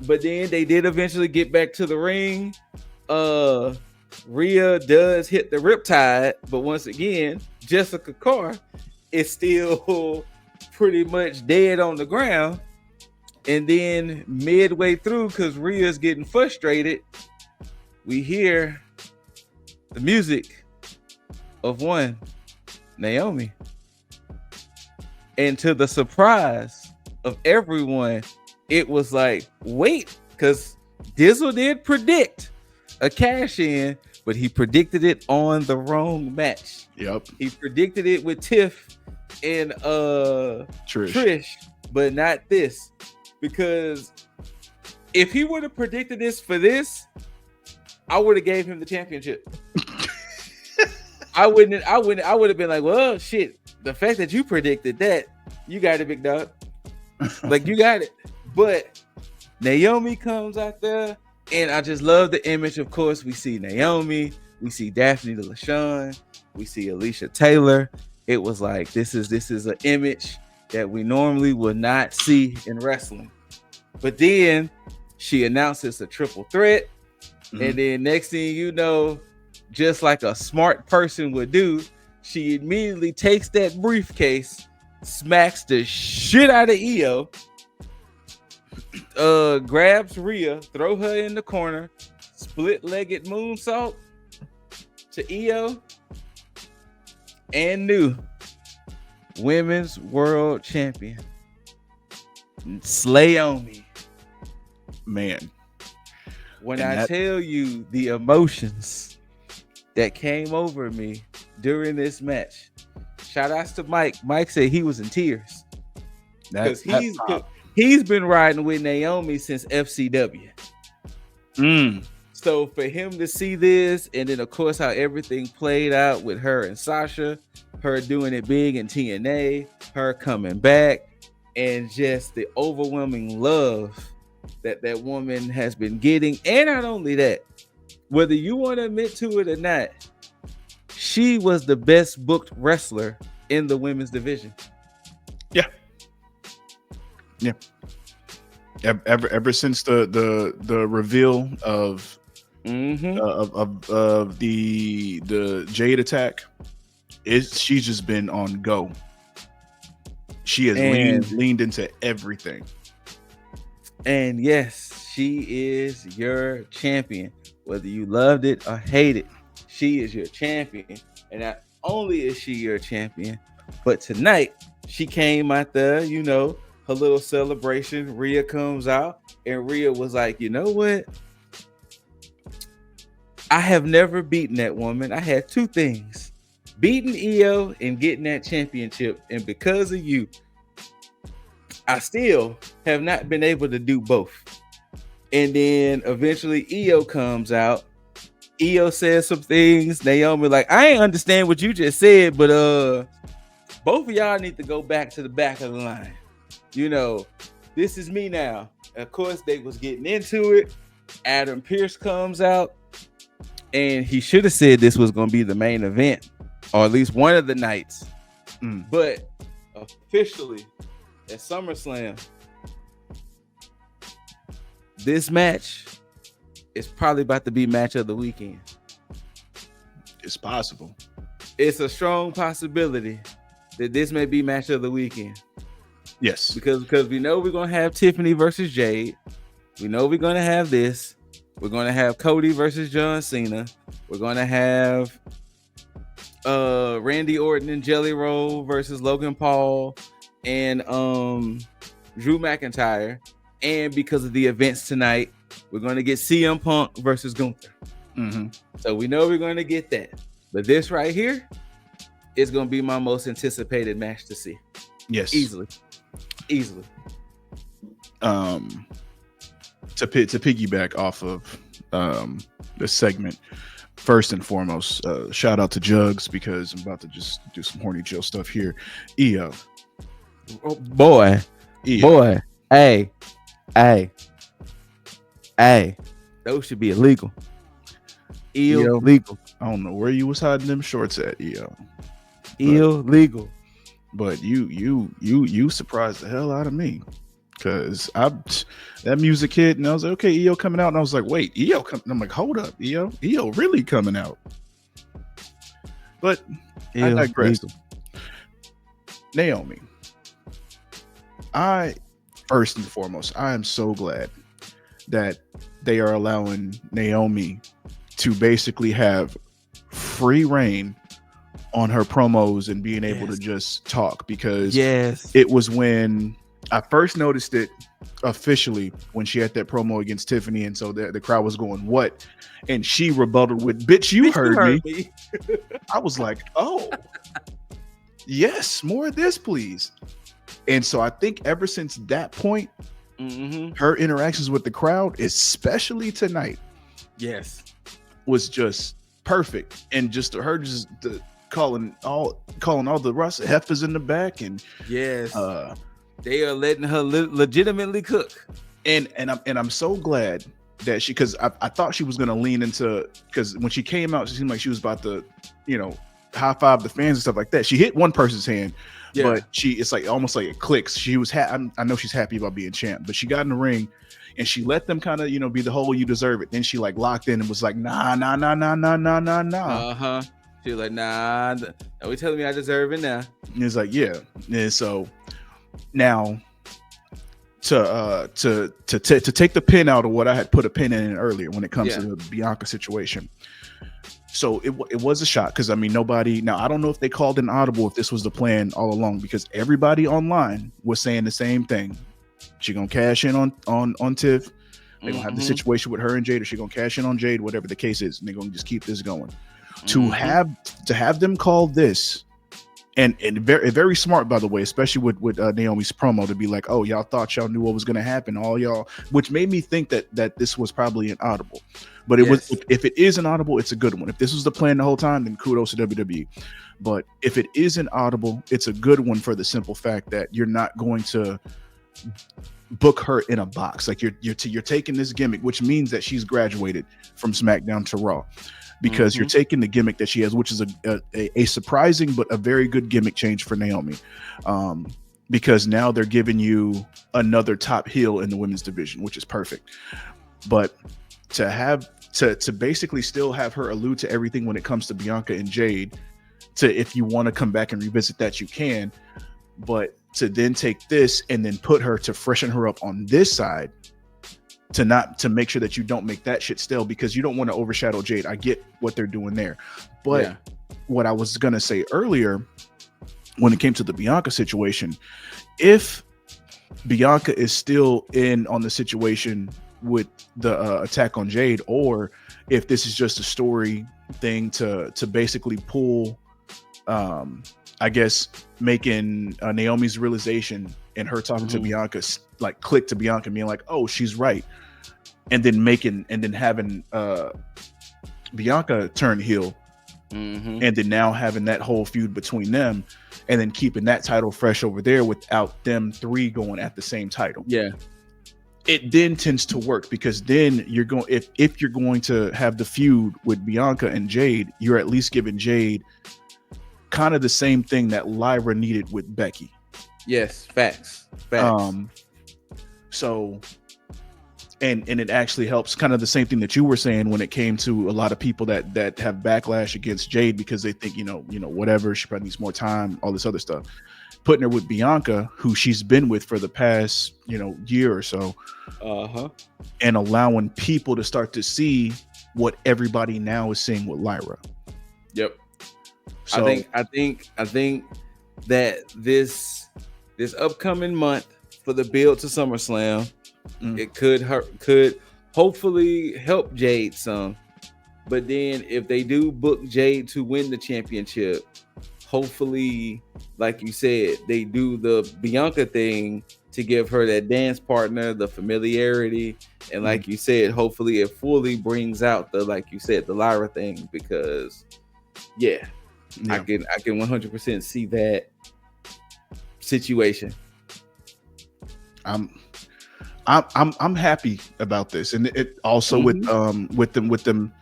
But then they did eventually get back to the ring. Rhea does hit the riptide, but once again, Jessica Carr is still pretty much dead on the ground. And then midway through, because Rhea's getting frustrated, we hear the music of one Naomi. And to the surprise of everyone, it was like, wait, because Dizzle did predict a cash in, but he predicted it on the wrong match. Yep. He predicted it with Tiff and Trish, but not this. Because if he would have predicted this for this, I would have gave him the championship. I would have been like, well, shit. The fact that you predicted that, you got it, big dog. Like you got it. But Naomi comes out there, and I just love the image. Of course, we see Naomi, we see Daphne LaShawn, we see Alicia Taylor. It was like this is an image that we normally would not see in wrestling. But then she announces a triple threat. And then next thing you know, just like a smart person would do, she immediately takes that briefcase, smacks the shit out of EO, grabs Rhea, throw her in the corner, split-legged moonsault to EO, and new women's world champion, Slayomi. Man. When I tell you the emotions that came over me during this match, shout outs to Mike. Mike said he was in tears because he's been riding with Naomi since FCW. So for him to see this, and then of course how everything played out with her and Sasha, her doing it big in TNA, her coming back, and just the overwhelming love that that woman has been getting. And not only that, whether you want to admit to it or not, she was the best booked wrestler in the women's division. Yeah. Ever since the reveal of of the Jade attack, she's just been on go. She has leaned into everything. And yes, she is your champion. Whether you loved it or hated, she is your champion. And not only is she your champion, but tonight she came out there, you know, her little celebration. Rhea comes out, and Rhea was like, you know what? I have never beaten that woman. I had two things: beating Io and getting that championship. And because of you, I still have not been able to do both. And then eventually Io comes out. Io says some things. Naomi like, I ain't understand what you just said, but both of y'all need to go back to the back of the line. You know, this is me now. Of course, they was getting into it. Adam Pearce comes out, and he should have said this was going to be the main event, or at least one of the nights. But officially, at SummerSlam, this match is probably about to be match of the weekend. It's possible. It's a strong possibility that this may be match of the weekend. Yes, because we know we're gonna have Tiffany versus Jade. We know we're gonna have this. We're gonna have Cody versus John Cena. We're gonna have Randy Orton and Jelly Roll versus Logan Paul and Drew McIntyre. And because of the events tonight, we're gonna get CM Punk versus Gunther. So we know we're gonna get that. But this right here is gonna be my most anticipated match to see. Yes, easily. To piggyback off of the segment, first and foremost, shout out to Jugs, because I'm about to just do some horny Joe stuff here. Io, oh, boy, hey, those should be illegal. Illegal. I don't know where you was hiding them shorts at, Io. Illegal. But you surprised the hell out of me, because that music hit and I was like, okay, Io coming out, and I was like, wait, Io coming? I'm like, hold up, Io really coming out? But I digress. Naomi, first and foremost, I am so glad that they are allowing Naomi to basically have free reign on her promos and being able to just talk, because it was when I first noticed it officially when she had that promo against Tiffany, and so the crowd was going, what? And she rebutted with, bitch, you heard me. I was like, oh yes, more of this, please. And so I think ever since that point, her interactions with the crowd, especially tonight, was just perfect. And just her calling all the Russ heifers in the back, and they are letting her legitimately cook. And I'm so glad that she, because I thought she was gonna lean into, because when she came out, she seemed like she was about to, you know, high five the fans and stuff like that. She hit one person's hand, but it's like almost like it clicks. She was I know she's happy about being champ, but she got in the ring and she let them kind of, you know, be the whole you deserve it. Then she like locked in and was like, nah. She was like, nah, are we telling me I deserve it now? And it's like, yeah. And so now to take the pin out of what I had put a pin in earlier when it comes to the Bianca situation. So it was a shot, because I mean, nobody, now I don't know if they called an audible, if this was the plan all along, because everybody online was saying the same thing. She gonna cash in on Tiff. They're gonna have the situation with her and Jade, or she gonna cash in on Jade, whatever the case is, and they're gonna just keep this going. To have them call this And very very smart, by the way, especially with Naomi's promo to be like, oh, y'all thought y'all knew what was going to happen, all y'all, which made me think that this was probably an audible. But it was, if it is an audible, it's a good one. If this was the plan the whole time, then kudos to WWE. But if it is an audible, it's a good one for the simple fact that you're not going to book her in a box. Like you're taking this gimmick, which means that she's graduated from SmackDown to Raw, because you're taking the gimmick that she has, which is a surprising but a very good gimmick change for Naomi, because now they're giving you another top heel in the women's division, which is perfect. But to have to basically still have her allude to everything when it comes to Bianca and Jade, to, if you want to come back and revisit that, you can, but to then take this and then put her to freshen her up on this side, to make sure that you don't make that shit stale, because you don't want to overshadow Jade. I get what they're doing there, but what I was gonna say earlier when it came to the Bianca situation, if Bianca is still in on the situation with the attack on Jade, or if this is just a story thing to basically pull, I guess making Naomi's realization and her talking to Bianca like click to Bianca, being like, oh, she's right, and then having Bianca turn heel, and then now having that whole feud between them, and then keeping that title fresh over there without them three going at the same title. It then tends to work, because then you're going, if you're going to have the feud with Bianca and Jade, you're at least giving Jade kind of the same thing that Lyra needed with Becky. Yes, facts. So and it actually helps, kind of the same thing that you were saying when it came to a lot of people that have backlash against Jade because they think, you know, whatever, she probably needs more time, all this other stuff. Putting her with Bianca, who she's been with for the past, year or so, and allowing people to start to see what everybody now is seeing with Lyra. Yep. So, I think that this upcoming month for the build to SummerSlam, it could hopefully help Jade some. But then if they do book Jade to win the championship, hopefully, like you said, they do the Bianca thing to give her that dance partner, the familiarity, and like you said, hopefully it fully brings out the, like you said, the Lyra thing, because I can 100% see that situation. I'm happy about this, and it also with them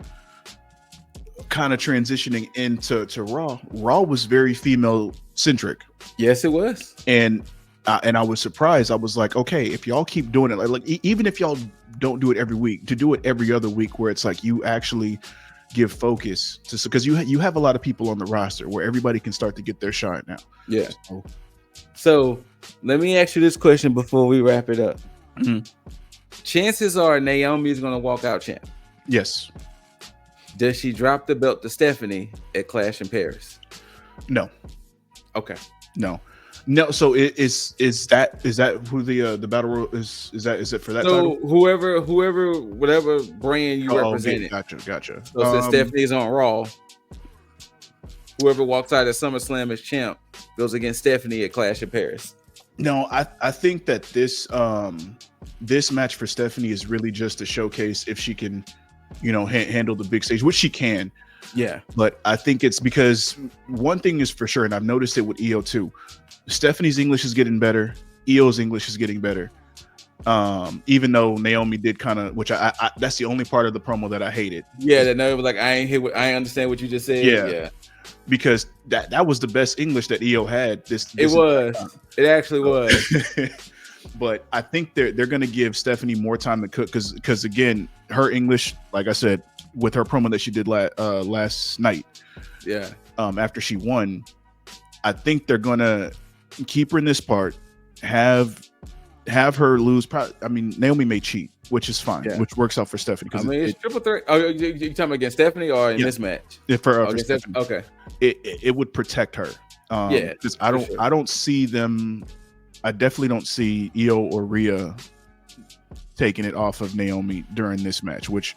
kind of transitioning into Raw. Raw was very female centric. Yes, it was, and I was surprised. I was like, okay, if y'all keep doing it, like even if y'all don't do it every week, to do it every other week, where it's like you actually give focus to, because you have a lot of people on the roster where everybody can start to get their shine now. Yeah. So let me ask you this question before we wrap it up. Chances are Naomi is going to walk out champ. Yes. Does she drop the belt to Stephanie at Clash in Paris? No. Okay. No. So is that who the battle royal is? Is it for that title? So whoever, whatever brand you represent. Gotcha. So since Stephanie's on Raw, whoever walks out at SummerSlam as champ goes against Stephanie at Clash in Paris. No, I think that this match for Stephanie is really just to showcase if she can, handle the big stage, which she can. Yeah. But I think it's because one thing is for sure, and I've noticed it with EO too. Stephanie's English is getting better. EO's English is getting better. Even though Naomi did kind of, which I that's the only part of the promo that I hated. Yeah, that Naomi was like, I understand what you just said. Yeah. Because that was the best English that EO had. It actually was. But I think they're going to give Stephanie more time to cook, because again, her English, like I said, with her promo that she did last night, after she won, I think they're going to keep her in this part, have her lose. Naomi may cheat, which is fine, which works out for Stephanie. It's triple threat. Oh, you talking against Stephanie or in this match? For Stephanie. Okay. It would protect her. Because I don't see them. I definitely don't see Io or Rhea taking it off of Naomi during this match, which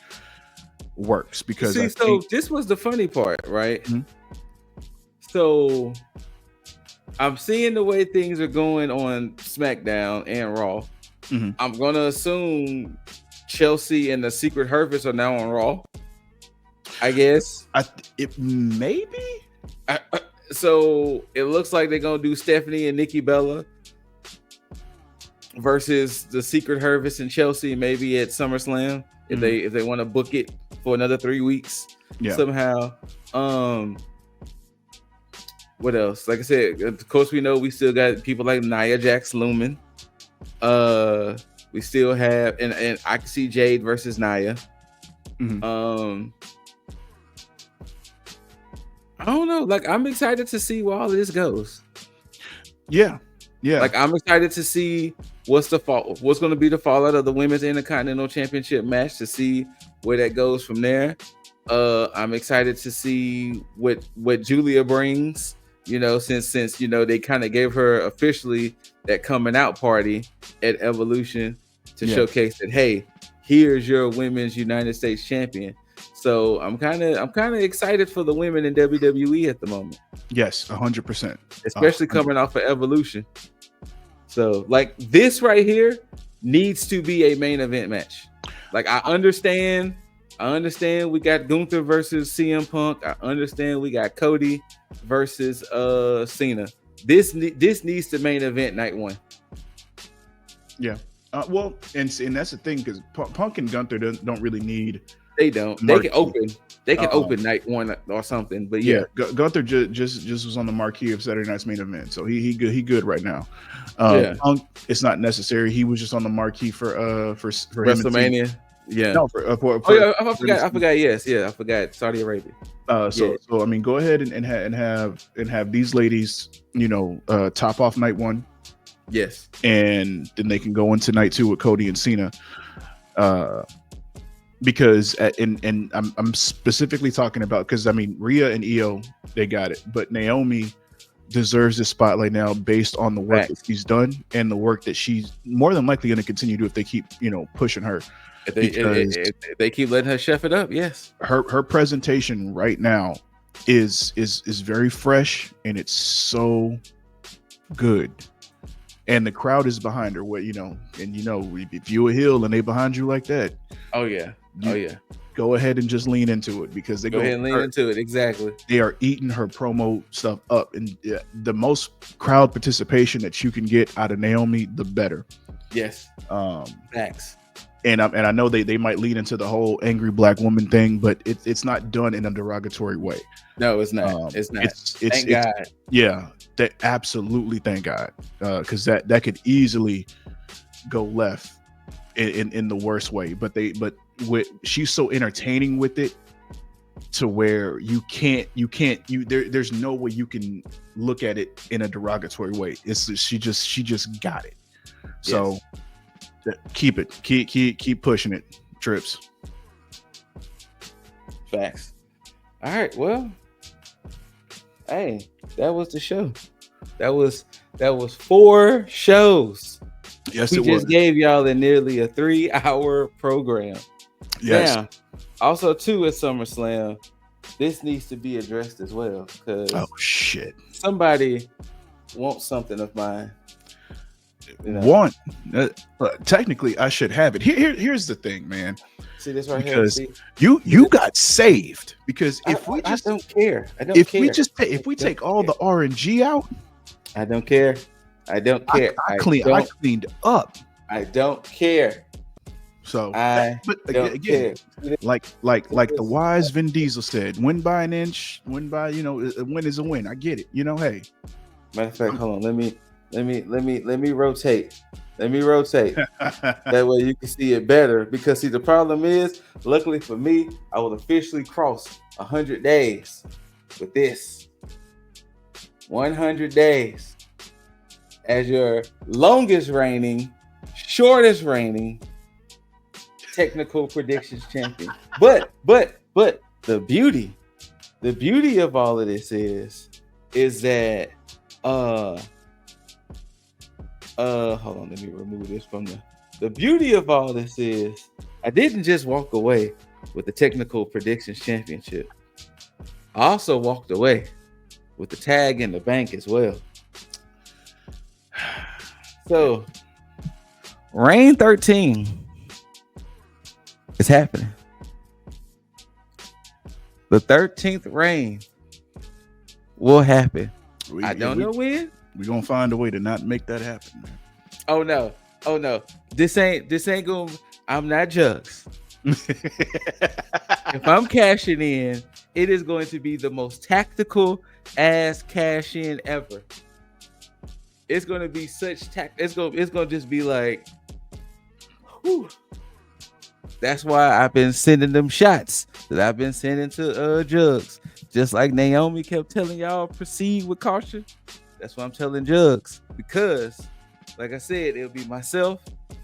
works because this was the funny part, right? So I'm seeing the way things are going on SmackDown and Raw. Mhm. I'm gonna assume Chelsea and the Secret Herpes are now on Raw. I guess. It maybe. So it looks like they're gonna do Stephanie and Nikki Bella versus the Secret Herpes and Chelsea, maybe at SummerSlam if they want to book it for another 3 weeks somehow. What else? Like I said, of course we know we still got people like Nia Jax Lumen. We still have and I can see Jade versus Nia. I don't know. Like, I'm excited to see where all of this goes. Yeah. Like, I'm excited to see what's going to be the fallout of the Women's Intercontinental Championship match, to see where that goes from there. I'm excited to see what Julia brings. You know, since you know they kind of gave her officially that coming out party at Evolution to showcase that, hey, here's your Women's United States Champion. So I'm kind of excited for the women in WWE at the moment. Yes, 100%. Especially coming off of Evolution. So like this right here needs to be a main event match. Like I understand we got Gunther versus CM Punk. I understand we got Cody versus Cena. This needs to main event night one. Yeah. Well, and that's the thing, because Punk and Gunther don't really need. They don't. They can open. They can open night one or something. But yeah, Gunther just was on the marquee of Saturday Night's Main Event, so he good right now. Punk, it's not necessary. He was just on the marquee for WrestleMania. Yeah. No, I forgot. Yes, I forgot Saudi Arabia. So I mean, go ahead and have these ladies, you know, top off night one. Yes. And then they can go into night two with Cody and Cena. Because I'm specifically talking about, because I mean Rhea and Io, they got it, but Naomi deserves this spotlight now based on the work that she's done and the work that she's more than likely going to continue to do if they keep, you know, pushing her. If they keep letting her chef it up, yes. Her presentation right now is very fresh and it's so good. And the crowd is behind her. What, you know, and you know, if you a heel and they behind you like that, go ahead and just lean into it, because they go ahead and lean into it. Exactly. They are eating her promo stuff up, and the most crowd participation that you can get out of Naomi, the better. Yes. Thanks. And I know they might lean into the whole angry black woman thing, but it's not done in a derogatory way. No, it's not. It's not. Thank God. Yeah. Absolutely. Thank God. Because that could easily go left in the worst way. But she's so entertaining with it to where there's no way you can look at it in a derogatory way. She just got it. So keep pushing it, Trips. Facts. All right, well, hey, that was the show. That was 4 shows. Yes, we just gave y'all nearly a 3-hour program. Yes. Now, also too at SummerSlam, this needs to be addressed as well, because somebody wants something of mine. You know? Technically, I should have it. Here's the thing, man. See this right because here. You got saved, because if we just don't care. If we take all the RNG out, I don't care. I cleaned up. I don't care. So, but again, like the wise Vin Diesel said, "Win by an inch, win by, you know, a win is a win." I get it. You know, hey. Matter of fact, hold on. Let me rotate. That way you can see it better. Because see, the problem is, luckily for me, I will officially cross 100 days with this. 100 days as your longest reigning, shortest reigning technical predictions champion. But the beauty of all of this is that hold on, let me remove this from the beauty of all this is I didn't just walk away with the technical predictions championship. I also walked away with the tag in the bank as well. So, Reign 13 is happening. The 13th reign will happen. I don't know when. We're gonna find a way to not make that happen, man. Oh no. This ain't going. I'm not Jugs. If I'm cashing in, it is going to be the most tactical ass cash in ever. It's gonna be such it's gonna just be like, whew. That's why I've been sending them shots that I've been sending to Jugs. Just like Naomi kept telling y'all, proceed with caution. That's what I'm telling Jugs. Because, like I said, it'll be myself,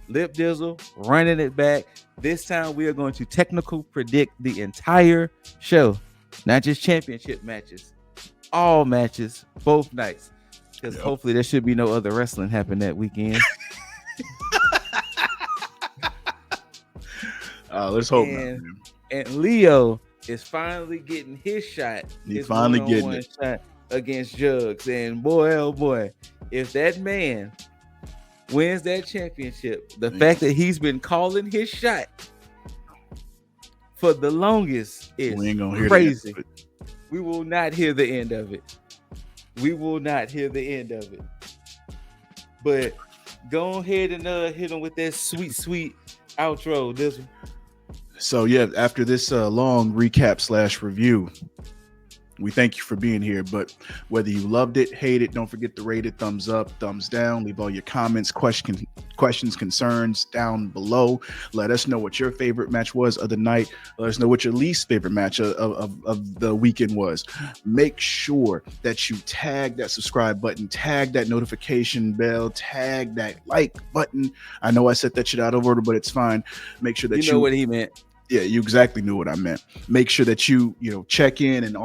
Lip Dizzle, running it back. This time we are going to technical predict the entire show. Not just championship matches. All matches, both nights. Because hopefully there should be no other wrestling happen that weekend. Let's hope. And Leo is finally getting his shot. He's finally getting it. Shot against Jugs. And boy, oh boy, if that man wins that championship, the fact that he's been calling his shot for the longest is crazy. We will not hear the end of it. But go ahead and hit him with that sweet outro, this one. So yeah, after this long recap / review, we thank you for being here. But whether you loved it, hate it, don't forget to rate it, thumbs up, thumbs down. Leave all your comments, questions, concerns down below. Let us know what your favorite match was of the night. Let us know what your least favorite match of the weekend was. Make sure that you tag that subscribe button, tag that notification bell, tag that like button. I know I said that shit out of order, but it's fine. Make sure that you know what he meant. Yeah, you exactly knew what I meant. Make sure that you check in and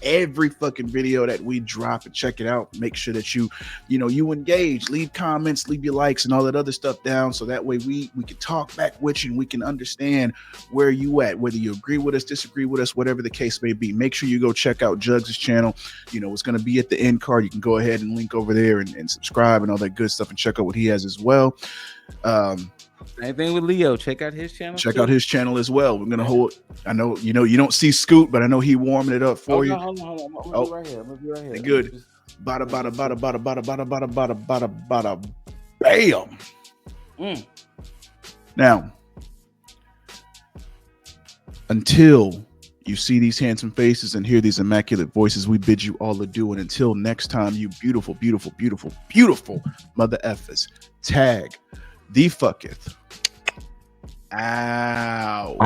every fucking video that we drop and check it out. Make sure that you engage, leave comments, leave your likes and all that other stuff down. So that way we can talk back with you and we can understand where you at, whether you agree with us, disagree with us, whatever the case may be. Make sure you go check out Jugs' channel. It's going to be at the end card. You can go ahead and link over there and subscribe and all that good stuff and check out what he has as well. Same thing with Leo. Check out his channel. Check out his channel as well. We're gonna hold. I know you don't see Scoot, but I know he warming it up for you. Hold on. I'm gonna be right here. Good. Bada bada bada bada bada bada bada bada bada bada. Bam. Now, until you see these handsome faces and hear these immaculate voices, we bid you all adieu. And until next time, you beautiful, beautiful, beautiful, beautiful mother effers. Tag the fucketh out.